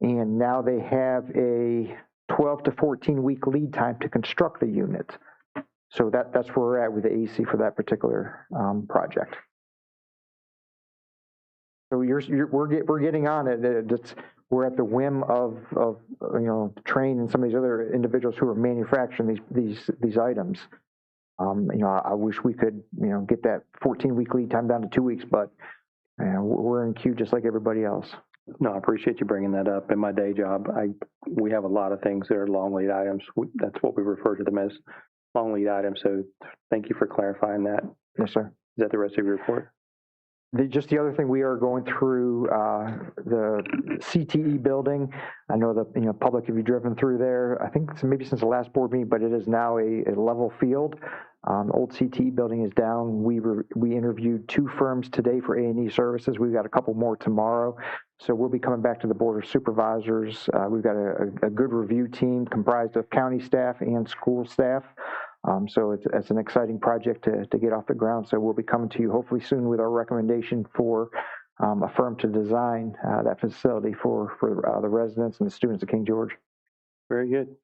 And now they have a 12 to 14 week lead time to construct the unit. So that's where we're at with the AC for that particular project. So we're getting on it. We're at the whim of Train and some of these other individuals who are manufacturing these items. I wish we could get that 14-week lead time down to 2 weeks, but we're in queue just like everybody else. No, I appreciate you bringing that up. In my day job, we have a lot of things that are long lead items. That's what we refer to them as, long lead items. So thank you for clarifying that. Yes, sir. Is that the rest of your report? Just the other thing, we are going through the CTE building. I know the public, have you driven through there? I think maybe since the last board meeting, but it is now a level field. Old CTE building is down. We interviewed 2 firms today for A&E services. We've got a couple more tomorrow. So we'll be coming back to the Board of Supervisors. We've got a good review team comprised of county staff and school staff. So it's an exciting project to get off the ground. So we'll be coming to you hopefully soon with our recommendation for a firm to design that facility for the residents and the students of King George. Very good.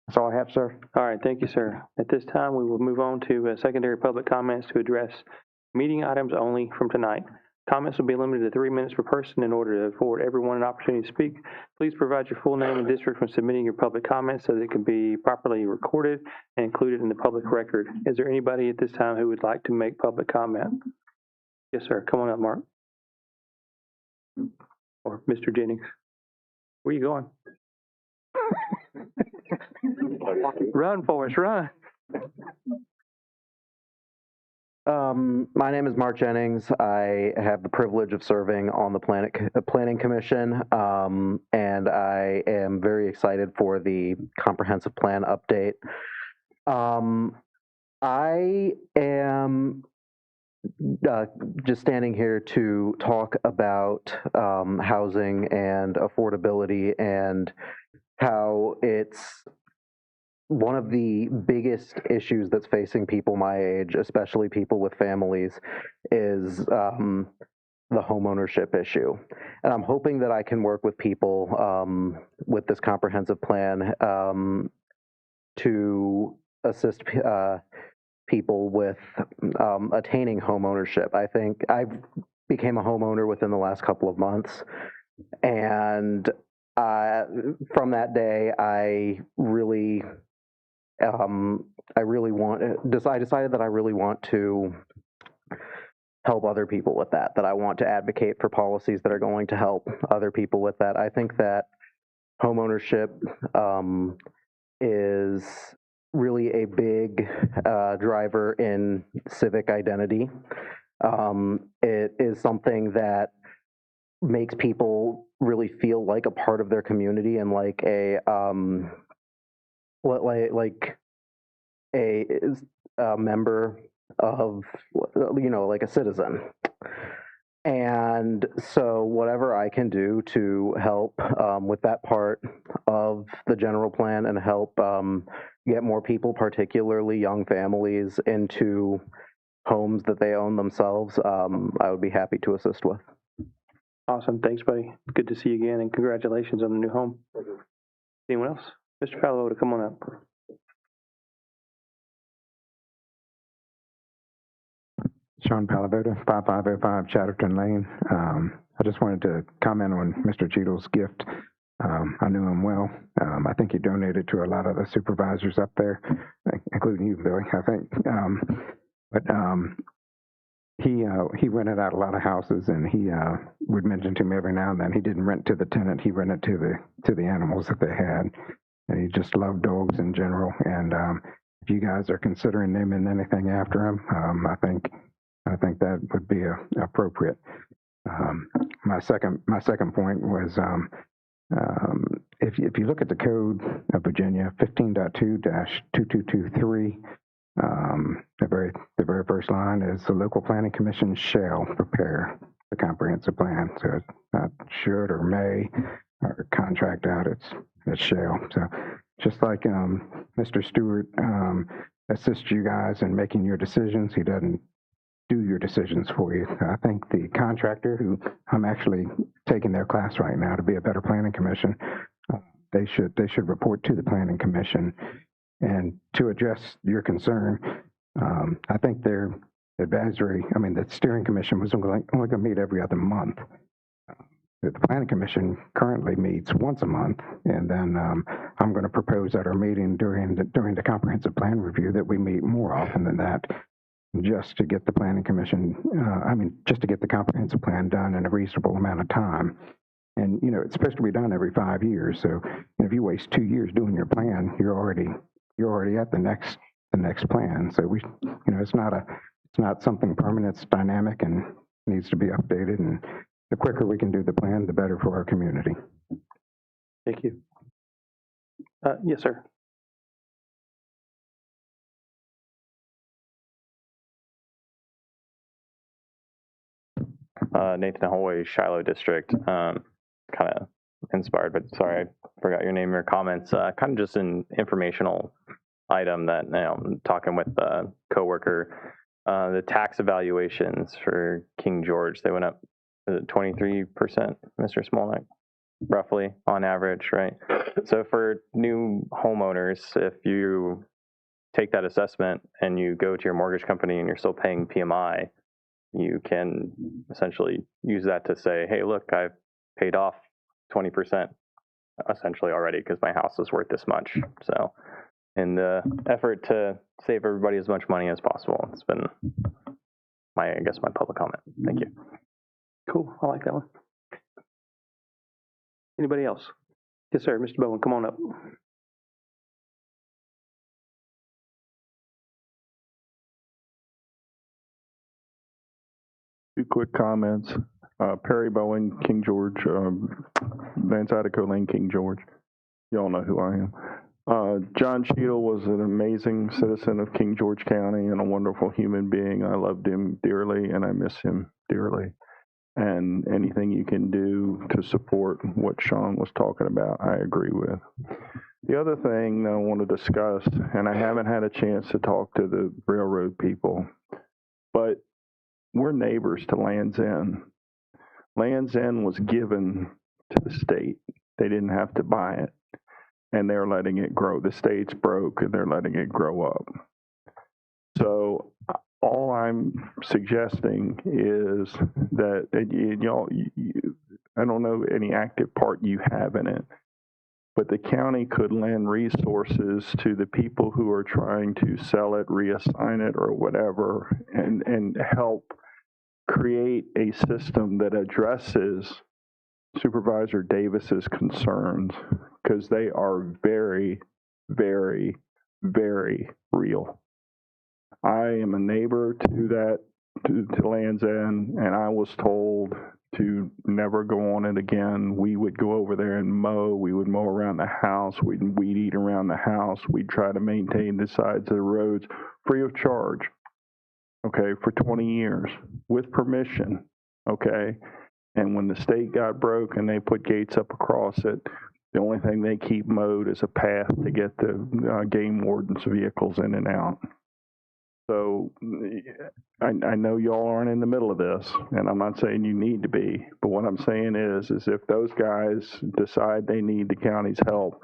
That's all I have, sir. All right, thank you, sir. At this time, we will move on to secondary public comments to address meeting items only from tonight. Comments will be limited to 3 minutes per person in order to afford everyone an opportunity to speak. Please provide your full name and district when submitting your public comments so that it can be properly recorded and included in the public record. Is there anybody at this time who would like to make public comment? Yes, sir. Come on up, Mark. Or Mr. Jennings. Where are you going? Run, Forrest, run. My name is Mark Jennings. I have the privilege of serving on the Planning Commission, and I am very excited for the comprehensive plan update. I am just standing here to talk about housing and affordability and how it's one of the biggest issues that's facing people my age, especially people with families, is the homeownership issue. And I'm hoping that I can work with people with this comprehensive plan to assist people with attaining homeownership. I think I became a homeowner within the last couple of months, and from that day, I decided that I really want to help other people with that I want to advocate for policies that are going to help other people with that. I think that homeownership is really a big driver in civic identity. It is something that makes people really feel like a part of their community and like a member of, like a citizen. And so whatever I can do to help with that part of the general plan and help get more people, particularly young families, into homes that they own themselves, I would be happy to assist with. Awesome. Thanks, buddy. Good to see you again, and congratulations on the new home. Anyone else? Mr. Palo, come on up. Sean Palavota, 5505 Chatterton Lane. I just wanted to comment on Mr. Cheadle's gift I knew him well. I think he donated to a lot of the supervisors up there, including you, Billy, I think. He rented out a lot of houses, and he would mention to me every now and then he didn't rent to the tenant, he rented to the animals that they had. And he just loved dogs in general. And if you guys are considering naming anything after him, I think that would be appropriate. My second point was if you look at the code of Virginia, 15.2-2223, the very first line is the local planning commission shall prepare the comprehensive plan. So it's not should or may or contract out, it's shall. So just like Mr. Stewart assists you guys in making your decisions, he doesn't do your decisions for you. I think the contractor, who I'm actually taking their class right now to be a better planning commission, they should report to the planning commission. And to address your concern, I think their advisory, the steering commission was only going to meet every other month. The planning commission currently meets once a month, and then I'm going to propose at our meeting during the comprehensive plan review that we meet more often than that, just to get the planning commission, just to get the comprehensive plan done in a reasonable amount of time. And, it's supposed to be done every 5 years. So if you waste 2 years doing your plan, you're already at the next plan. So it's not something permanent. It's dynamic and needs to be updated. And the quicker we can do the plan, the better for our community. Thank you. Yes, sir. Nathan Holway, Shiloh District. Kind of inspired, but sorry, I forgot your name, your comments. Kind of just an informational item that I'm talking with a coworker. The tax evaluations for King George, they went up 23%, Mr. Smolnick, roughly on average, right? So for new homeowners, if you take that assessment and you go to your mortgage company and you're still paying PMI, you can essentially use that to say, hey, look, I've paid off 20% essentially already because my house is worth this much. So in the effort to save everybody as much money as possible, it's been my public comment. Thank you. Cool. I like that one. Anybody else? Yes, sir. Mr. Bowen, come on up. 2 quick comments. Perry Bowen, King George, Van Zydeco Lane, King George. You all know who I am. John Cheadle was an amazing citizen of King George County and a wonderful human being. I loved him dearly, and I miss him dearly. And anything you can do to support what Sean was talking about, I agree with. The other thing that I want to discuss, and I haven't had a chance to talk to the railroad people, but we're neighbors to Land's End. Land's End was given to the state. They didn't have to buy it, and they're letting it grow. The state's broke, and they're letting it grow up. So all I'm suggesting is that, I don't know any active part you have in it, but the county could lend resources to the people who are trying to sell it, reassign it, or whatever, and help create a system that addresses Supervisor Davis's concerns, because they are very, very, very real. I am a neighbor to Land's End, and I was told to never go on it again. We would go over there and mow. We would mow around the house. We'd weed eat around the house. We'd try to maintain the sides of the roads free of charge, okay, for 20 years with permission, okay? And when the state got broke and they put gates up across it, the only thing they keep mowed is a path to get the game wardens' vehicles in and out. So I know y'all aren't in the middle of this, and I'm not saying you need to be, but what I'm saying is if those guys decide they need the county's help,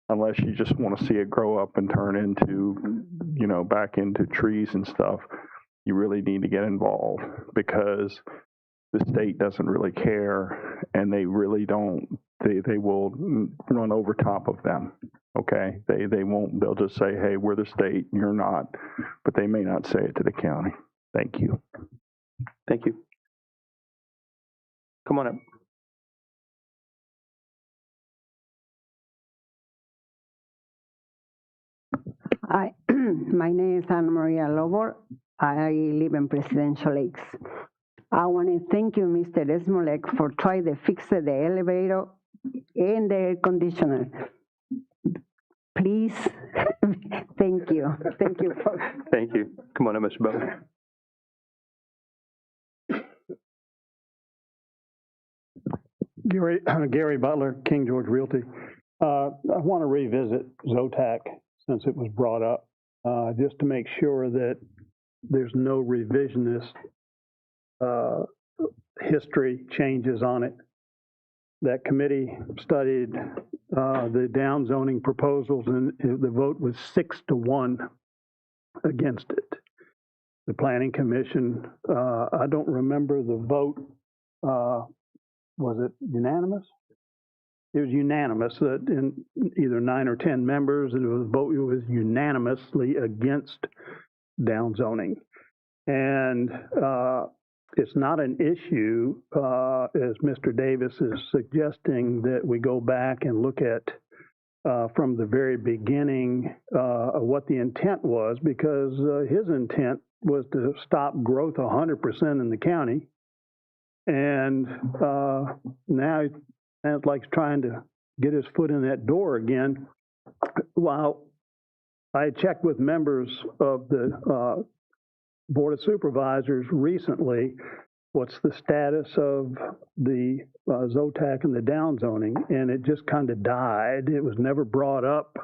unless you just want to see it grow up and turn into, back into trees and stuff, you really need to get involved, because the state doesn't really care, and they really don't they will run over top of them. Okay, they won't. They'll just say, "Hey, we're the state, you're not," but they may not say it to the county. Thank you. Thank you. Come on up. Hi, my name is Ana Maria Lobo. I live in Presidential Lakes. I want to thank you, Mr. Esmolek, for trying to fix the elevator and the air conditioner. Please, thank you. Thank you. Thank you. Come on up, Mr. Butler. Gary Butler, King George Realty. I want to revisit ZOTAC since it was brought up, just to make sure that there's no revisionist history changes on it. That committee studied the downzoning proposals, and the vote was 6-1 against it. The Planning Commission, I don't remember the vote. Was it unanimous? It was unanimous that in either 9 or 10 members, and it was unanimously against downzoning. And it's not an issue, as Mr. Davis is suggesting, that we go back and look at from the very beginning of what the intent was, because his intent was to stop growth 100% in the county. And now it sounds like he's trying to get his foot in that door again. While I checked with members of the Board of Supervisors recently, what's the status of the ZOTAC and the downzoning, and it just kind of died. It was never brought up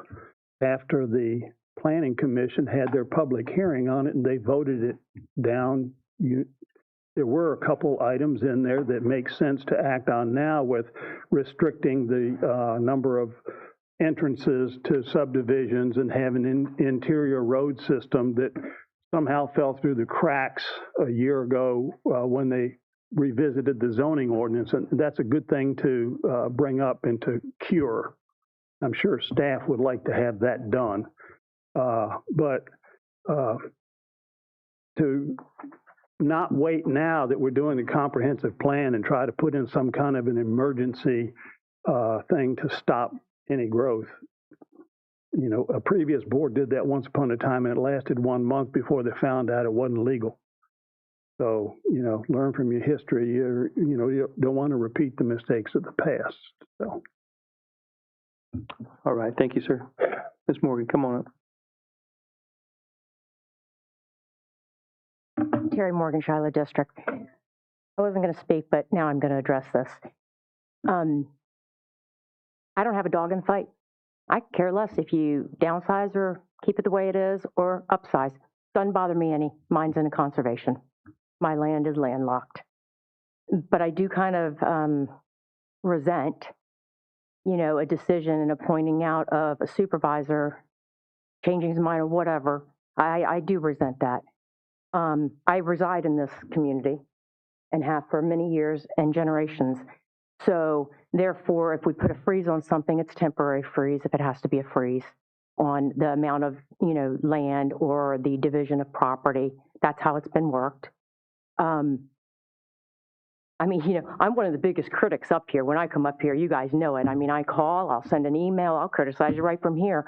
after the Planning Commission had their public hearing on it, and they voted it down. There were a couple items in there that make sense to act on now, with restricting the number of entrances to subdivisions and having an interior road system that somehow fell through the cracks a year ago when they revisited the zoning ordinance. And that's a good thing to bring up and to cure. I'm sure staff would like to have that done. But to not wait now that we're doing a comprehensive plan and try to put in some kind of an emergency thing to stop any growth. You know, a previous board did that once upon a time, and it lasted 1 month before they found out it wasn't legal. So, you know, learn from your history. You don't want to repeat the mistakes of the past. So. All right. Thank you, sir. Ms. Morgan, come on up. Terry Morgan, Shiloh District. I wasn't going to speak, but now I'm going to address this. I don't have a dog in the fight. I care less if you downsize or keep it the way it is or upsize. Doesn't bother me any. Mine's in a conservation. My land is landlocked. But I do kind of resent, you know, a decision and a pointing out of a supervisor changing his mind or whatever. I do resent that. I reside in this community and have for many years and generations. So therefore, if we put a freeze on something, it's temporary freeze if it has to be a freeze on the amount of, you know, land or the division of property. That's how it's been worked. I mean, you know, I'm one of the biggest critics up here. When I come up here, you guys know it. I mean, I call, I'll send an email, I'll criticize you right from here.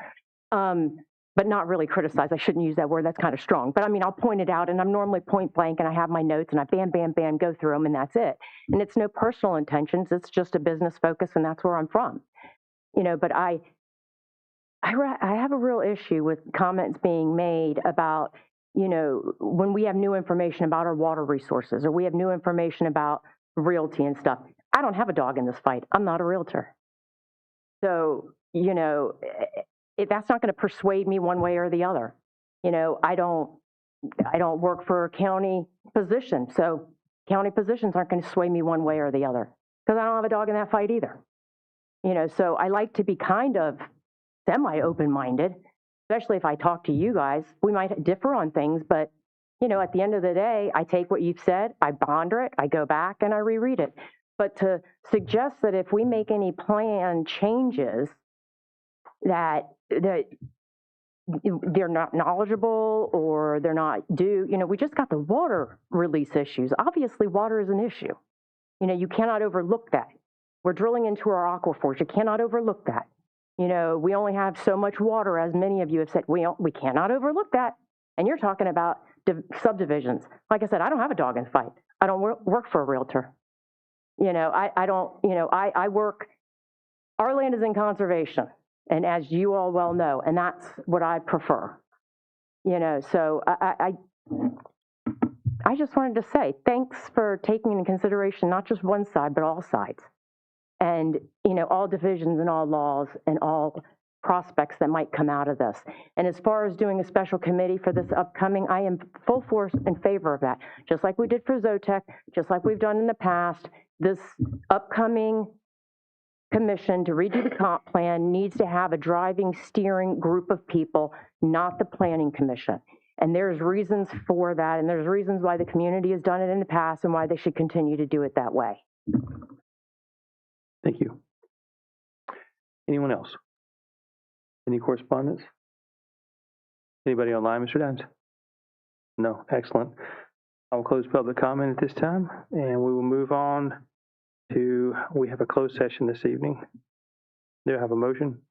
But not really criticize. I shouldn't use that word. That's kind of strong. But I mean, I'll point it out, and I'm normally point blank, and I have my notes, and I bam, bam, bam, go through them, and that's it. And it's no personal intentions. It's just a business focus, and that's where I'm from. You know, but I have a real issue with comments being made about, you know, when we have new information about our water resources, or we have new information about realty and stuff. I don't have a dog in this fight. I'm not a realtor. So, you know, that's not going to persuade me one way or the other. You know, I don't work for a county position, so county positions aren't going to sway me one way or the other, because I don't have a dog in that fight either. You know, so I like to be kind of semi-open-minded, especially if I talk to you guys. We might differ on things, but, you know, at the end of the day, I take what you've said, I ponder it, I go back, and I reread it. But to suggest that if we make any plan changes, that they're not knowledgeable or they're not due. We just got the water release issues. Obviously, water is an issue. You cannot overlook that. We're drilling into our aquifers. You cannot overlook that. We only have so much water, as many of you have said. We cannot overlook that. And you're talking about subdivisions. Like I said, I don't have a dog in the fight. I don't work for a realtor. I don't, I work, our land is in conservation. And as you all well know, and that's what I prefer. So I just wanted to say thanks for taking into consideration not just one side, but all sides. And, all divisions and all laws and all prospects that might come out of this. And as far as doing a special committee for this upcoming, I am full force in favor of that. Just like we did for Zotec, just like we've done in the past, this upcoming commission to redo the comp plan needs to have a driving, steering group of people, not the planning commission. And there's reasons for that, and there's reasons why the community has done it in the past and why they should continue to do it that way. Thank you. Anyone else? Any correspondence? Anybody online, Mr. Downs? No, excellent. I will close public comment at this time, and we will move on to, we have a closed session this evening. Do I have a motion?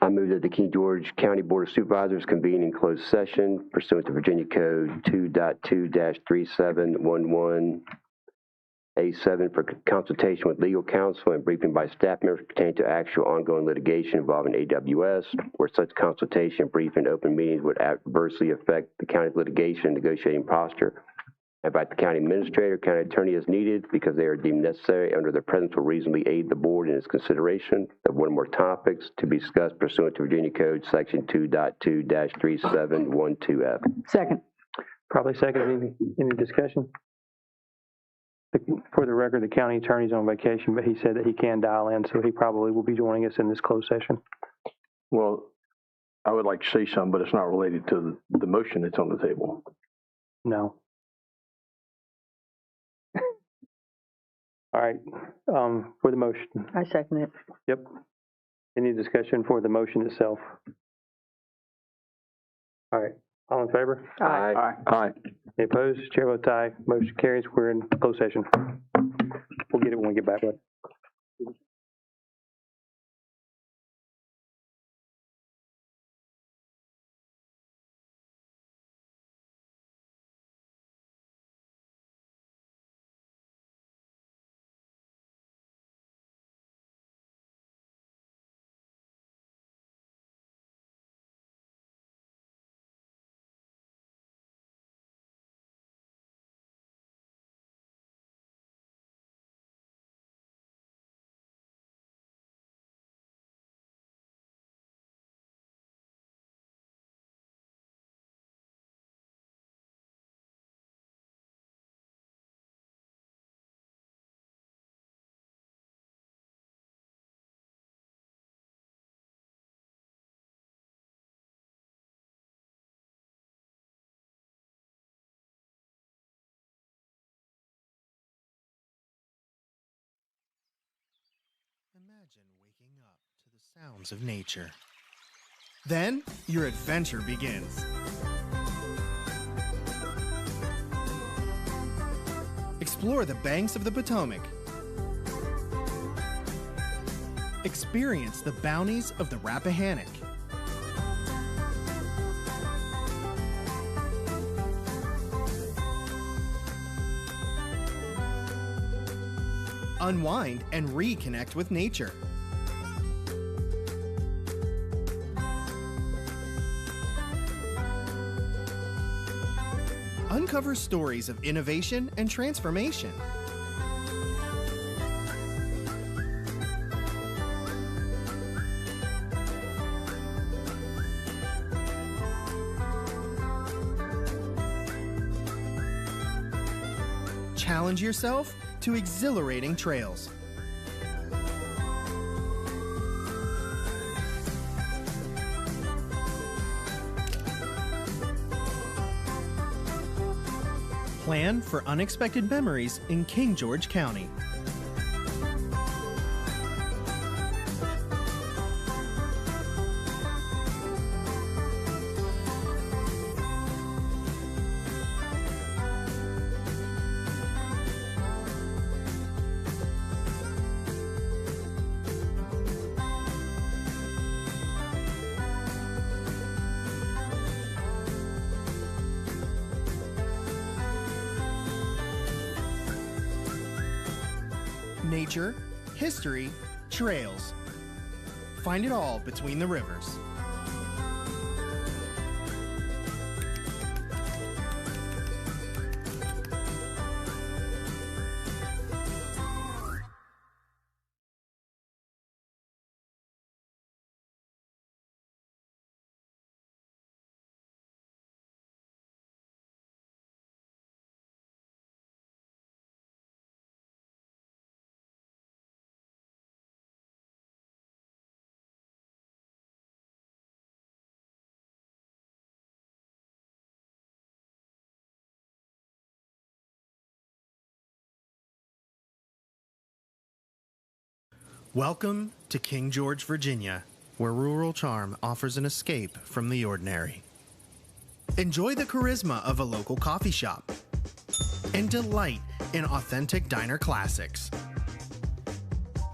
I move that the King George County Board of Supervisors convene in closed session pursuant to Virginia Code 2.2-3711. A7 for consultation with legal counsel and briefing by staff members pertaining to actual ongoing litigation involving AWS, where such consultation, briefing, and open meetings would adversely affect the county's litigation and negotiating posture. Invite the county administrator, county attorney as needed because they are deemed necessary under their presence will reasonably aid the board in its consideration of one or more topics to be discussed pursuant to Virginia Code Section 2.2-3712F. Second. Probably second. Any discussion? For the record, the county attorney's on vacation, but he said that he can dial in, so he probably will be joining us in this closed session. Well, I would like to say something, but it's not related to the motion that's on the table. No. All right, for the motion. I second it. Yep. Any discussion for the motion itself? All right, all in favor? Aye. Aye. Aye. Any opposed? Chair votes aye. Motion carries. We're in closed session. We'll get it when we get back, bud. Imagine waking up to the sounds of nature. Then, your adventure begins. Explore the banks of the Potomac. Experience the bounties of the Rappahannock. Unwind and reconnect with nature. Uncover stories of innovation and transformation. Challenge yourself to exhilarating trails. Plan for unexpected memories in King George County. Nature, history, trails. Find it all between the rivers. Welcome to King George, Virginia, where rural charm offers an escape from the ordinary. Enjoy the charisma of a local coffee shop and delight in authentic diner classics.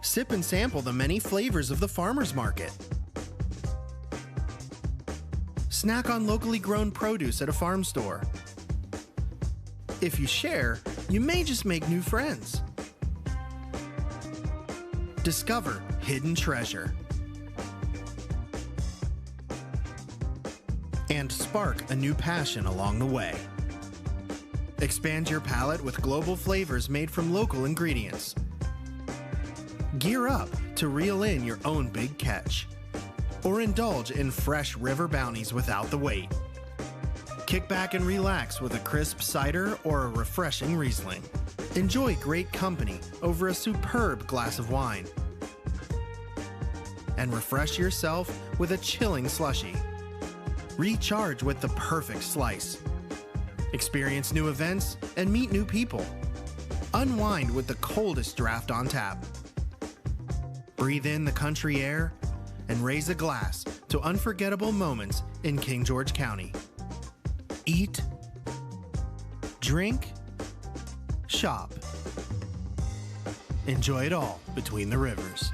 Sip and sample the many flavors of the farmers market. Snack on locally grown produce at a farm store. If you share, you may just make new friends. Discover hidden treasure. And spark a new passion along the way. Expand your palate with global flavors made from local ingredients. Gear up to reel in your own big catch. Or indulge in fresh river bounties without the wait. Kick back and relax with a crisp cider or a refreshing Riesling. Enjoy great company over a superb glass of wine. And refresh yourself with a chilling slushie. Recharge with the perfect slice. Experience new events and meet new people. Unwind with the coldest draft on tap. Breathe in the country air and raise a glass to unforgettable moments in King George County. Eat, drink, shop. Enjoy it all between the rivers.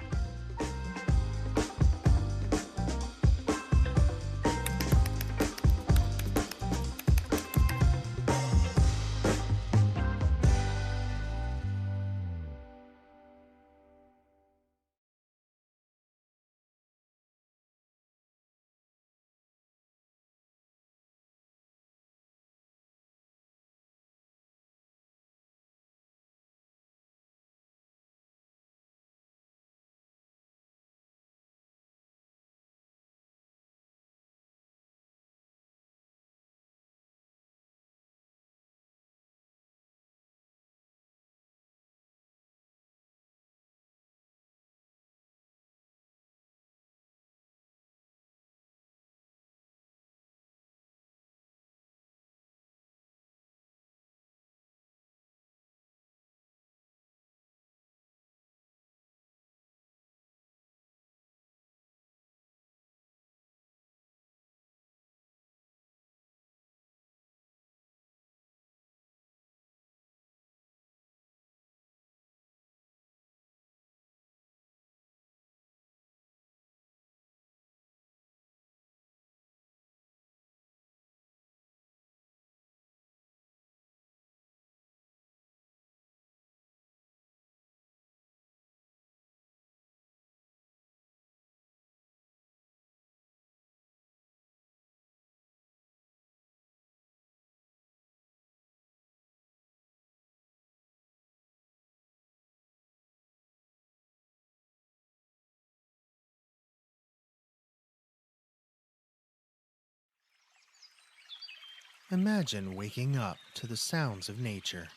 Imagine waking up to the sounds of nature.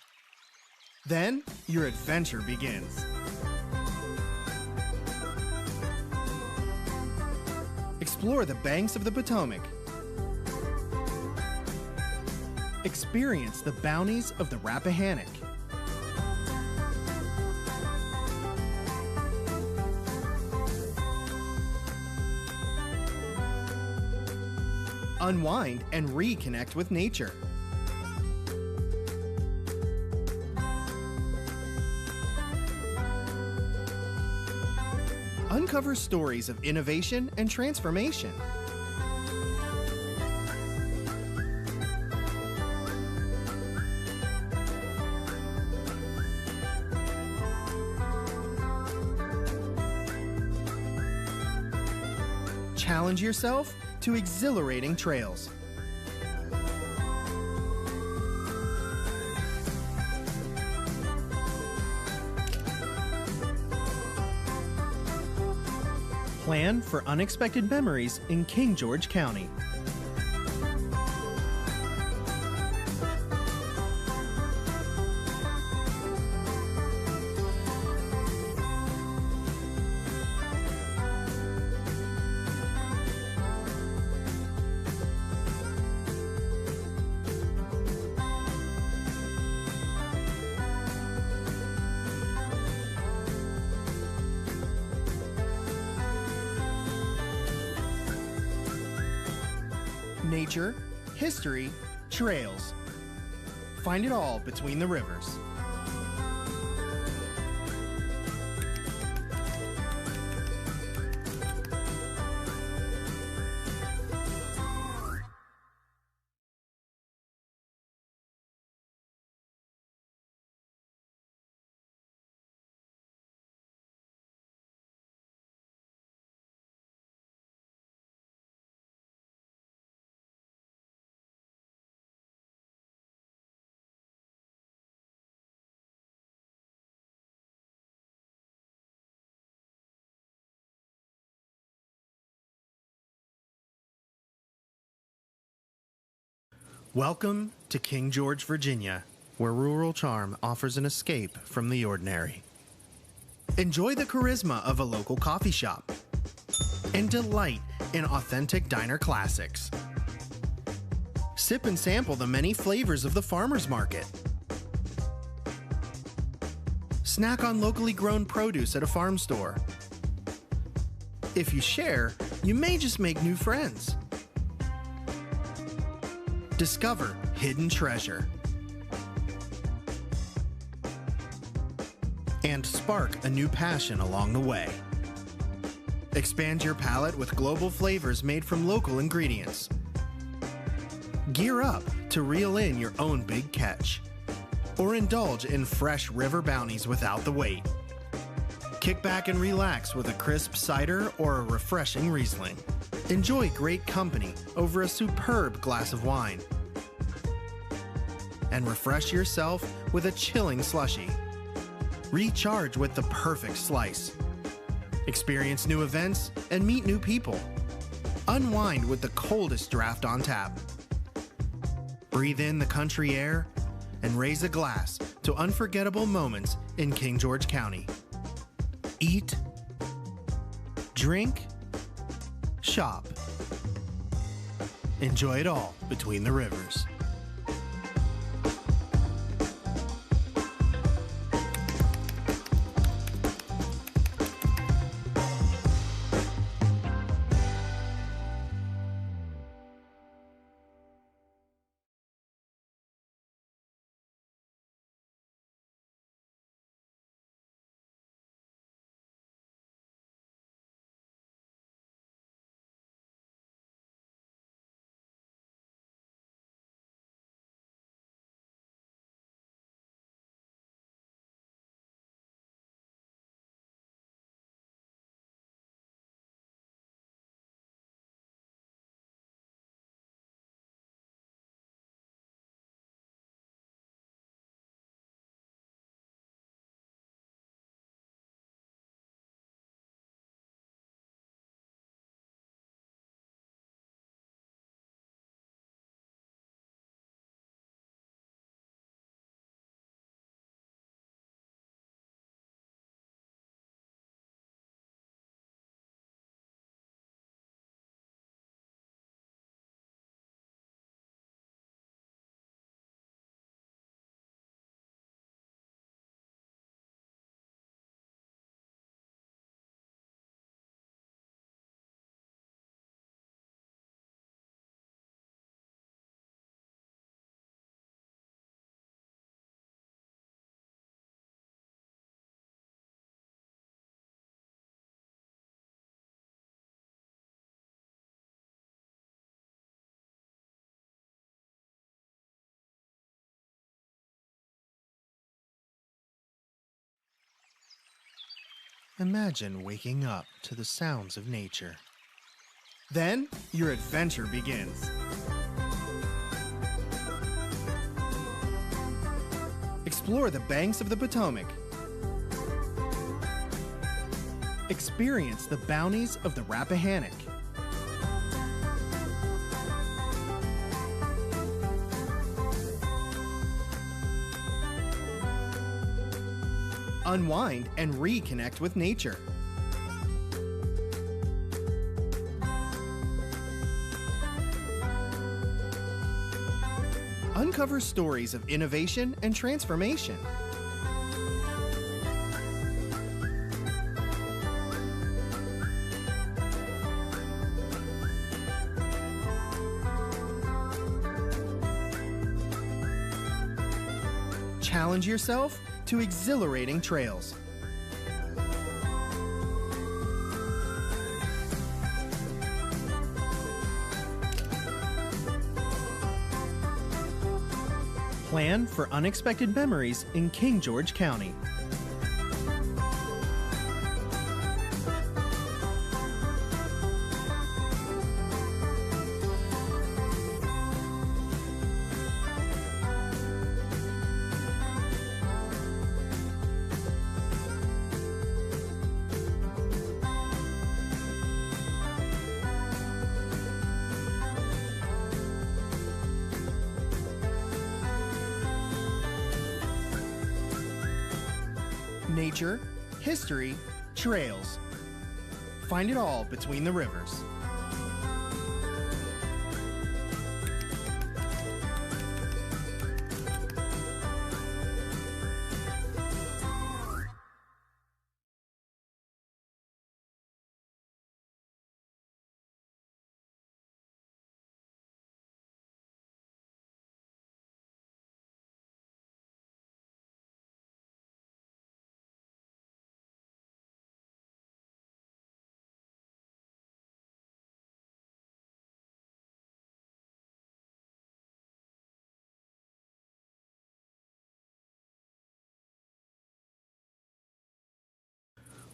Then, your adventure begins. Explore the banks of the Potomac. Experience the bounties of the Rappahannock. Unwind and reconnect with nature. Uncover stories of innovation and transformation. Challenge yourself to exhilarating trails. Plan for unexpected memories in King George County. Nature, history, trails. Find it all between the rivers. Welcome to King George, Virginia, where rural charm offers an escape from the ordinary. Enjoy the charisma of a local coffee shop and delight in authentic diner classics. Sip and sample the many flavors of the farmer's market. Snack on locally grown produce at a farm store. If you share, you may just make new friends. Discover hidden treasure. And spark a new passion along the way. Expand your palate with global flavors made from local ingredients. Gear up to reel in your own big catch. Or indulge in fresh river bounties without the wait. Kick back and relax with a crisp cider or a refreshing Riesling. Enjoy great company over a superb glass of wine. And refresh yourself with a chilling slushie. Recharge with the perfect slice. Experience new events and meet new people. Unwind with the coldest draft on tap. Breathe in the country air and raise a glass to unforgettable moments in King George County. Eat, drink, shop. Enjoy it all between the rivers. Imagine waking up to the sounds of nature. Then, your adventure begins. Explore the banks of the Potomac. Experience the bounties of the Rappahannock. Unwind and reconnect with nature. Uncover stories of innovation and transformation. Challenge yourself to exhilarating trails. Plan for unexpected memories in King George County. Nature, history, trails. Find it all between the rivers.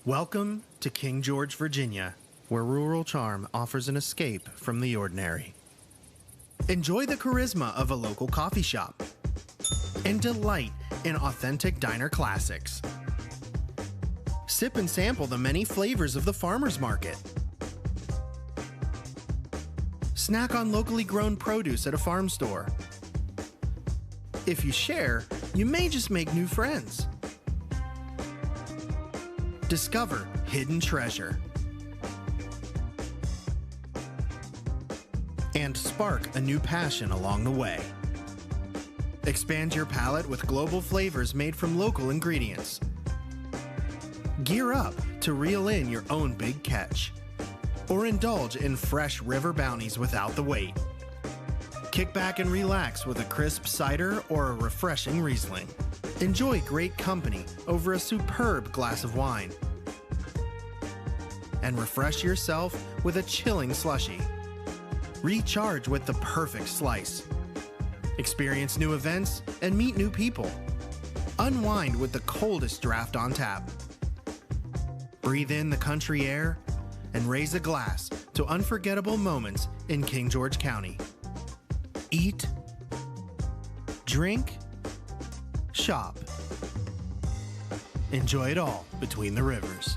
Welcome to King George, Virginia, where rural charm offers an escape from the ordinary. Enjoy the charisma of a local coffee shop and delight in authentic diner classics. Sip and sample the many flavors of the farmer's market. Snack on locally grown produce at a farm store. If you share, you may just make new friends. Discover hidden treasure. And spark a new passion along the way. Expand your palate with global flavors made from local ingredients. Gear up to reel in your own big catch. Or indulge in fresh river bounties without the wait. Kick back and relax with a crisp cider or a refreshing Riesling. Enjoy great company over a superb glass of wine. And refresh yourself with a chilling slushie. Recharge with the perfect slice. Experience new events and meet new people. Unwind with the coldest draft on tap. Breathe in the country air and raise a glass to unforgettable moments in King George County. Eat, drink, shop. Enjoy it all between the rivers.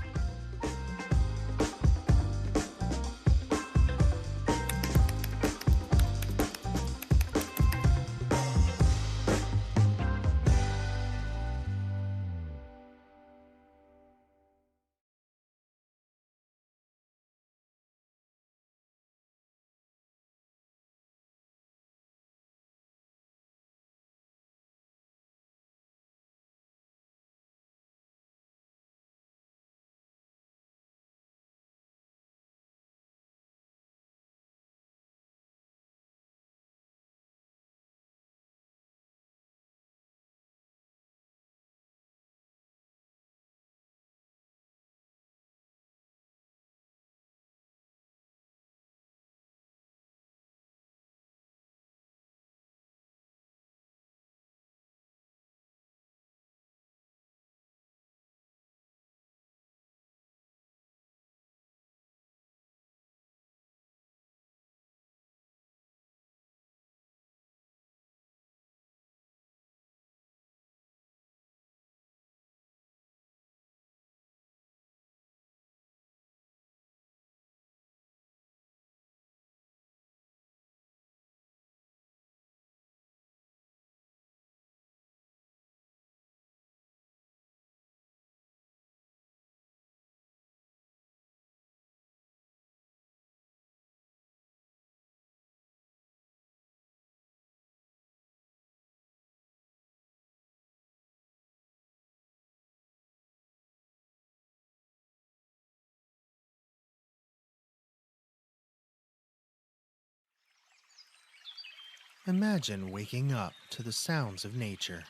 Imagine waking up to the sounds of nature.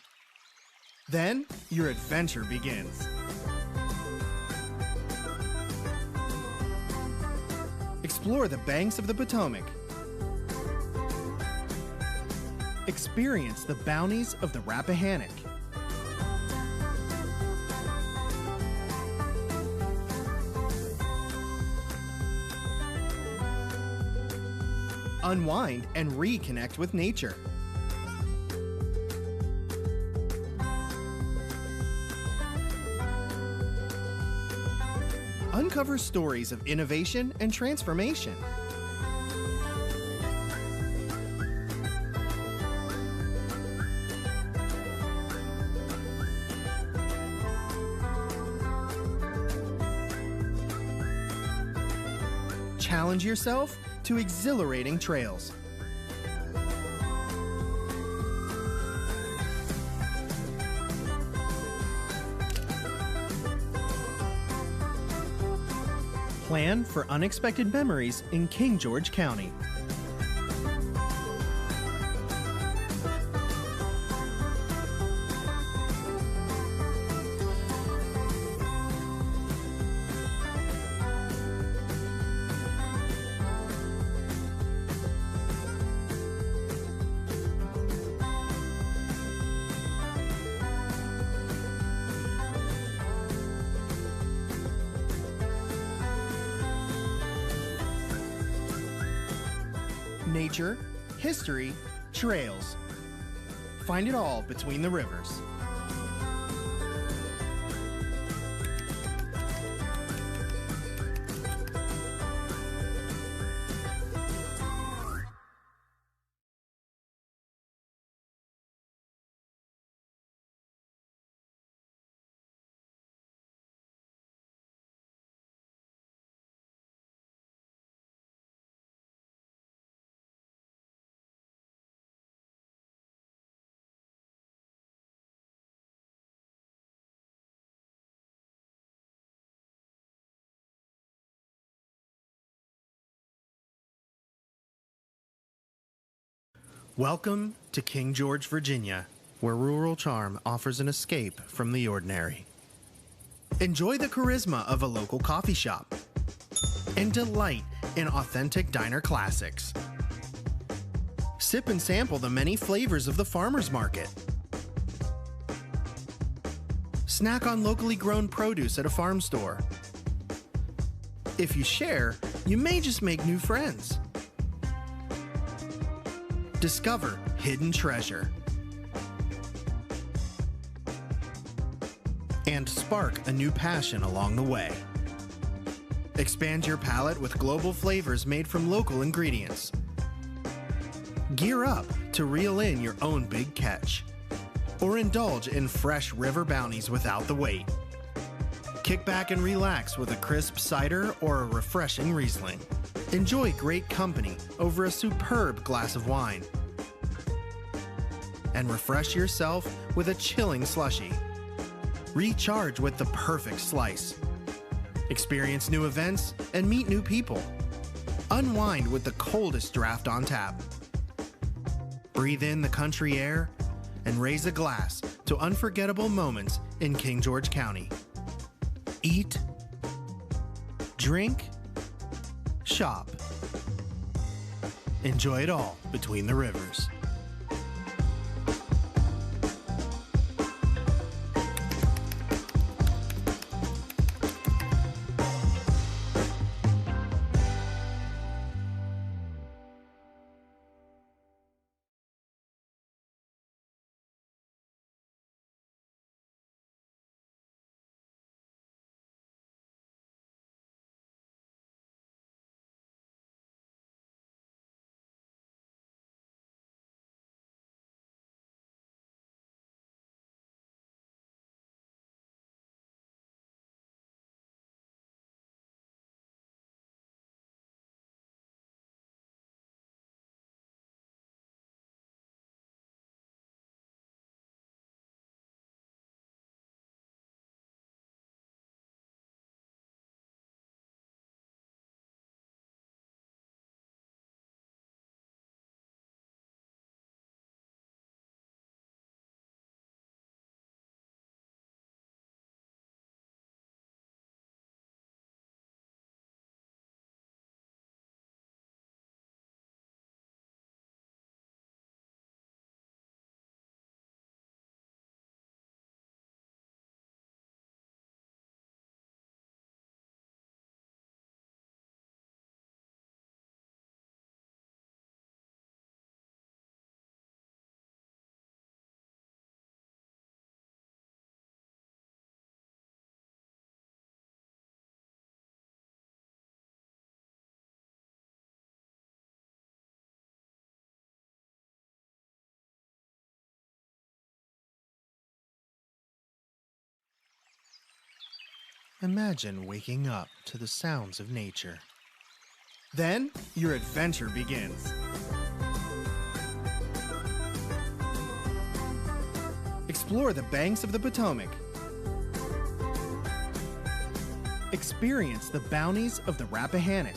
Then, your adventure begins. Explore the banks of the Potomac. Experience the bounties of the Rappahannock. Unwind and reconnect with nature. Uncover stories of innovation and transformation. Challenge yourself to exhilarating trails. Plan for unexpected memories in King George County. Nature, history, trails. Find it all between the rivers. Welcome to King George, Virginia, where rural charm offers an escape from the ordinary. Enjoy the charisma of a local coffee shop and delight in authentic diner classics. Sip and sample the many flavors of the farmer's market. Snack on locally grown produce at a farm store. If you share, you may just make new friends. Discover hidden treasure. And spark a new passion along the way. Expand your palate with global flavors made from local ingredients. Gear up to reel in your own big catch. Or indulge in fresh river bounties without the wait. Kick back and relax with a crisp cider or a refreshing Riesling. Enjoy great company over a superb glass of wine. And refresh yourself with a chilling slushie. Recharge with the perfect slice. Experience new events and meet new people. Unwind with the coldest draft on tap. Breathe in the country air and raise a glass to unforgettable moments in King George County. Eat, drink, shop. Enjoy it all between the rivers. Imagine waking up to the sounds of nature. Then, your adventure begins. Explore the banks of the Potomac. Experience the bounties of the Rappahannock.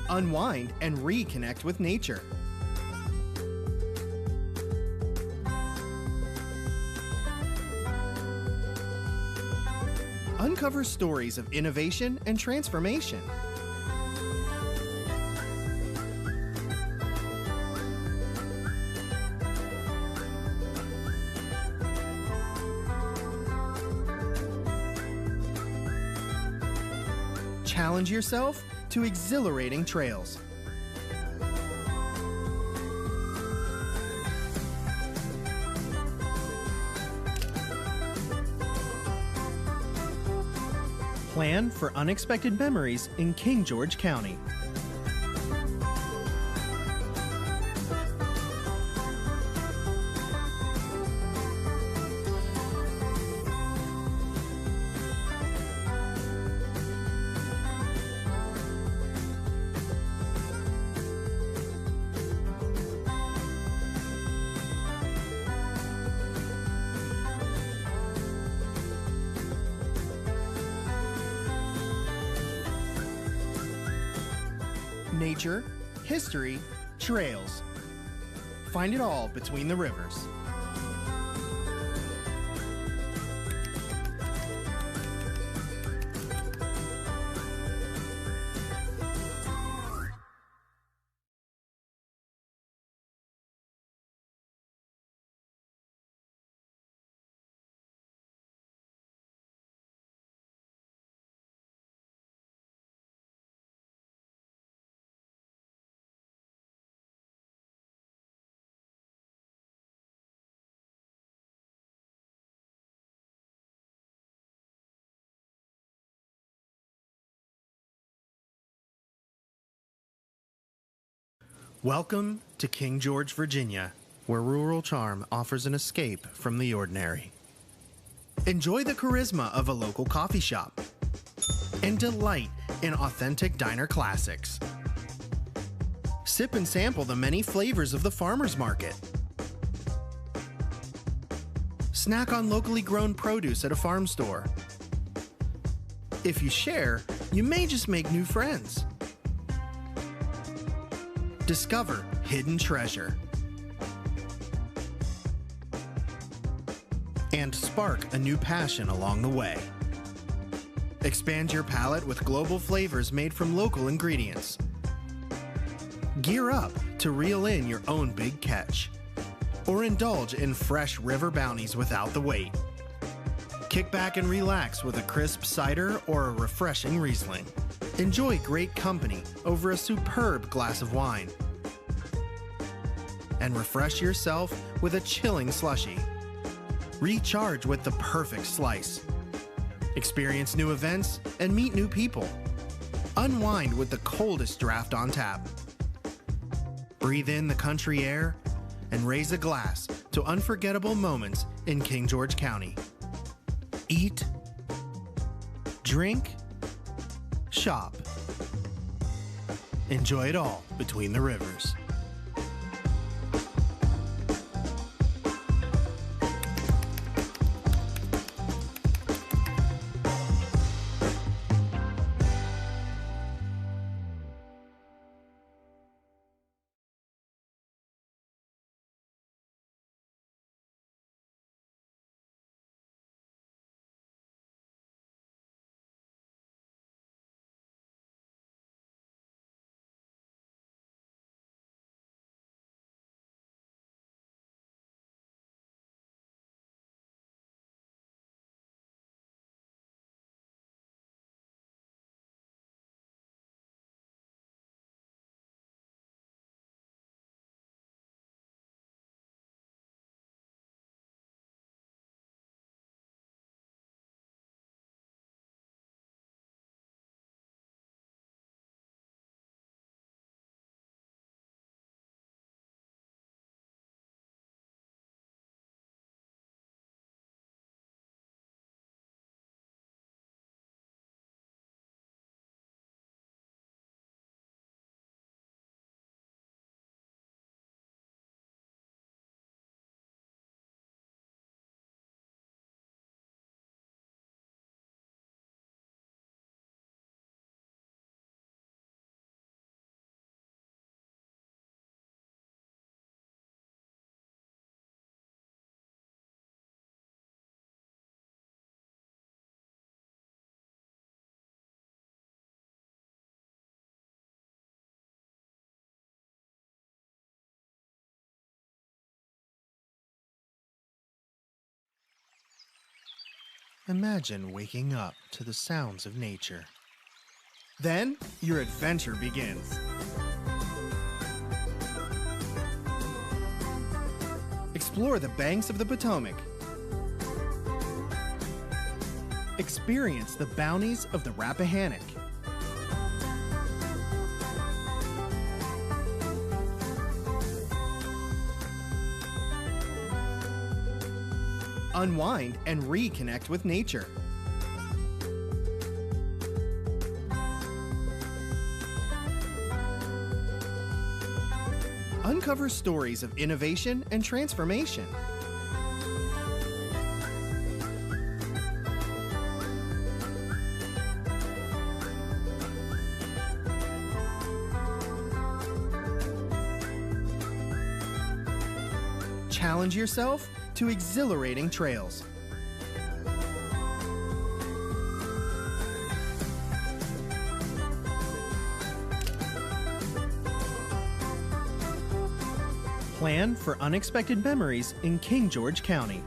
Unwind and reconnect with nature. Uncover stories of innovation and transformation. Challenge yourself to exhilarating trails. Plan for unexpected memories in King George County. Nature, history, trails. Find it all between the rivers. Welcome to King George, Virginia, where rural charm offers an escape from the ordinary. Enjoy the charisma of a local coffee shop and delight in authentic diner classics. Sip and sample the many flavors of the farmer's market. Snack on locally grown produce at a farm store. If you share, you may just make new friends. Discover hidden treasure. And spark a new passion along the way. Expand your palate with global flavors made from local ingredients. Gear up to reel in your own big catch. Or indulge in fresh river bounties without the wait. Kick back and relax with a crisp cider or a refreshing Riesling. Enjoy great company over a superb glass of wine. And refresh yourself with a chilling slushie. Recharge with the perfect slice. Experience new events and meet new people. Unwind with the coldest draft on tap. Breathe in the country air and raise a glass to unforgettable moments in King George County. Eat, drink, shop. Enjoy it all between the rivers. Imagine waking up to the sounds of nature. Then, your adventure begins. Explore the banks of the Potomac. Experience the bounties of the Rappahannock. Unwind and reconnect with nature. Uncover stories of innovation and transformation. Challenge yourself to exhilarating trails. Plan for unexpected memories in King George County.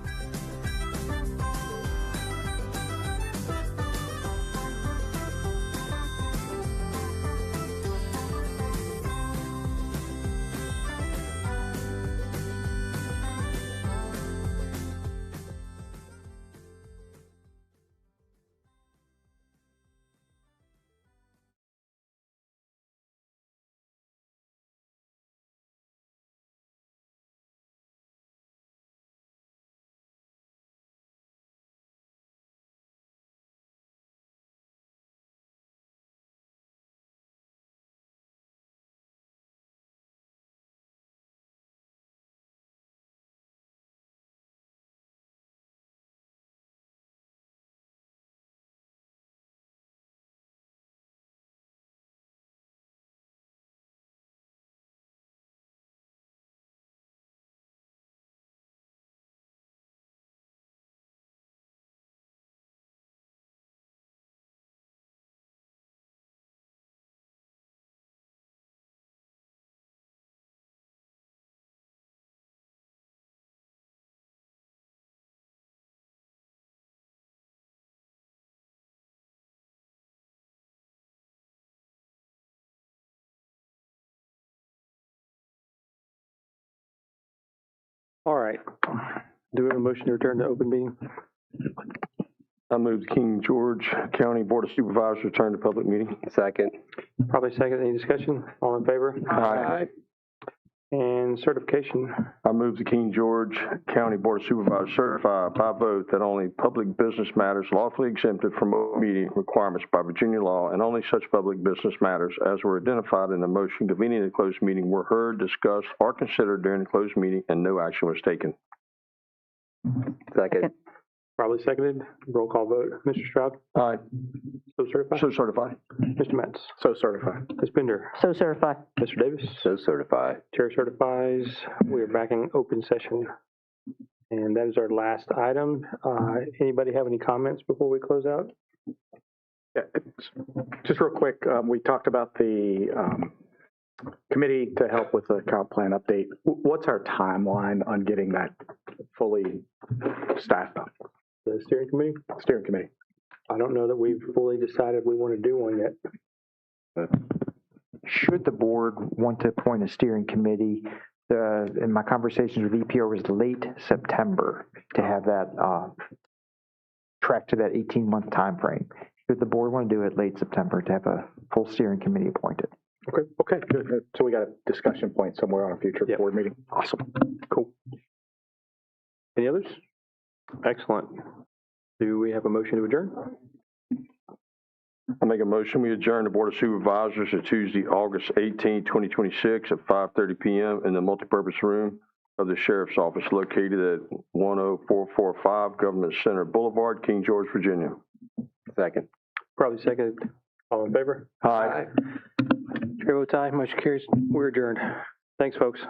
All right. Do we have a motion to return to open meeting? I move the King George County Board of Supervisors return to public meeting. Second. Probably second. Any discussion? All in favor? Aye. And certification. I move the King George County Board of Supervisors certify by vote that only public business matters lawfully exempted from open meeting requirements by Virginia law and only such public business matters as were identified in the motion convening the closed meeting were heard, discussed, or considered during the closed meeting and no action was taken. Second. Probably seconded. Roll call vote. Mr. Stroud? Aye. So certified? So certified. Mr. Metz? So certified. Ms. Bender? So certified. Mr. Davis? So certified. Chair certifies. We are back in open session. And that is our last item. Anybody have any comments before we close out? Yeah, just real quick, we talked about the committee to help with the comp plan update. What's our timeline on getting that fully staffed up? The steering committee? Steering committee. I don't know that we've fully decided we want to do one yet. Should the board want to appoint a steering committee, in my conversations with EPO was late September to have that track to that 18-month time frame. Should the board want to do it late September to have a full steering committee appointed? Okay, good. So we got a discussion point somewhere on a future board meeting. Awesome. Cool. Any others? Excellent. Do we have a motion to adjourn? I make a motion, we adjourn the Board of Supervisors to Tuesday, August 18, 2026 at 5:30 p.m. in the multipurpose room of the Sheriff's Office located at 10445 Government Center Boulevard, King George, Virginia. Second. Probably seconded. All in favor? Aye. Chair votes aye. Motion carries. We're adjourned. Thanks, folks.